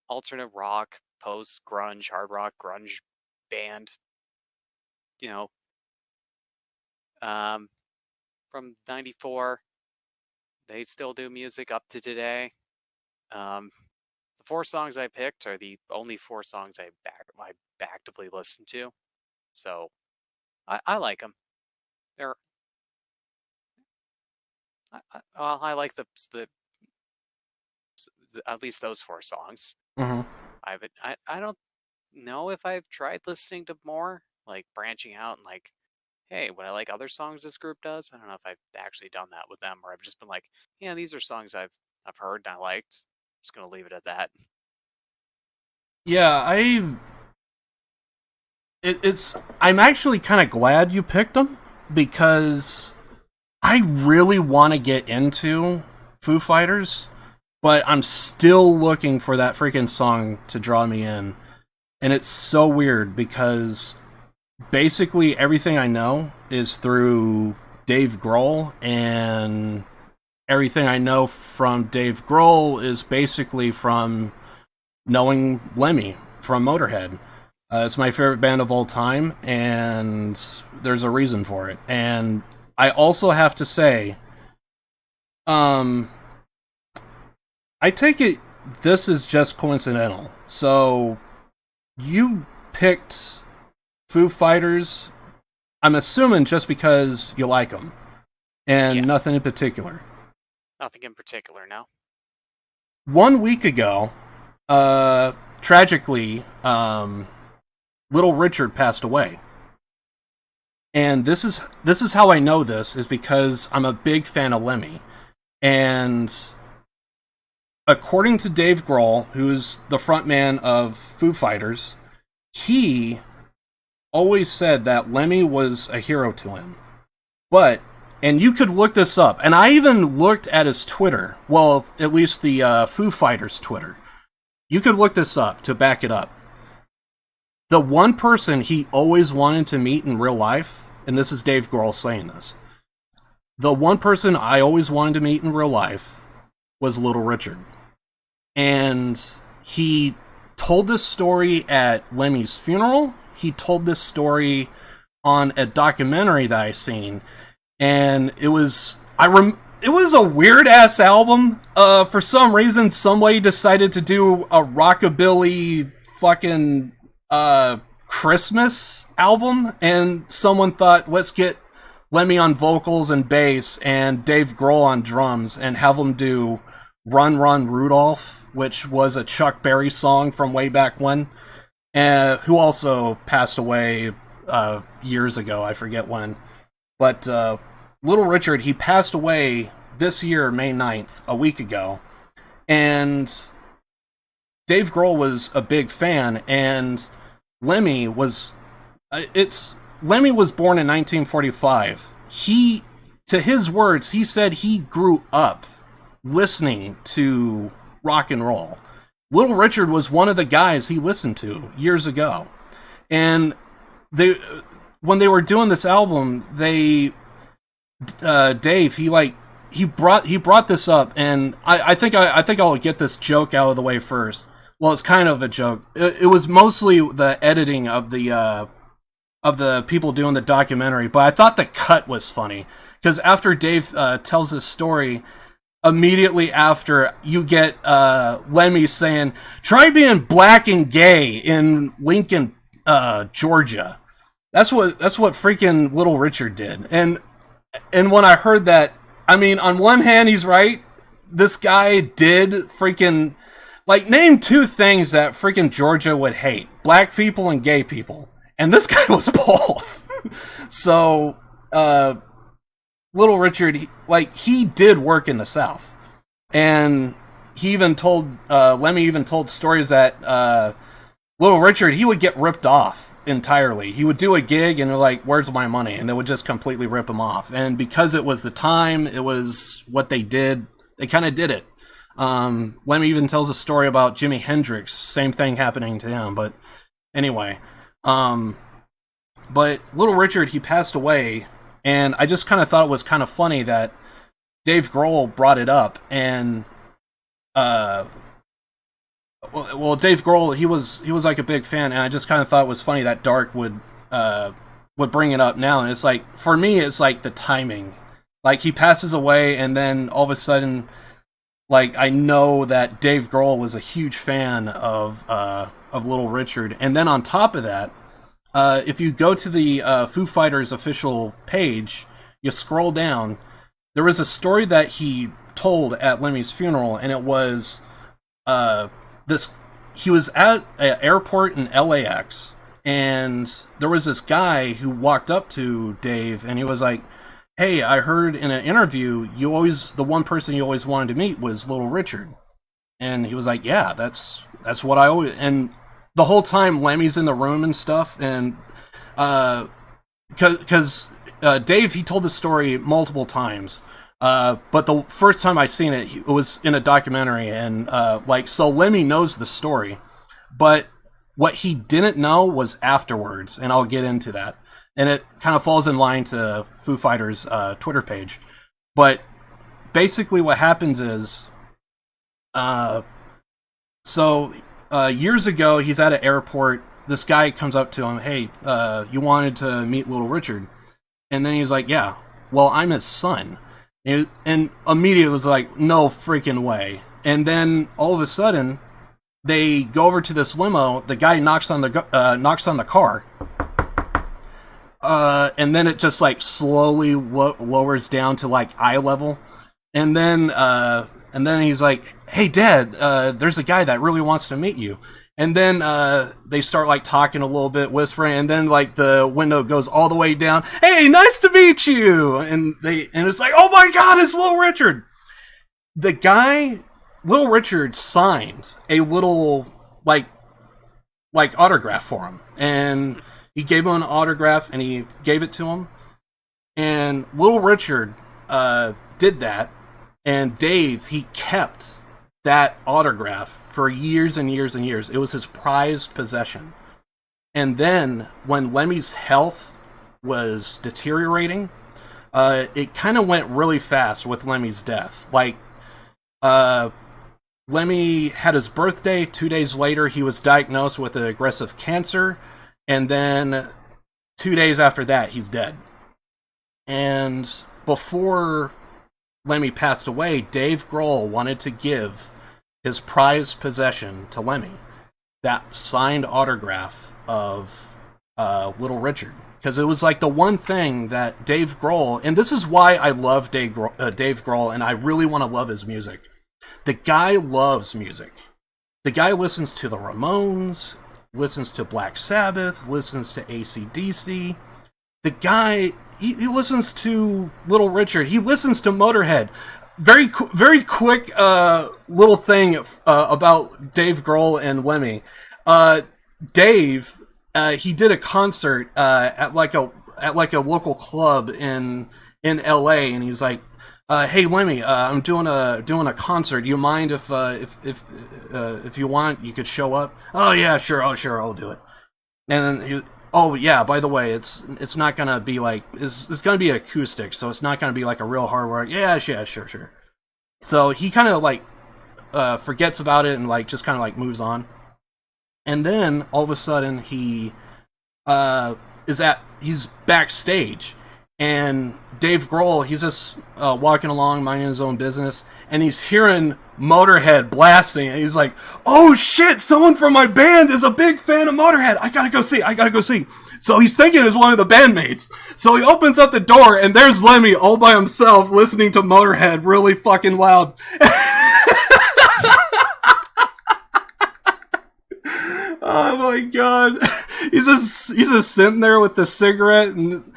alternate rock, post grunge, hard rock, grunge band. You know, from '94, they still do music up to today. The 4 songs I picked are the only 4 songs I actively listen to, so I like them. I like the at least those 4 songs. Mm-hmm. I don't know if I've tried listening to more, like branching out and like, hey, would I like other songs this group does? I don't know if I've actually done that with them, or I've just been like, yeah, these are songs I've heard and I liked. Just gonna leave it at that. Yeah, I'm actually kind of glad you picked them, because I really want to get into Foo Fighters, but I'm still looking for that freaking song to draw me in. And it's so weird, because basically everything I know is through Dave Grohl, and everything I know from Dave Grohl is basically from knowing Lemmy from Motorhead. It's my favorite band of all time, and there's a reason for it. And I also have to say, I take it this is just coincidental. So, you picked Foo Fighters, I'm assuming just because you like them, and nothing in particular. Nothing in particular, no. 1 week ago, tragically, Little Richard passed away. And this is how I know this, is because I'm a big fan of Lemmy. And according to Dave Grohl, who's the frontman of Foo Fighters, he always said that Lemmy was a hero to him. But, and you could look this up, and I even looked at his Twitter, well, at least the Foo Fighters Twitter. You could look this up to back it up. The one person he always wanted to meet in real life, and this is Dave Grohl saying this, the one person I always wanted to meet in real life was Little Richard. And he told this story at Lemmy's funeral. He told this story on a documentary that I seen, and it was a weird ass album. For some reason, somebody decided to do a rockabilly fucking Christmas album, and someone thought, let's get Lemmy on vocals and bass and Dave Grohl on drums and have them do Run Run Rudolph, which was a Chuck Berry song from way back when, who also passed away years ago, I forget when. But Little Richard, he passed away this year, May 9th, a week ago, and Dave Grohl was a big fan, and Lemmy was born in 1945. To his words, he said he grew up listening to rock and roll. Little Richard was one of the guys he listened to years ago. And when they were doing this album, Dave, he brought this up, and I think I'll get this joke out of the way first. Well, it's kind of a joke. It was mostly the editing of the people doing the documentary, but I thought the cut was funny, because after Dave tells his story, immediately after you get Lemmy saying, "Try being black and gay in Lincoln, Georgia." That's what freaking Little Richard did, and when I heard that, I mean, on one hand, he's right. This guy did freaking, like, name two things that freaking Georgia would hate: black people and gay people. And this guy was both. So, Little Richard, he did work in the South. And he even told, Lemmy even told stories that Little Richard, he would get ripped off entirely. He would do a gig and they're like, "Where's my money?" And they would just completely rip him off. And because it was the time, it was what they did, they kind of did it. Lemmy even tells a story about Jimi Hendrix, same thing happening to him. But anyway, but Little Richard, he passed away, and I just kind of thought it was kind of funny that Dave Grohl brought it up, and well, Dave Grohl, he was like a big fan, and I just kind of thought it was funny that Dark would bring it up now. And it's like, for me, it's like the timing, like he passes away, and then all of a sudden, like, I know that Dave Grohl was a huge fan of Little Richard, and then on top of that, if you go to the Foo Fighters official page, you scroll down, there was a story that he told at Lemmy's funeral, and it was he was at an airport in LAX, and there was this guy who walked up to Dave, and he was like, "Hey, I heard in an interview the one person you always wanted to meet was Little Richard." And he was like, "Yeah, that's what I always..." And the whole time Lemmy's in the room and stuff, and because Dave, he told the story multiple times, but the first time I seen it, it was in a documentary, and so Lemmy knows the story, but what he didn't know was afterwards, and I'll get into that, and it kind of falls in line to Foo Fighters' Twitter page. But basically what happens is, years ago, he's at an airport, this guy comes up to him, "Hey, you wanted to meet Little Richard?" And then he's like, "Yeah, well, I'm his son." And immediately was like, "No freaking way." And then all of a sudden, they go over to this limo, the guy knocks on the car, and then it just like slowly lowers down to like eye level, and then he's like, "Hey, Dad, there's a guy that really wants to meet you." And then they start like talking a little bit, whispering, and then like the window goes all the way down. Hey, nice to meet you! And it's like, oh my god, it's Little Richard! The guy, Little Richard, signed a little like autograph for him. And he gave him an autograph and he gave it to him. And Little Richard did that. And Dave, he kept that autograph for years and years and years. It was his prized possession. And then when Lemmy's health was deteriorating, it kind of went really fast with Lemmy's death. Like, Lemmy had his birthday. 2 days later, he was diagnosed with an aggressive cancer. And then 2 days after that, he's dead. And before Lemmy passed away, Dave Grohl wanted to give his prized possession to Lemmy, that signed autograph of Little Richard. Because it was like the one thing that Dave Grohl, and this is why I love Dave Grohl, and I really want to love his music. The guy loves music. The guy listens to the Ramones, listens to Black Sabbath, listens to AC/DC. The guy, he listens to Little Richard. He listens to Motorhead. Very quick little thing about Dave Grohl and Lemmy. Dave, he did a concert at like a local club in LA, and he's like, "Hey Lemmy, I'm doing a concert. You mind if you want, you could show up?" "Oh yeah, sure. Oh sure, I'll do it." And then he, "Oh yeah, by the way, it's not gonna be like it's gonna be acoustic, so it's not gonna be like a real hard work." "Yeah, sure." So he kind of like forgets about it and like just kind of like moves on. And then all of a sudden he's backstage, and Dave Grohl, he's just walking along, minding his own business, and he's hearing Motorhead blasting, and he's like, "Oh shit, someone from my band is a big fan of Motorhead. I gotta go see. So he's thinking it's one of the bandmates. So he opens up the door, and there's Lemmy all by himself listening to Motorhead really fucking loud. Oh my god. He's just sitting there with the cigarette, and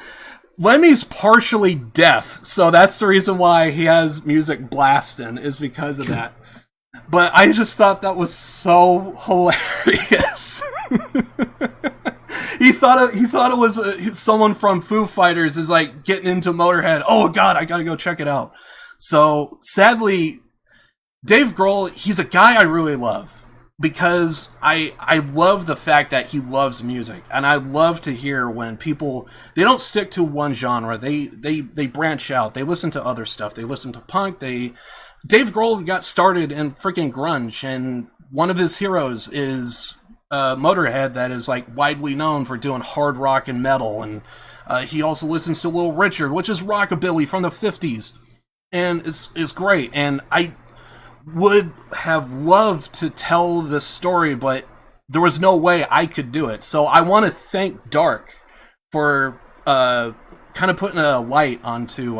Lemmy's partially deaf, so that's the reason why he has music blasting, is because of that. But I just thought that was so hilarious. He thought it was someone from Foo Fighters is like getting into Motorhead. Oh god, I gotta go check it out. So sadly, Dave Grohl, he's a guy I really love, because I love the fact that he loves music, and I love to hear when people, they don't stick to one genre. They branch out. They listen to other stuff. They listen to punk. Dave Grohl got started in freaking grunge, and one of his heroes is Motorhead, that is like widely known for doing hard rock and metal, and he also listens to Little Richard, which is rockabilly from the 50s, and it's great. And I would have loved to tell this story, but there was no way I could do it. So I want to thank Dark for kind of putting a light onto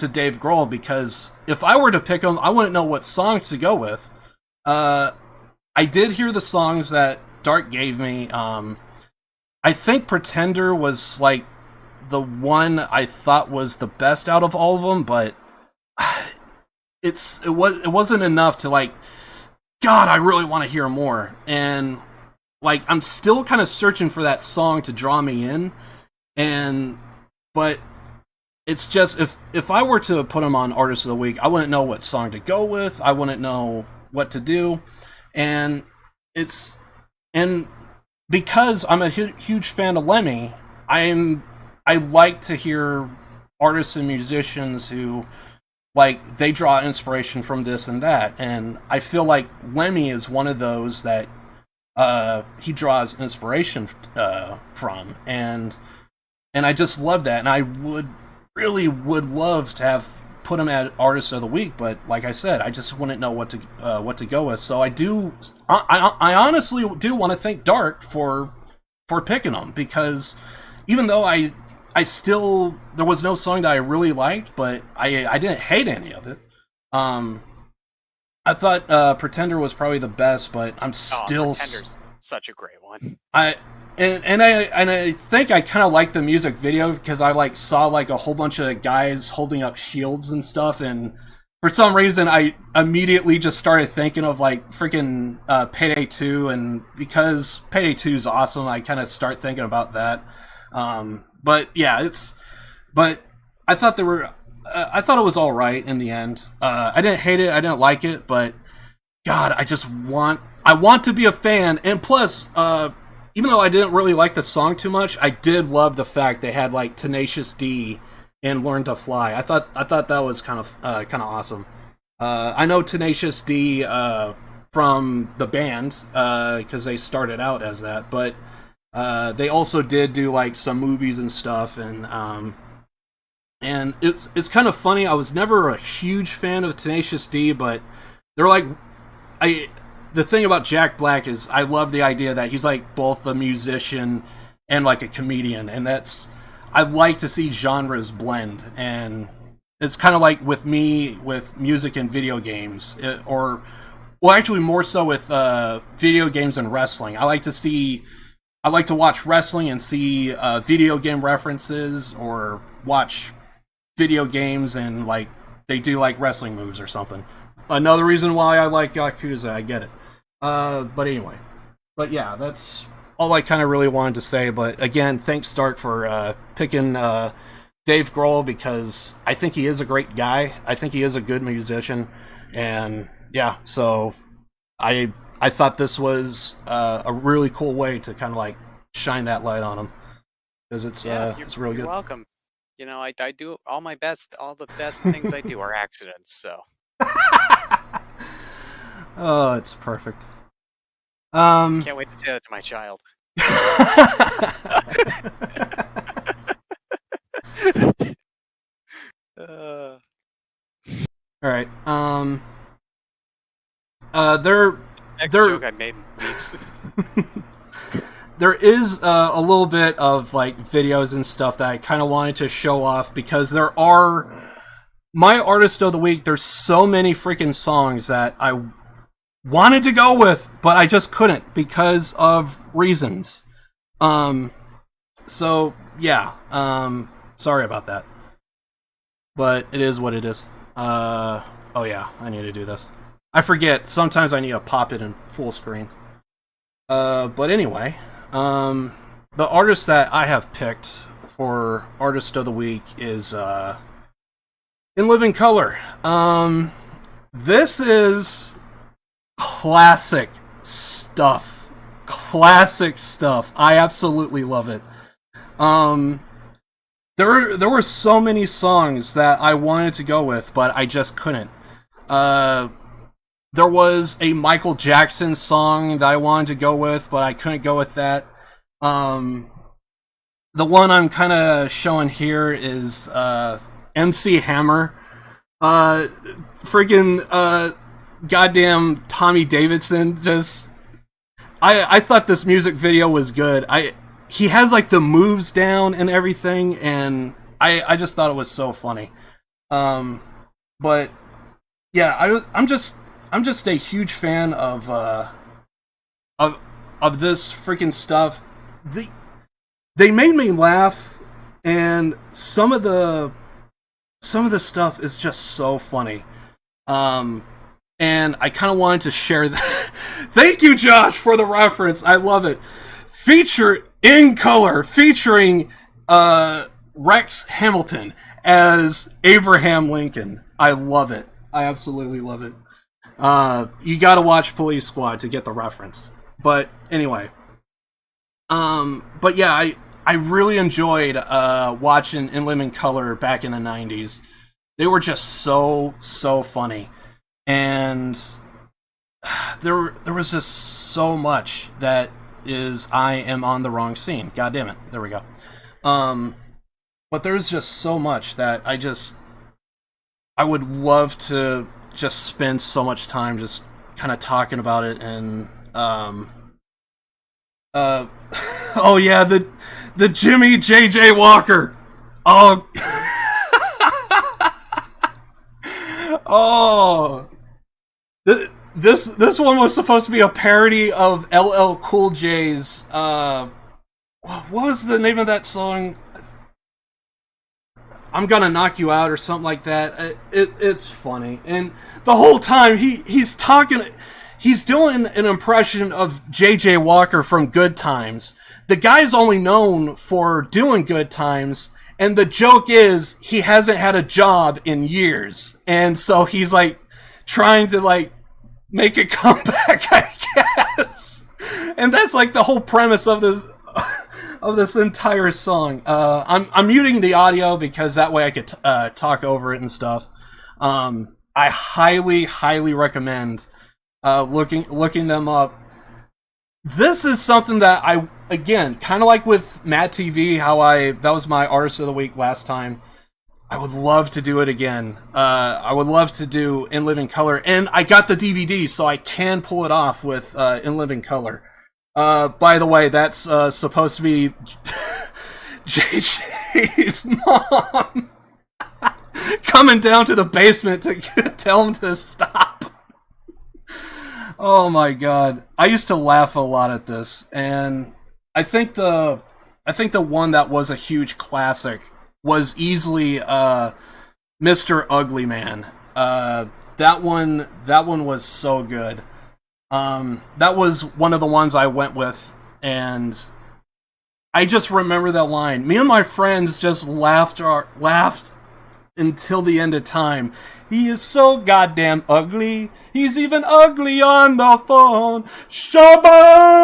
Dave Grohl, because if I were to pick him, I wouldn't know what songs to go with. I did hear the songs that Dark gave me. I think Pretender was like the one I thought was the best out of all of them, but it wasn't enough to like, God, I really want to hear more. And like, I'm still kind of searching for that song to draw me in, but it's just, if I were to put him on Artist of the Week, I wouldn't know what song to go with. I wouldn't know what to do. And because I'm a huge fan of Lemmy, I like to hear artists and musicians who, like, they draw inspiration from this and that, and I feel like Lemmy is one of those that he draws inspiration from, and I just love that, and I really would love to have put him at Artist of the Week, but like I said, I just wouldn't know what to go with. So I honestly do want to thank Dark for picking him, because even though I still, there was no song that I really liked, but I didn't hate any of it. I I thought Pretender was probably the best, but I'm still Pretender's such a great one. I think I kind of like the music video because I like saw like a whole bunch of guys holding up shields and stuff, and for some reason I immediately just started thinking of like freaking Payday 2, and because Payday 2 is awesome, I kind of start thinking about that. But yeah, but I thought I thought it was all right in the end. I didn't hate it, I didn't like it, but God, I want to be a fan, and plus, even though I didn't really like the song too much, I did love the fact they had like Tenacious D and Learn to Fly. I thought that was kind of awesome. I know Tenacious D from the band because they started out as that, but they also did do like some movies and stuff, and it's kind of funny. I was never a huge fan of Tenacious D, but they're like the thing about Jack Black is I love the idea that he's like both a musician and like a comedian, and I like to see genres blend, and it's kind of like with me with music and video games, well actually more so with video games and wrestling. I like to watch wrestling and see video game references, or watch video games and like they do like wrestling moves or something. Another reason why I like Yakuza, I get it. But anyway. But yeah, that's all I kind of really wanted to say. But again, thanks Stark for picking Dave Grohl, because I think he is a great guy. I think he is a good musician. And yeah, so I thought this was a really cool way to kind of like shine that light on him. Because it's really good. You're welcome. You know, I do all the best things I do are accidents, so. Oh, it's perfect. Can't wait to say that to my child. All right. Next joke I made in weeks. There is a little bit of like videos and stuff that I kind of wanted to show off, because there are my artist of the week. There's so many freaking songs that I wanted to go with, but I just couldn't because of reasons. So yeah, sorry about that, but it is what it is. Oh yeah, I need to do this. I forget, sometimes I need to pop it in full screen. But anyway, the artist that I have picked for artist of the week is In Living Color. This is classic stuff. Classic stuff. I absolutely love it. There were so many songs that I wanted to go with, but I just couldn't. There was a Michael Jackson song that I wanted to go with, but I couldn't go with that. The one I'm kind of showing here is MC Hammer. Freaking goddamn Tommy Davidson. Just I thought this music video was good. He has like the moves down and everything, and I just thought it was so funny. But yeah, I'm just a huge fan of this freaking stuff. They made me laugh, and some of the stuff is just so funny. And I kind of wanted to share that. Thank you, Josh, for the reference. I love it. In Color, featuring Rex Hamilton as Abraham Lincoln. I love it. I absolutely love it. You gotta watch Police Squad to get the reference. But anyway. But yeah, I really enjoyed watching In Living Color back in the 90s. They were just so funny. And there was just so much that is I am on the wrong scene. God damn it. There we go. But there's just so much that I would love to just spend so much time just kind of talking about it. And oh yeah, the Jimmy JJ Walker. Oh oh, This one was supposed to be a parody of LL Cool J's. What was the name of that song? I'm Gonna Knock You Out or something like that. It's funny, and the whole time he's talking, he's doing an impression of J.J. Walker from Good Times. The guy's only known for doing Good Times, and the joke is he hasn't had a job in years, and so he's like trying to like make a comeback, I guess. And that's like the whole premise of this entire song. I'm muting the audio because that way I could talk over it and stuff. I highly recommend looking them up. This is something that I, again, kind of like with Matt TV, that was my artist of the week last time. I would love to do it again. I would love to do In Living Color, and I got the DVD, so I can pull it off with In Living Color. By the way, that's supposed to be JJ's mom coming down to the basement to tell him to stop. Oh my god. I used to laugh a lot at this, and I think the one that was a huge classic was easily Mr. Ugly Man. That one was so good. That was one of the ones I went with, and I just remember that line. Me and my friends just laughed until the end of time. He is so goddamn ugly. He's even ugly on the phone. Shabba!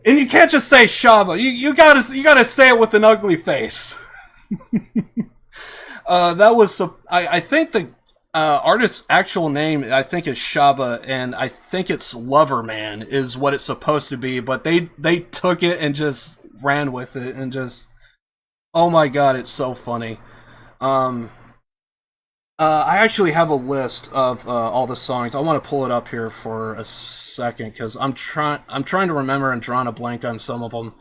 And you can't just say Shabba. You gotta say it with an ugly face. That was I think the artist's actual name, I think, is Shaba, and I think it's Lover Man is what it's supposed to be, but they took it and just ran with it, and just, oh my god, it's so funny. I actually have a list of all the songs. I want to pull it up here for a second, because I'm trying to remember and drawing a blank on some of them.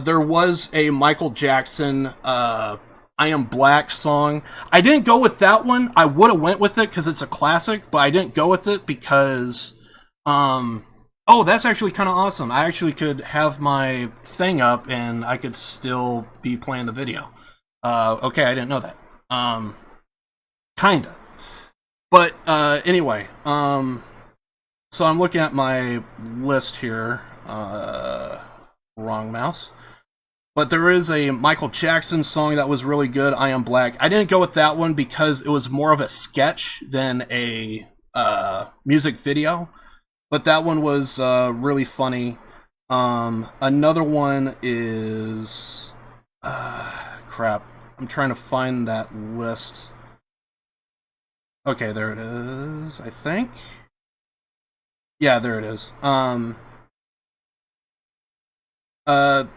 There was a Michael Jackson I Am Black song. I didn't go with that one. I would have went with it because it's a classic, but I didn't go with it because, oh, that's actually kind of awesome. I actually could have my thing up and I could still be playing the video. Okay, I didn't know that. Kinda. But, anyway, so I'm looking at my list here. Wrong mouse. But there is a Michael Jackson song that was really good, I Am Black. I didn't go with that one because it was more of a sketch than a music video. But that one was really funny. Another one is... crap. I'm trying to find that list. Okay, there it is, I think. Yeah, there it is. The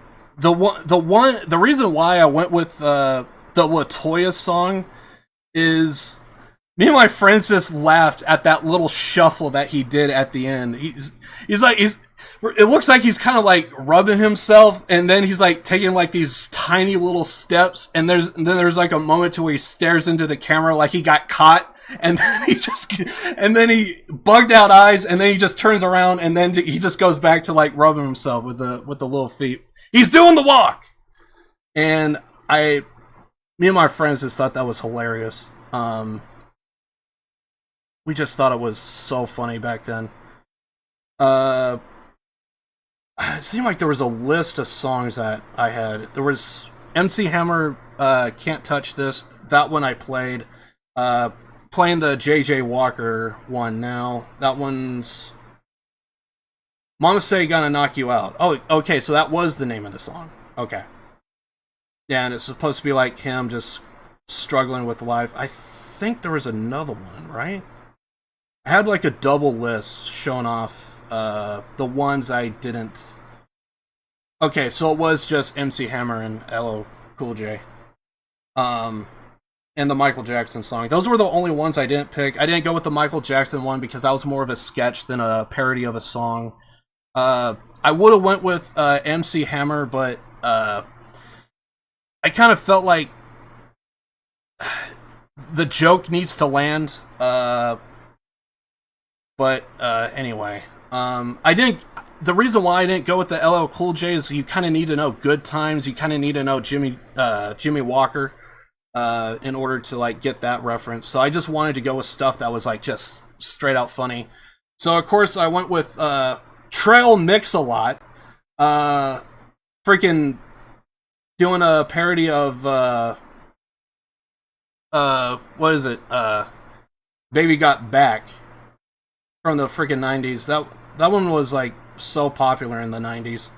reason why I went with the LaToya song is me and my friends just laughed at that little shuffle that he did at the end. It looks like he's kind of like rubbing himself, and then he's like taking like these tiny little steps, and then there's like a moment to where he stares into the camera like he got caught, and then he bugged out eyes, and then he just turns around, and then he just goes back to like rubbing himself with the little feet. He's doing the walk! And me and my friends just thought that was hilarious. We just thought it was so funny back then. It seemed like there was a list of songs that I had. There was MC Hammer, Can't Touch This. That one I played. Playing the J.J. Walker one now. That one's... Mama Say Gonna Knock You Out. Oh, okay, so that was the name of the song. Okay. Yeah, and it's supposed to be like him just struggling with life. I think there was another one, right? I had like a double list showing off the ones I didn't... Okay, so it was just MC Hammer and LL Cool J. And the Michael Jackson song. Those were the only ones I didn't pick. I didn't go with the Michael Jackson one because that was more of a sketch than a parody of a song. I would have went with MC Hammer, but I kind of felt like the joke needs to land. But anyway, I didn't. The reason why I didn't go with the LL Cool J is you kind of need to know Good Times. You kind of need to know Jimmy Walker in order to like get that reference. So I just wanted to go with stuff that was like just straight out funny. So of course I went with Trail Mix-a-Lot, freaking doing a parody of what is it? Baby Got Back from the freaking 90s. That one was like so popular in the 90s.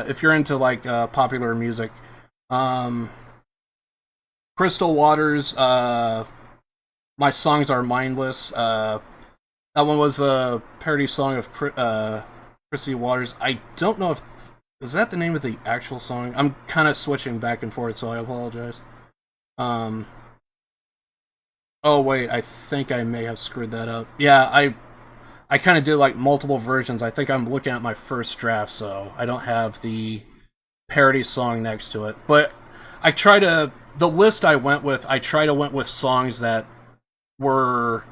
If you're into like popular music. Crystal Waters, My Songs Are Mindless. That one was a parody song of Christy Waters. I don't know if is that the name of the actual song. I'm kind of switching back and forth, so I apologize. Oh wait, I think I may have screwed that up. Yeah, I kind of did like multiple versions. I think I'm looking at my first draft, so I don't have the parody song next to it. But the list I went with, I went with songs that were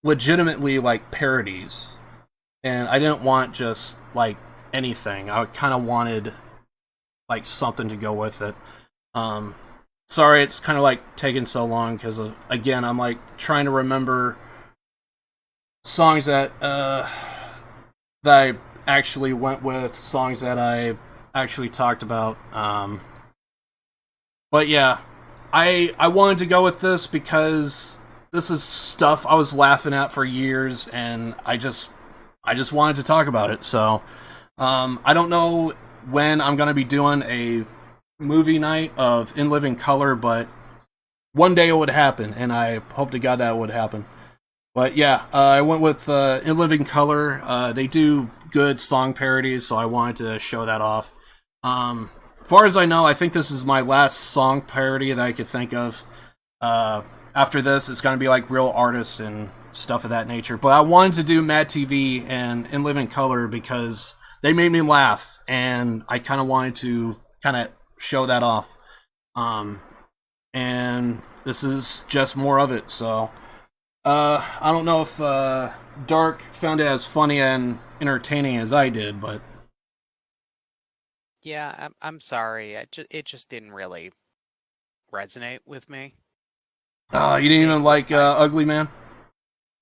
legitimately like parodies. And I didn't want just like anything. I kind of wanted like something to go with it. Sorry, it's kind of like taking so long because again, I'm like trying to remember songs that I actually went with, songs that I actually talked about. But yeah, I wanted to go with this because this is stuff I was laughing at for years, and I just wanted to talk about it. So I don't know when I'm gonna be doing a movie night of In Living Color, but one day it would happen, and I hope to God that would happen. But yeah, I went with In Living Color. They do good song parodies, so I wanted to show that off. As far as I know, I think this is my last song parody that I could think of. After this, it's going to be like real artists and stuff of that nature. But I wanted to do Mad TV and In Living Color because they made me laugh, and I kind of wanted to kind of show that off. And this is just more of it, so I don't know if Dark found it as funny and entertaining as I did, but yeah, I'm sorry. It just didn't really resonate with me. You didn't even like Ugly Man?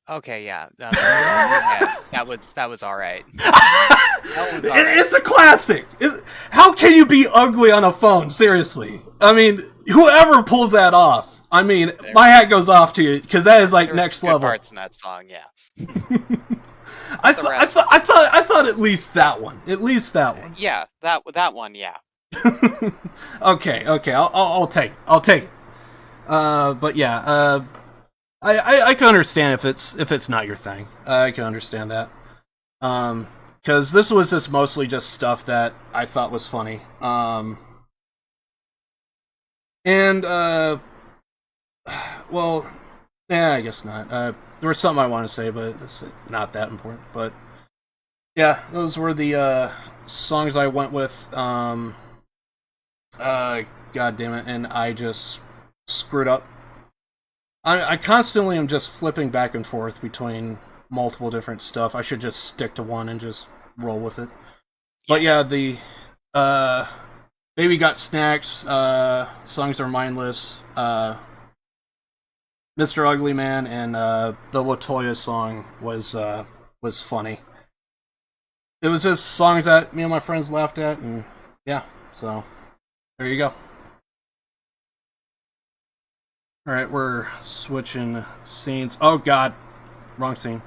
Okay, yeah. That was all right. It's a classic. How can you be ugly on a phone? Seriously. I mean, whoever pulls that off, I mean, my hat goes off to you because that is like next level. Parts in that song, yeah. I thought at least that one. At least that one. Yeah, that one, yeah. Okay. I'll take it. But yeah, I can understand if it's not your thing. I can understand that. Because this was just mostly just stuff that I thought was funny. Well, yeah, I guess not. There was something I want to say, but it's not that important. But yeah, those were the songs I went with. God damn it, and I just screwed up. I constantly am just flipping back and forth between multiple different stuff. I should just stick to one and just roll with it. But yeah, the Baby Got Snacks, Songs Are Mindless, Mr. Ugly Man, and the LaToya song was funny. It was just songs that me and my friends laughed at, and yeah, so there you go. Alright, we're switching scenes. Oh god, wrong scene.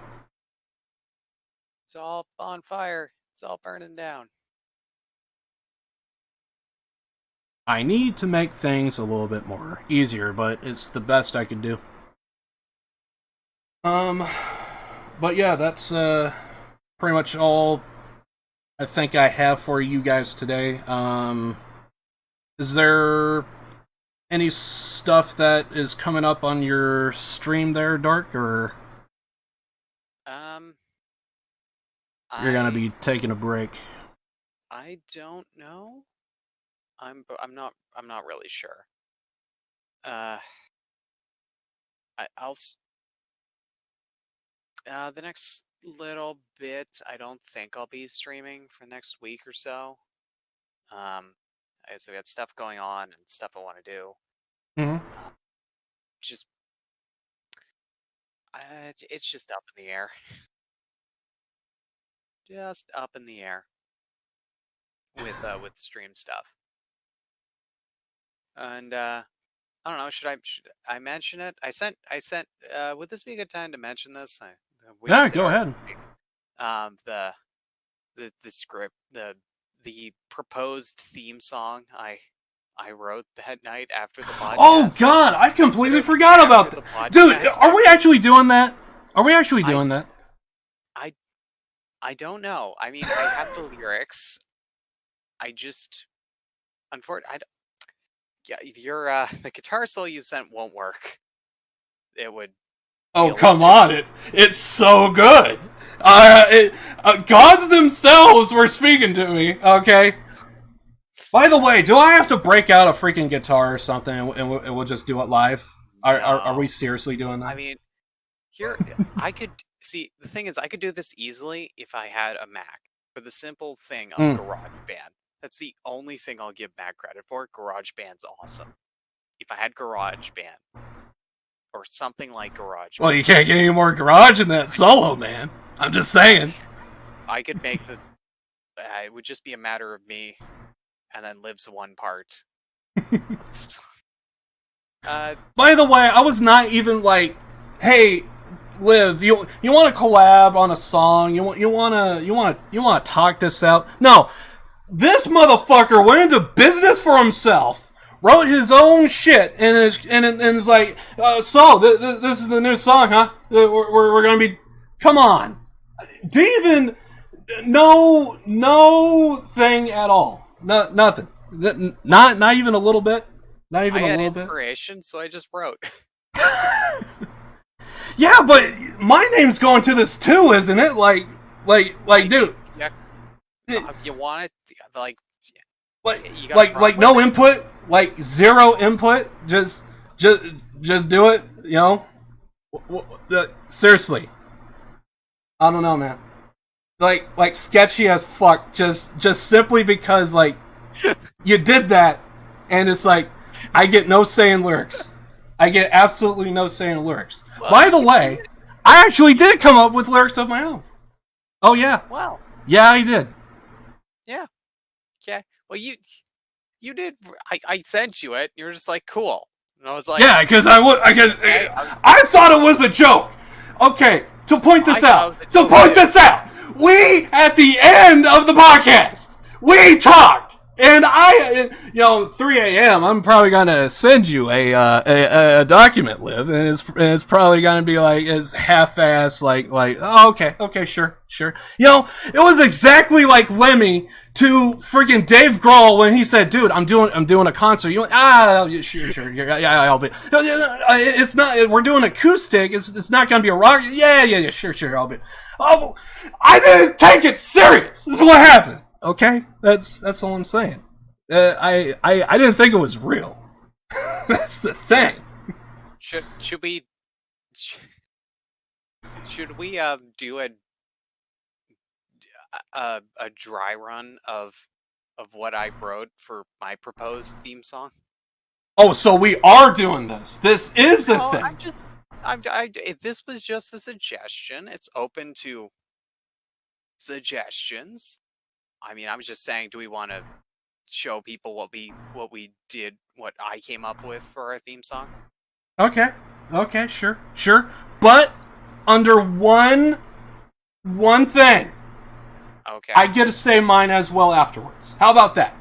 It's all on fire. It's all burning down. I need to make things a little bit more easier, but it's the best I could do. But yeah, that's pretty much all I think I have for you guys today. Is there any stuff that is coming up on your stream there, Dark, or you're gonna be taking a break? I don't know. I'm not really sure. The next little bit, I don't think I'll be streaming for next week or so. I got stuff going on and stuff I want to do. It's just up in the air. Just up in the air with the stream stuff. And I don't know. Should I mention it? I sent. Would this be a good time to mention this? Yeah, go ahead. The script, the proposed theme song I wrote that night after the podcast. Oh God, I completely forgot about that. Dude, are we actually doing that? Are we actually doing that? I don't know. I mean, I have the lyrics. I just, unfortunately, the guitar solo you sent won't work. It would. Oh come on! It's so good. Gods themselves were speaking to me. Okay. By the way, do I have to break out a freaking guitar or something, and we'll just do it live? Are we seriously doing that? I mean, here I could see. The thing is, I could do this easily if I had a Mac. For the simple thing of GarageBand. That's the only thing I'll give Mac credit for. GarageBand's awesome. If I had GarageBand or something like GarageBand. Well, you can't get any more garage than that solo, man. I'm just saying. I could make the. It would just be a matter of me, and then Liv's one part. By the way, I was not even like, "Hey, Liv, you want to collab on a song? You want to talk this out?" No, this motherfucker went into business for himself, wrote his own shit, and is like, "So this is the new song, huh? We're gonna be." Come on, even no thing at all. Nothing. Not even a little bit. Not even a little bit. I had inspiration, so I just wrote. Yeah, but my name's going to this too, isn't it? Like, dude. Yeah. You want it, like no input, like zero input. Just do it. You know. Seriously. I don't know, man. Like sketchy as fuck. Just simply because like you did that, and it's like I get no say in lyrics. I get absolutely no say in lyrics. Well, by the way, I actually did come up with lyrics of my own. Oh yeah. Wow. Yeah, I did. Yeah. Okay. Well, you did. I sent you it. You were just like, cool. And I was like, yeah, because I thought it was a joke. Okay, to point this out. We at the end of the podcast, we talked. And 3 a.m. I'm probably gonna send you a document, Liv, and it's probably gonna be like it's half-assed, like oh, okay, sure. It was exactly like Lemmy to freaking Dave Grohl when he said, "Dude, I'm doing a concert." You went, sure, yeah, I'll be. It's not. We're doing acoustic. It's not gonna be a rock. Yeah, sure, I'll be. Oh, I didn't take it serious. This is what happened. Okay, that's all I'm saying. I didn't think it was real. That's the thing. Should we do a dry run of what I wrote for my proposed theme song? Oh, so we are doing this. This is the thing. This was just a suggestion. It's open to suggestions. I mean, I was just saying, do we want to show people what we did, what I came up with for our theme song? Okay, sure. But under one thing. Okay. I get to say mine as well afterwards. How about that?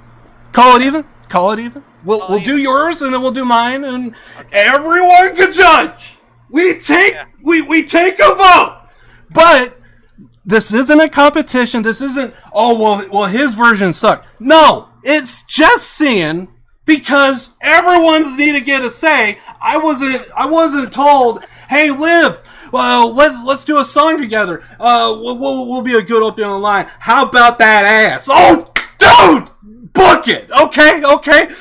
Call it even. We'll do yours and then we'll do mine, and everyone can judge. We take a vote, but. This isn't a competition. This isn't, well, his version sucked. No, it's just seeing because everyone's need to get a say. I wasn't told, hey, Liv, well, let's do a song together. We'll be a good opening line. How about that ass? Oh, dude, book it. Okay.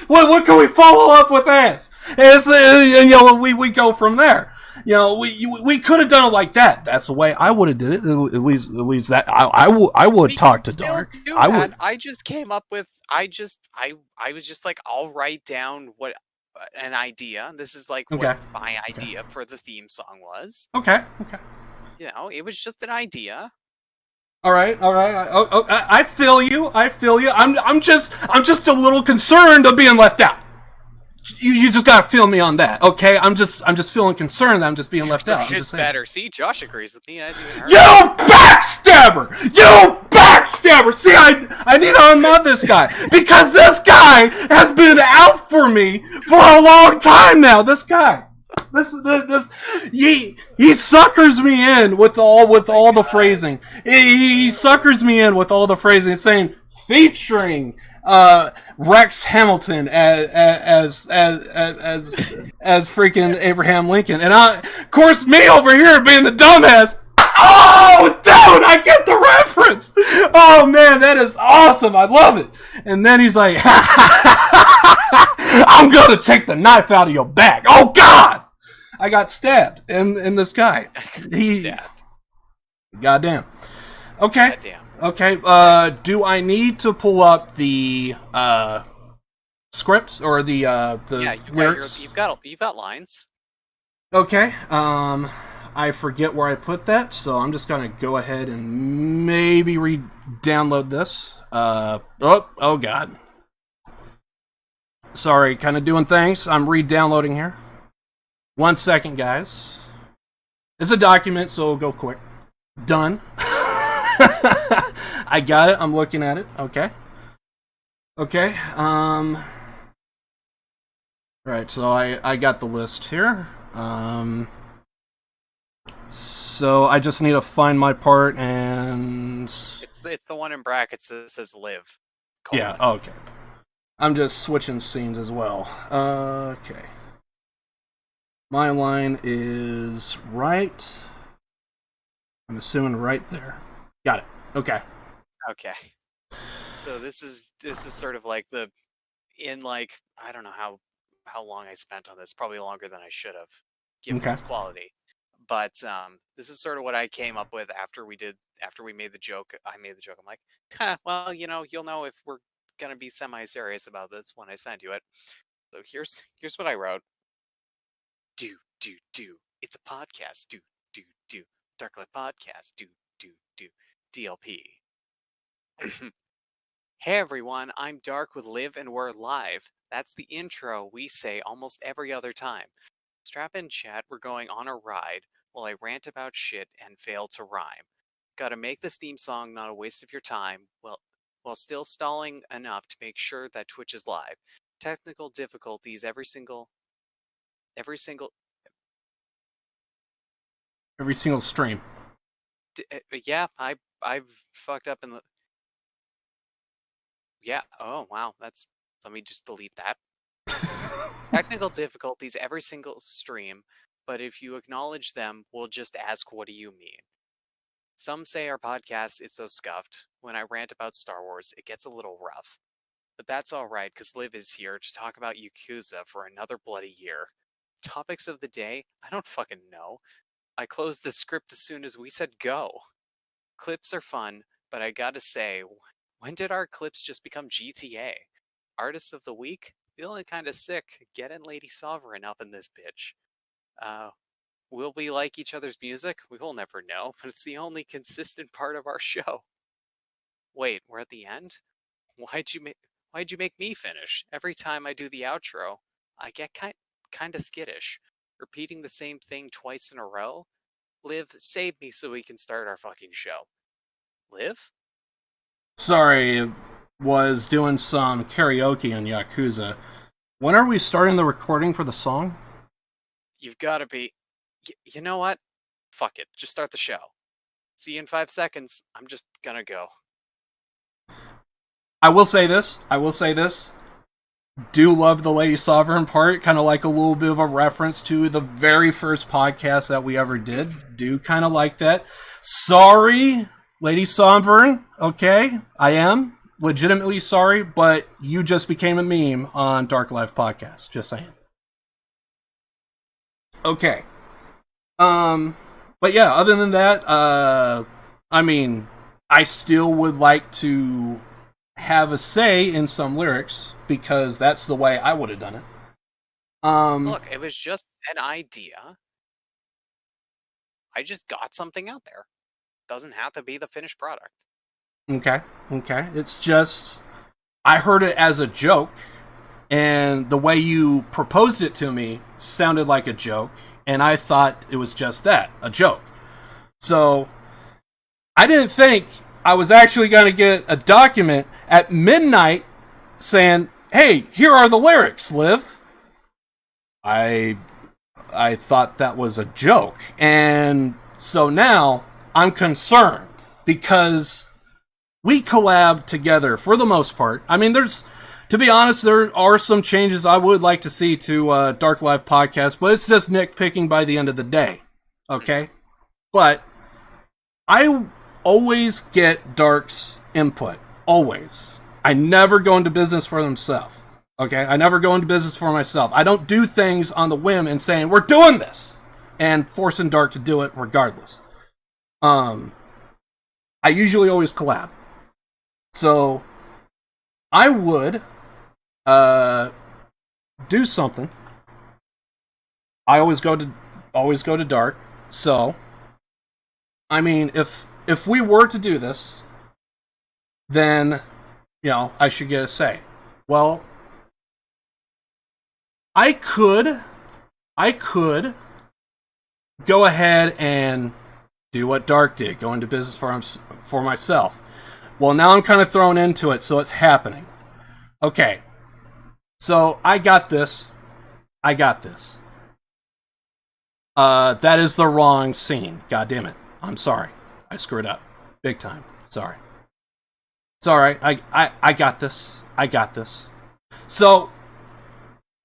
What can we follow up with ass? And we go from there. You know, we could have done it like that. That's the way I would have did it. At least that I would talk to Dark. I would. I just came up with. I was just like, I'll write down what an idea. This is like what my idea for the theme song was. Okay. You know, it was just an idea. All right. I feel you. I'm just a little concerned of being left out. You just gotta feel me on that, okay? I'm just feeling concerned that I'm just being left out. It's better. See, Josh agrees with me. You backstabber! You backstabber! See, I need to unmod this guy because this guy has been out for me for a long time now. This guy, he suckers me in with all the phrasing. He suckers me in with all the phrasing, saying featuring Rex Hamilton as freaking Abraham Lincoln, and of course me over here being the dumbass. Oh, dude, I get the reference. Oh man, that is awesome. I love it. And then he's like, "I'm gonna take the knife out of your back." Oh God, I got stabbed in this guy. Goddamn. Okay. Goddamn. Okay, do I need to pull up the script or the lyrics? You've got lines. Okay, I forget where I put that, so I'm just gonna go ahead and maybe re-download this. Oh God. Sorry, kind of doing things. I'm re-downloading here. 1 second, guys. It's a document, so it'll go quick. Done. I got it. I'm looking at it. Okay. Right, so I got the list here. So I just need to find my part and... It's the one in brackets that says live. Yeah, okay. I'm just switching scenes as well. Okay. My line is right. I'm assuming right there. Got it. Okay. So this is sort of like I don't know how long I spent on this. Probably longer than I should have, given its quality. But this is sort of what I came up with after we made the joke. I made the joke. I'm like, well, you'll know if we're gonna be semi-serious about this when I send you it. So here's what I wrote. Do. It's a podcast. Do. Darklight Podcast. Do. DLP. Hey everyone, I'm Dark with Liv and we're live. That's the intro we say almost every other time. Strap in, chat, we're going on a ride while I rant about shit and fail to rhyme. Gotta make this theme song not a waste of your time, while still stalling enough to make sure that Twitch is live. Technical difficulties every single stream. Yeah, I've fucked up in the... Yeah, oh wow, let me just delete that. Technical difficulties every single stream, but if you acknowledge them, we'll just ask, what do you mean? Some say our podcast is so scuffed. When I rant about Star Wars, it gets a little rough. But that's alright, because Liv is here to talk about Yakuza for another bloody year. Topics of the day? I don't fucking know. I closed the script as soon as we said go. Clips are fun, but I gotta say, when did our clips just become GTA? Artist of the week? Feeling kinda sick. Getting Lady Sovereign up in this bitch. Will we like each other's music? We will never know, but it's the only consistent part of our show. Wait, we're at the end? Why'd you make me finish? Every time I do the outro, I get kinda skittish. Repeating the same thing twice in a row? Liv, save me so we can start our fucking show. Liv? Sorry, was doing some karaoke on Yakuza. When are we starting the recording for the song? You've gotta be... You know what? Fuck it. Just start the show. See you in 5 seconds. I'm just gonna go. I will say this. Do love the Lady Sovereign part, kind of like a little bit of a reference to the very first podcast that we ever did. Do kind of like that. Sorry, Lady Sovereign, okay? I am legitimately sorry, but you just became a meme on Dark Life Podcast, just saying. Okay. But yeah, other than that, I mean, I still would like to have a say in some lyrics because that's the way I would have done it. Look, it was just an idea. I just got something out there. Doesn't have to be the finished product. Okay. It's just, I heard it as a joke, and the way you proposed it to me sounded like a joke, and I thought it was just that, a joke. So, I didn't think I was actually going to get a document at midnight saying, hey, here are the lyrics, Liv. I thought that was a joke. And so now I'm concerned because we collabed together for the most part. I mean, to be honest, there are some changes I would like to see to Dark Live Podcast, but it's just nitpicking by the end of the day. Okay? But I always get Dark's input. Always. I never go into business for themselves. Okay? I never go into business for myself. I don't do things on the whim and saying, we're doing this! And forcing Dark to do it regardless. I usually always collab. So, I would do something. I always go to Dark. So, I mean, if we were to do this, then, you know, I should get a say. Well, I could go ahead and do what Dark did, go into business for myself. Well, now I'm kind of thrown into it, so it's happening. Okay. So, I got this. That is the wrong scene. God damn it. I'm sorry. I screwed up. Big time. Sorry. It's alright. I got this. So,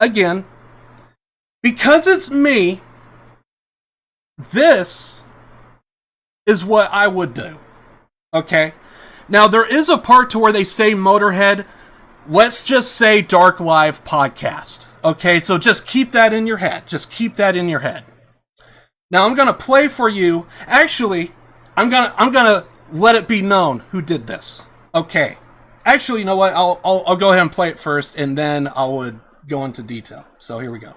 again, because it's me, this is what I would do. Okay? Now, there is a part to where they say Motorhead. Let's just say Dark Live Podcast. Okay? So just keep that in your head. Now, I'm going to play for you. Actually, I'm gonna let it be known who did this. Okay. Actually, you know what? I'll go ahead and play it first, and then I would go into detail. So here we go.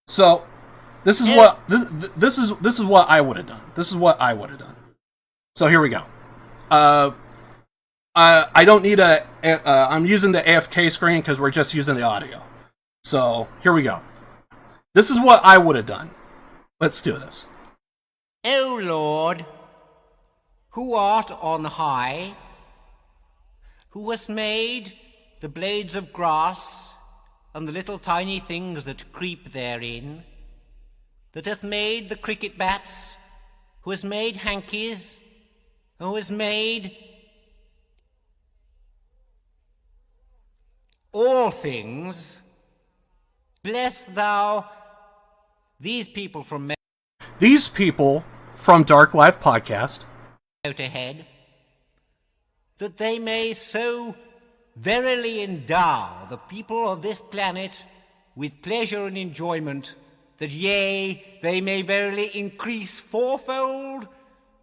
So this is what this is what I would have done. So here we go. I don't need I'm using the AFK screen because we're just using the audio. So here we go. This is what I would have done. Let's do this. O Lord, who art on high, who hast made the blades of grass and the little tiny things that creep therein, that hath made the cricket bats, who has made hankies, who has made all things, bless thou these people from Dark Life Podcast out ahead, that they may so verily endow the people of this planet with pleasure and enjoyment, that yea, they may verily increase fourfold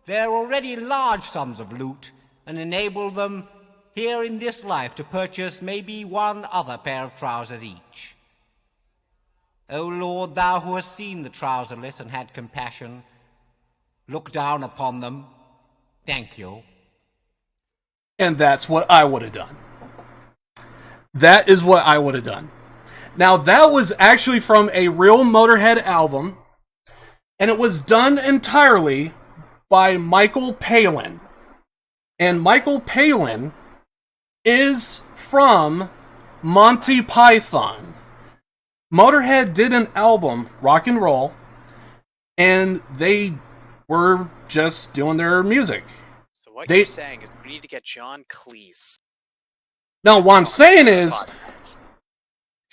their already large sums of loot, and enable them here in this life to purchase maybe one other pair of trousers each. O Lord, thou who hast seen the trouserless and had compassion, look down upon them. Thank you. And that's what I would have done. That is what I would have done. Now, that was actually from a real Motorhead album, and it was done entirely by Michael Palin. And Michael Palin is from Monty Python. Motorhead did an album, Rock and Roll, and they were just doing their music. So what you're saying is we need to get John Cleese. No, what I'm saying is,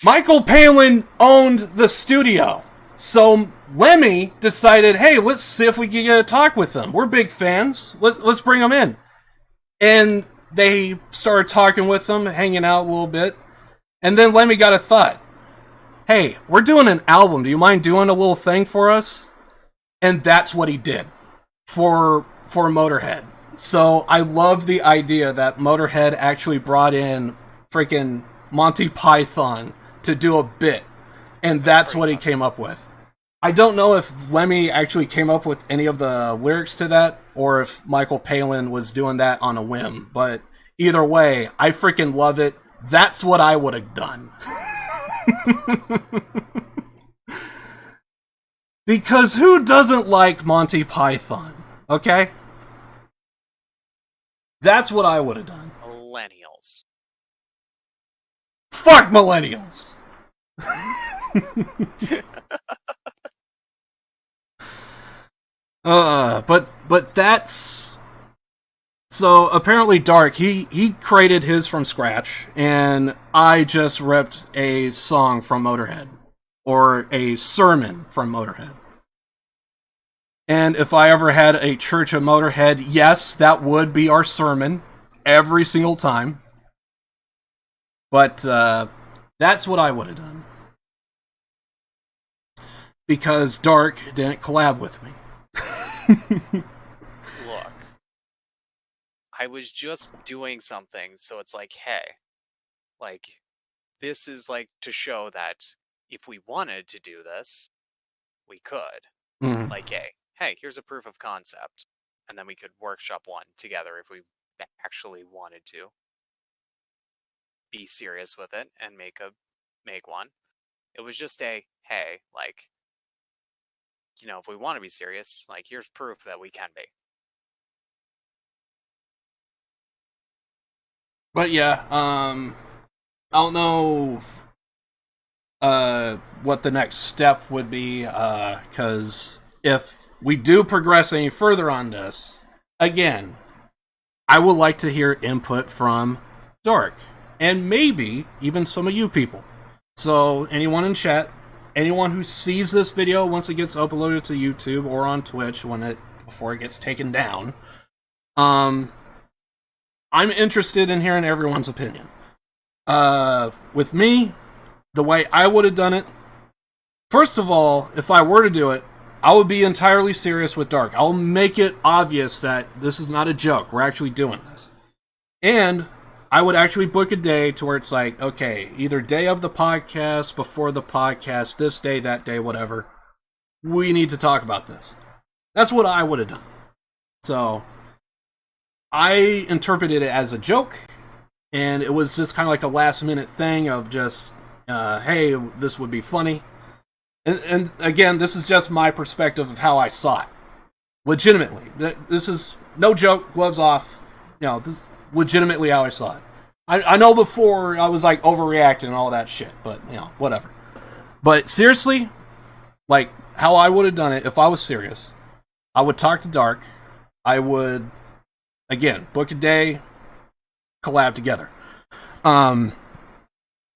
Michael Palin owned the studio. So Lemmy decided, hey, let's see if we can get a talk with them. We're big fans. Let's bring them in. And they started talking with them, hanging out a little bit. And then Lemmy got a thought. hey, we're doing an album. Do you mind doing a little thing for us? And that's what he did for Motorhead. So I love the idea that Motorhead actually brought in freaking Monty Python to do a bit. And that's what he came up with. I don't know if Lemmy actually came up with any of the lyrics to that, or if Michael Palin was doing that on a whim. But either way, I freaking love it. That's what I would have done. Because who doesn't like Monty Python? Okay? That's what I would have done. Millennials. Fuck millennials! But that's... So, apparently Dark, he created his from scratch, and I just ripped a song from Motorhead. Or a sermon from Motorhead. And if I ever had a Church of Motorhead, yes, that would be our sermon. Every single time. But, that's what I would have done. Because Dark didn't collab with me. Look, I was just doing something, so it's like, hey, like, this is like to show that if we wanted to do this, we could. Mm-hmm. Like, hey, here's a proof of concept, and then we could workshop one together if we actually wanted to be serious with it and make one. It was just a, hey, like, you know, if we want to be serious, like, here's proof that we can be. But yeah, I don't know what the next step would be, because if we do progress any further on this, again, I would like to hear input from Dark, and maybe even some of you people. So, anyone in chat, anyone who sees this video once it gets uploaded to YouTube or on Twitch before it gets taken down, I'm interested in hearing everyone's opinion. With me, the way I would have done it, first of all, if I were to do it, I would be entirely serious with Dark. I'll make it obvious that this is not a joke. We're actually doing this. And I would actually book a day to where it's like, okay, either day of the podcast, before the podcast, this day, that day, whatever. We need to talk about this. That's what I would have done. So, I interpreted it as a joke, and it was just kind of like a last minute thing of just, hey, this would be funny. And again, this is just my perspective of how I saw it. Legitimately. This is no joke, gloves off. You know, this is legitimately how I saw it. I know before I was like overreacting and all that shit, but you know, whatever. But seriously, like how I would have done it if I was serious, I would talk to Dark. I would, again, book a day, collab together.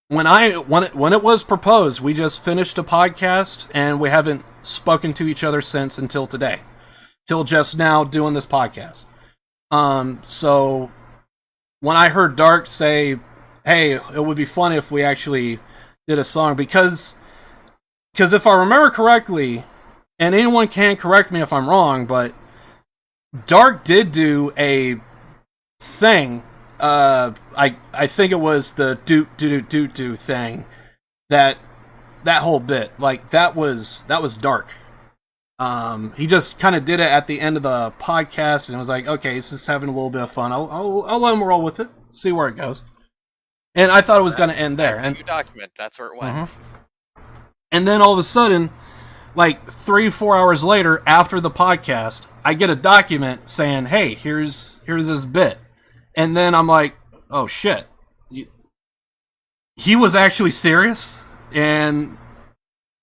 When it was proposed, we just finished a podcast and we haven't spoken to each other since until today. Till just now doing this podcast. So when I heard Dark say, hey, it would be fun if we actually did a song, because if I remember correctly, and anyone can correct me if I'm wrong, but Dark did do a thing. I think it was the do thing. That whole bit, like that was Dark. He just kind of did it at the end of the podcast, and it was like, okay, he's just having a little bit of fun. I'll let him roll with it, see where it goes. And I thought it was going to end there. And you document, that's where it went. Uh-huh. And then all of a sudden, like 3-4 hours later, after the podcast, I get a document saying, hey, here's this bit. And then I'm like, oh shit. He was actually serious? And,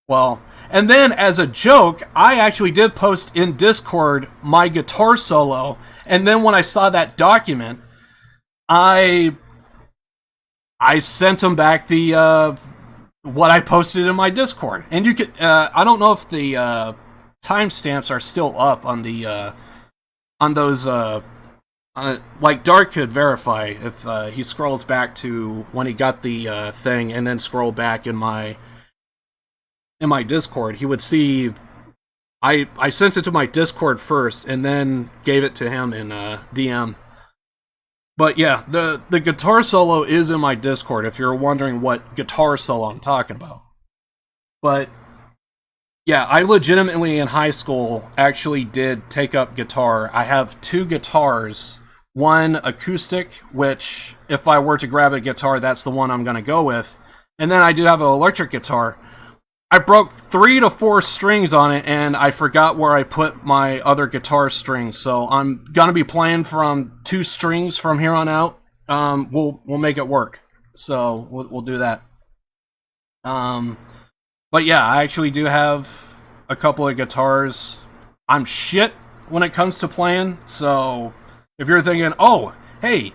well, and then as a joke, I actually did post in Discord my guitar solo. And then when I saw that document, I sent him back the, what I posted in my Discord. And you could, I don't know if the, timestamps are still up on the, on those, like Dark could verify if he scrolls back to when he got the thing and then scroll back in my in my Discord, he would see. I sent it to my Discord first, and then gave it to him in DM. But yeah, the guitar solo is in my Discord, if you're wondering what guitar solo I'm talking about. But yeah, I legitimately in high school actually did take up guitar. I have 2 guitars, one acoustic, which if I were to grab a guitar, that's the one I'm going to go with. And then I do have an electric guitar. I broke 3 to 4 strings on it, and I forgot where I put my other guitar strings. So I'm gonna be playing from 2 strings from here on out. We'll make it work. So we'll do that. But yeah, I actually do have a couple of guitars. I'm shit when it comes to playing. So if you're thinking, oh, hey,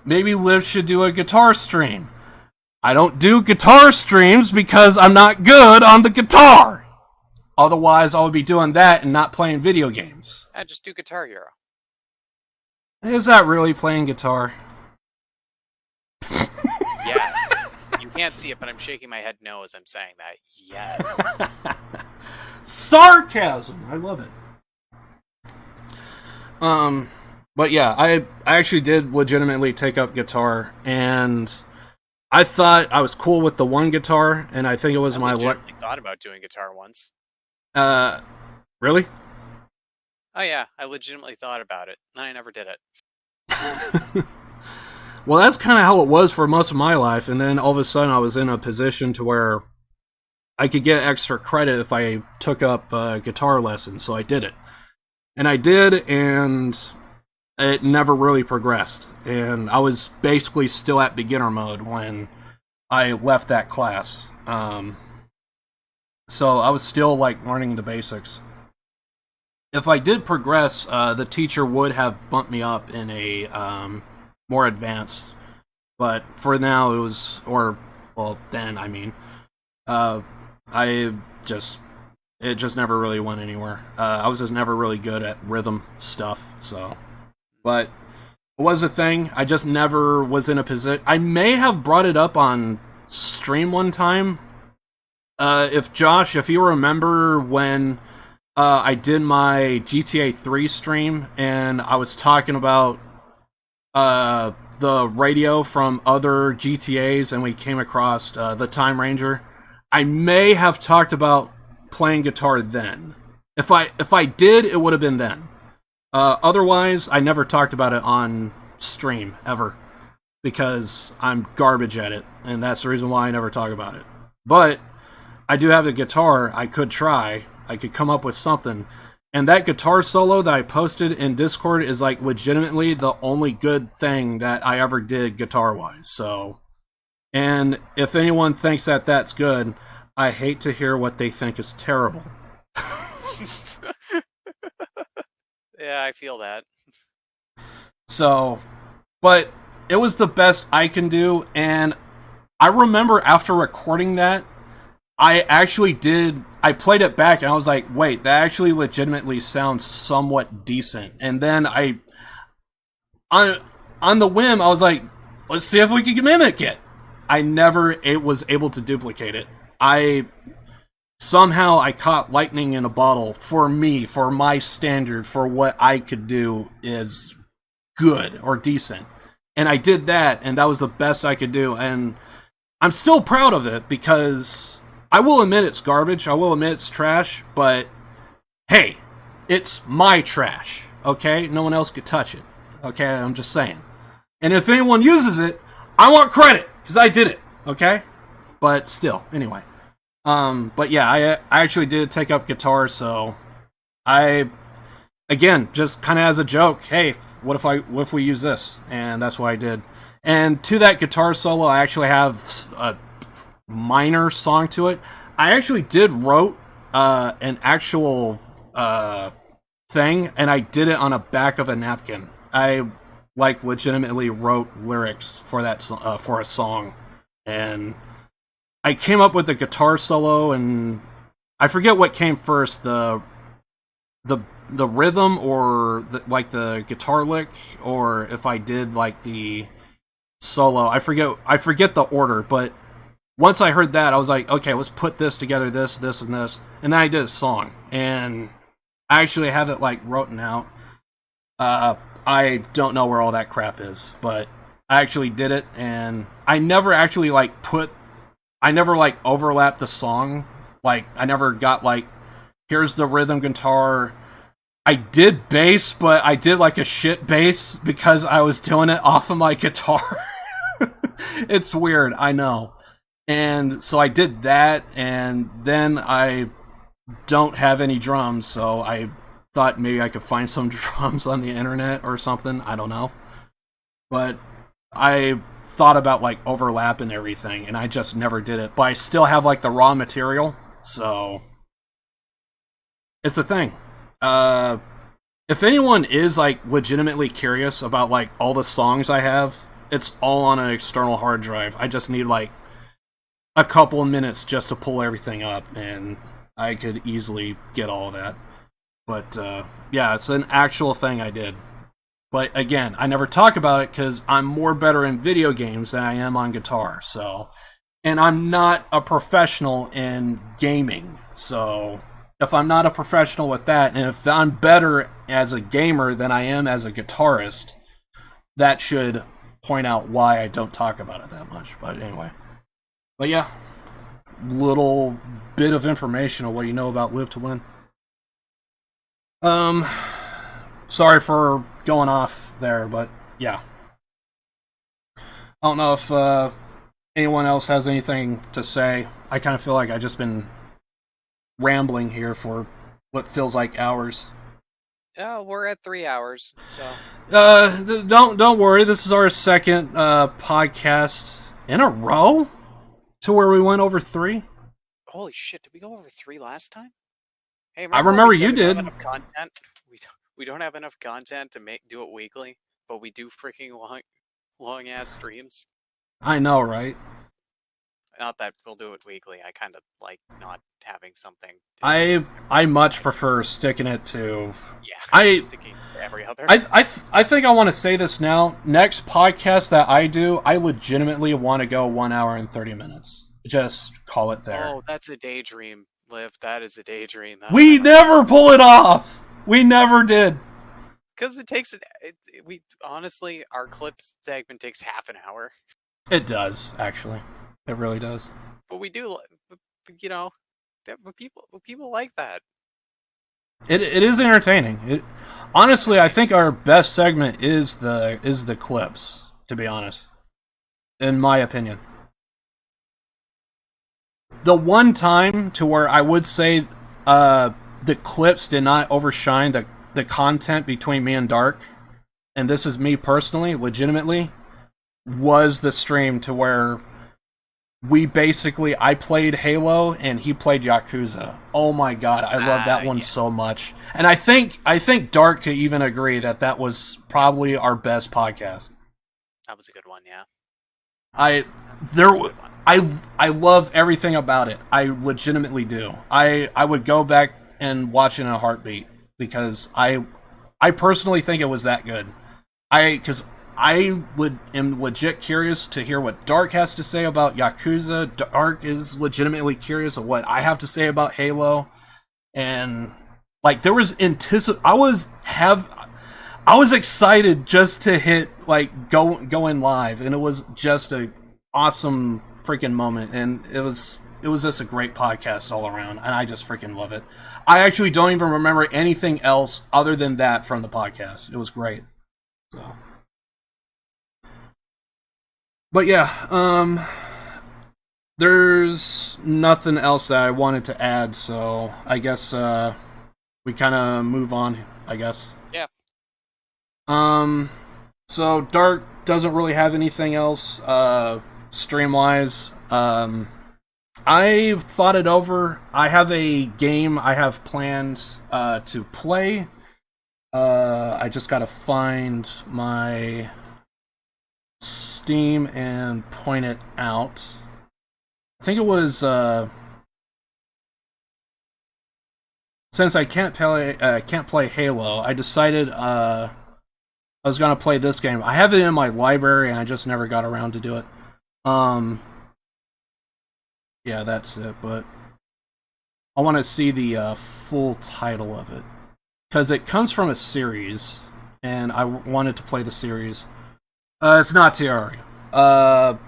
maybe Liv should do a guitar stream. I don't do guitar streams because I'm not good on the guitar. Otherwise, I would be doing that and not playing video games. I just do Guitar Hero. Is that really playing guitar? Yes. You can't see it, but I'm shaking my head no as I'm saying that. Yes. Sarcasm! I love it. But yeah, I actually did legitimately take up guitar, and I thought I was cool with the one guitar, and I think it was I legitimately thought about doing guitar once. Really? Oh yeah, I legitimately thought about it, and I never did it. Well, that's kind of how it was for most of my life, and then all of a sudden I was in a position to where I could get extra credit if I took up guitar lessons, so I did it. And I did, and it never really progressed. And I was basically still at beginner mode when I left that class. So I was still, like, learning the basics. If I did progress, the teacher would have bumped me up in a more advanced. But for now, it was, then, I mean, it just never really went anywhere. I was just never really good at rhythm stuff, so. But it was a thing. I just never was in a position. I may have brought it up on stream one time. If Josh, if you remember when I did my GTA 3 stream and I was talking about the radio from other GTAs and we came across the Time Ranger, I may have talked about playing guitar then. If I did, it would have been then. Otherwise, I never talked about it on stream, ever. Because I'm garbage at it, and that's the reason why I never talk about it. But I do have the guitar. I could try. I could come up with something. And that guitar solo that I posted in Discord is like legitimately the only good thing that I ever did guitar-wise. So, and if anyone thinks that that's good, I hate to hear what they think is terrible. Yeah, I feel that. So, but it was the best I can do, and I remember after recording that, I played it back and I was like, wait, that actually legitimately sounds somewhat decent. And then on the whim, I was like, let's see if we can mimic it. I never was able to duplicate it. Somehow I caught lightning in a bottle. For me, for my standard, for what I could do is good or decent. And I did that, and that was the best I could do. And I'm still proud of it because I will admit it's garbage. I will admit it's trash. But hey, it's my trash. Okay? No one else could touch it. Okay? I'm just saying. And if anyone uses it, I want credit because I did it. Okay? But still, anyway. But yeah, I actually did take up guitar, so again, just kind of as a joke, hey, what if we use this? And that's what I did. And to that guitar solo, I actually have a minor song to it. I actually did wrote an actual thing, and I did it on a back of a napkin. I legitimately wrote lyrics for that for a song, and I came up with the guitar solo, and I forget what came first, the rhythm or the guitar lick, or if I did like the solo. I forget the order, but once I heard that, I was like, okay, let's put this together, this, and this. And then I did a song. And I actually have it, like, written out. I don't know where all that crap is, but I actually did it, and I never actually, like, overlapped the song. Like, I never got, like, here's the rhythm guitar. I did bass, but I did, like, a shit bass because I was doing it off of my guitar. It's weird, I know. And so I did that, and then I don't have any drums, so I thought maybe I could find some drums on the internet or something. I don't know. But I thought about, like, overlap and everything, and I just never did it. But I still have, like, the raw material, so it's a thing. If anyone is, like, legitimately curious about, like, all the songs I have, it's all on an external hard drive. I just need, like, a couple of minutes just to pull everything up, and I could easily get all of that. But, yeah, it's an actual thing I did. But, again, I never talk about it because I'm more better in video games than I am on guitar, so... And I'm not a professional in gaming, so... If I'm not a professional with that, and if I'm better as a gamer than I am as a guitarist, that should point out why I don't talk about it that much. But anyway. But yeah, little bit of information on what you know about Live to Win. Sorry for going off there, but yeah. I don't know if anyone else has anything to say. I kind of feel like I've just been rambling here for what feels like hours. Oh, we're at 3 hours, so... Don't worry, this is our second podcast in a row to where we went over 3. Holy shit, did we go over 3 last time? Hey, I remember you did. We don't have enough content to do it weekly, but we do freaking long ass streams. I know, right? Not that we'll do it weekly. I kind of like not having something. I much prefer sticking it to. Yeah, sticking to every other. I think I want to say this now. Next podcast that I do, I legitimately want to go 1 hour and 30 minutes. Just call it there. Oh, that's a daydream, Liv. That is a daydream. We never pull it off. We never did. Because it takes we honestly, our clips segment takes half an hour. It does, actually. It really does. But we do, you know, but people like that. It is entertaining. Honestly, I think our best segment is the clips. To be honest, in my opinion, the one time to where I would say the clips did not overshine the content between me and Dark, and this is me personally, legitimately, was the stream to where I played Halo and he played Yakuza. Oh my god, I love that one so much. And I think Dark could even agree that was probably our best podcast. That was a good one, yeah. I love everything about it. I legitimately do. I would go back and watch it in a heartbeat because I personally think it was that good. Because I am legit curious to hear what Dark has to say about Yakuza. Dark is legitimately curious of what I have to say about Halo. And like there was I was excited just to hit like going live, and it was just a awesome freaking moment, and it was just a great podcast all around, and I just freaking love it. I actually don't even remember anything else other than that from the podcast. It was great. So but yeah, there's nothing else that I wanted to add, so I guess we kind of move on, I guess. Yeah. So Dark doesn't really have anything else stream-wise. I've thought it over. I have a game I have planned to play. I just gotta find my Steam and point it out. I think it was since I can't play Halo, I decided I was gonna play this game. I have it in my library and I just never got around to do it. Yeah, that's it, but I want to see the full title of it. Because it comes from a series, and I wanted to play the series. It's not Terraria.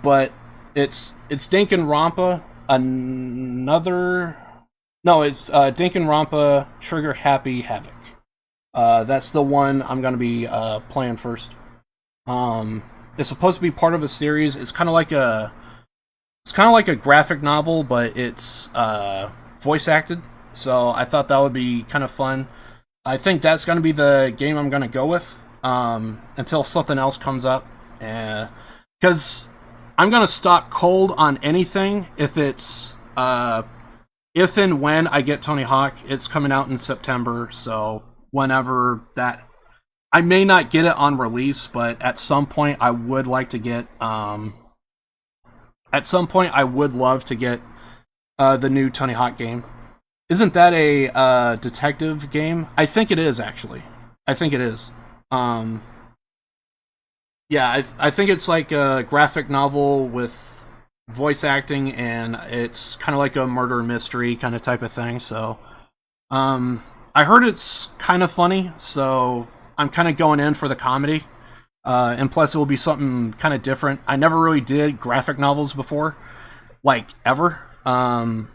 But it's Danganronpa, it's Danganronpa Trigger Happy Havoc. That's the one I'm going to be playing first. It's supposed to be part of a series. It's kind of like a graphic novel, but it's voice acted. So I thought that would be kind of fun. I think that's going to be the game I'm going to go with until something else comes up. Because I'm going to stop cold on anything if it's if and when I get Tony Hawk. It's coming out in September, so whenever that... I may not get it on release, but at some point I would like to get... at some point I would love to get the new Tony Hawk game. Isn't that a detective game? I think it is, actually. I think it is. Yeah, I think it's like a graphic novel with voice acting, and it's kind of like a murder mystery kind of type of thing, so... I heard it's kind of funny, so I'm kind of going in for the comedy. And plus it will be something kind of different. I never really did graphic novels before. Like, ever. I'm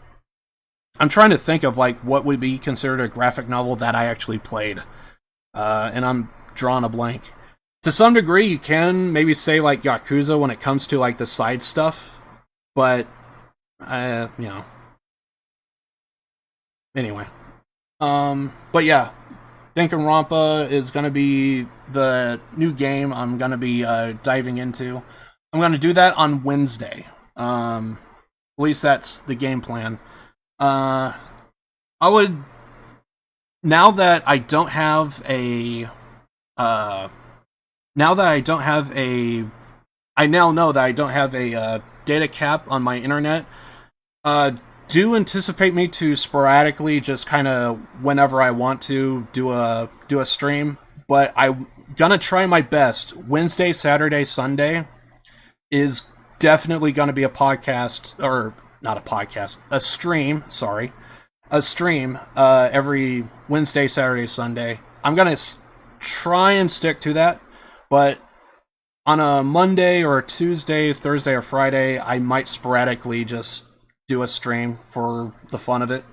trying to think of like what would be considered a graphic novel that I actually played. And I'm drawing a blank. To some degree, you can maybe say like Yakuza when it comes to like the side stuff. But, you know. Anyway. But yeah. Danganronpa is going to be the new game I'm going to be diving into. I'm going to do that on Wednesday. At least that's the game plan. I would... Now that I don't have a... I now know that I don't have a data cap on my internet. Do anticipate me to sporadically, just kind of whenever I want to, do a stream. But I'm gonna try my best. Wednesday, Saturday, Sunday is definitely gonna be a podcast, or not a podcast, a stream. Sorry, a stream. Every Wednesday, Saturday, Sunday. I'm gonna try and stick to that. But on a Monday or a Tuesday, Thursday or Friday, I might sporadically just do a stream for the fun of it.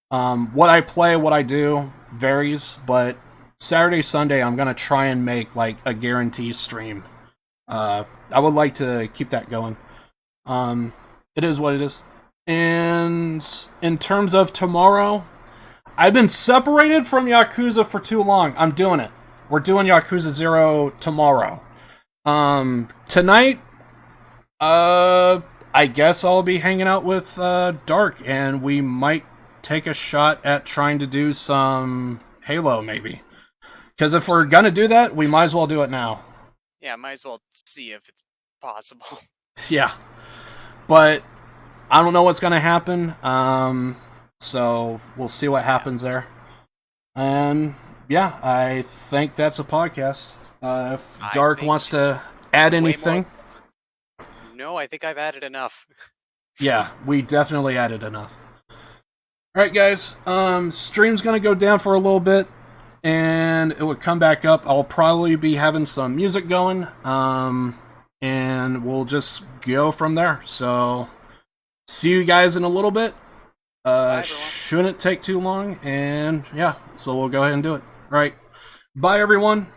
What I play, what I do varies, but Saturday, Sunday, I'm gonna try and make like a guarantee stream. I would like to keep that going. It is what it is. And in terms of tomorrow, I've been separated from Yakuza for too long. I'm doing it. We're doing Yakuza 0 tomorrow. Tonight, I guess I'll be hanging out with Dark, and we might take a shot at trying to do some Halo, maybe. Because if we're gonna do that, we might as well do it now. Yeah, might as well see if it's possible. Yeah. But I don't know what's gonna happen, so we'll see what happens there. And yeah, I think that's a podcast. If Dark wants to add anything... No, I think I've added enough. Yeah, we definitely added enough. Alright guys, stream's gonna go down for a little bit, and it will come back up. I'll probably be having some music going, and we'll just go from there. So, see you guys in a little bit. Shouldn't take too long, and yeah, so we'll go ahead and do it. Right. Bye everyone.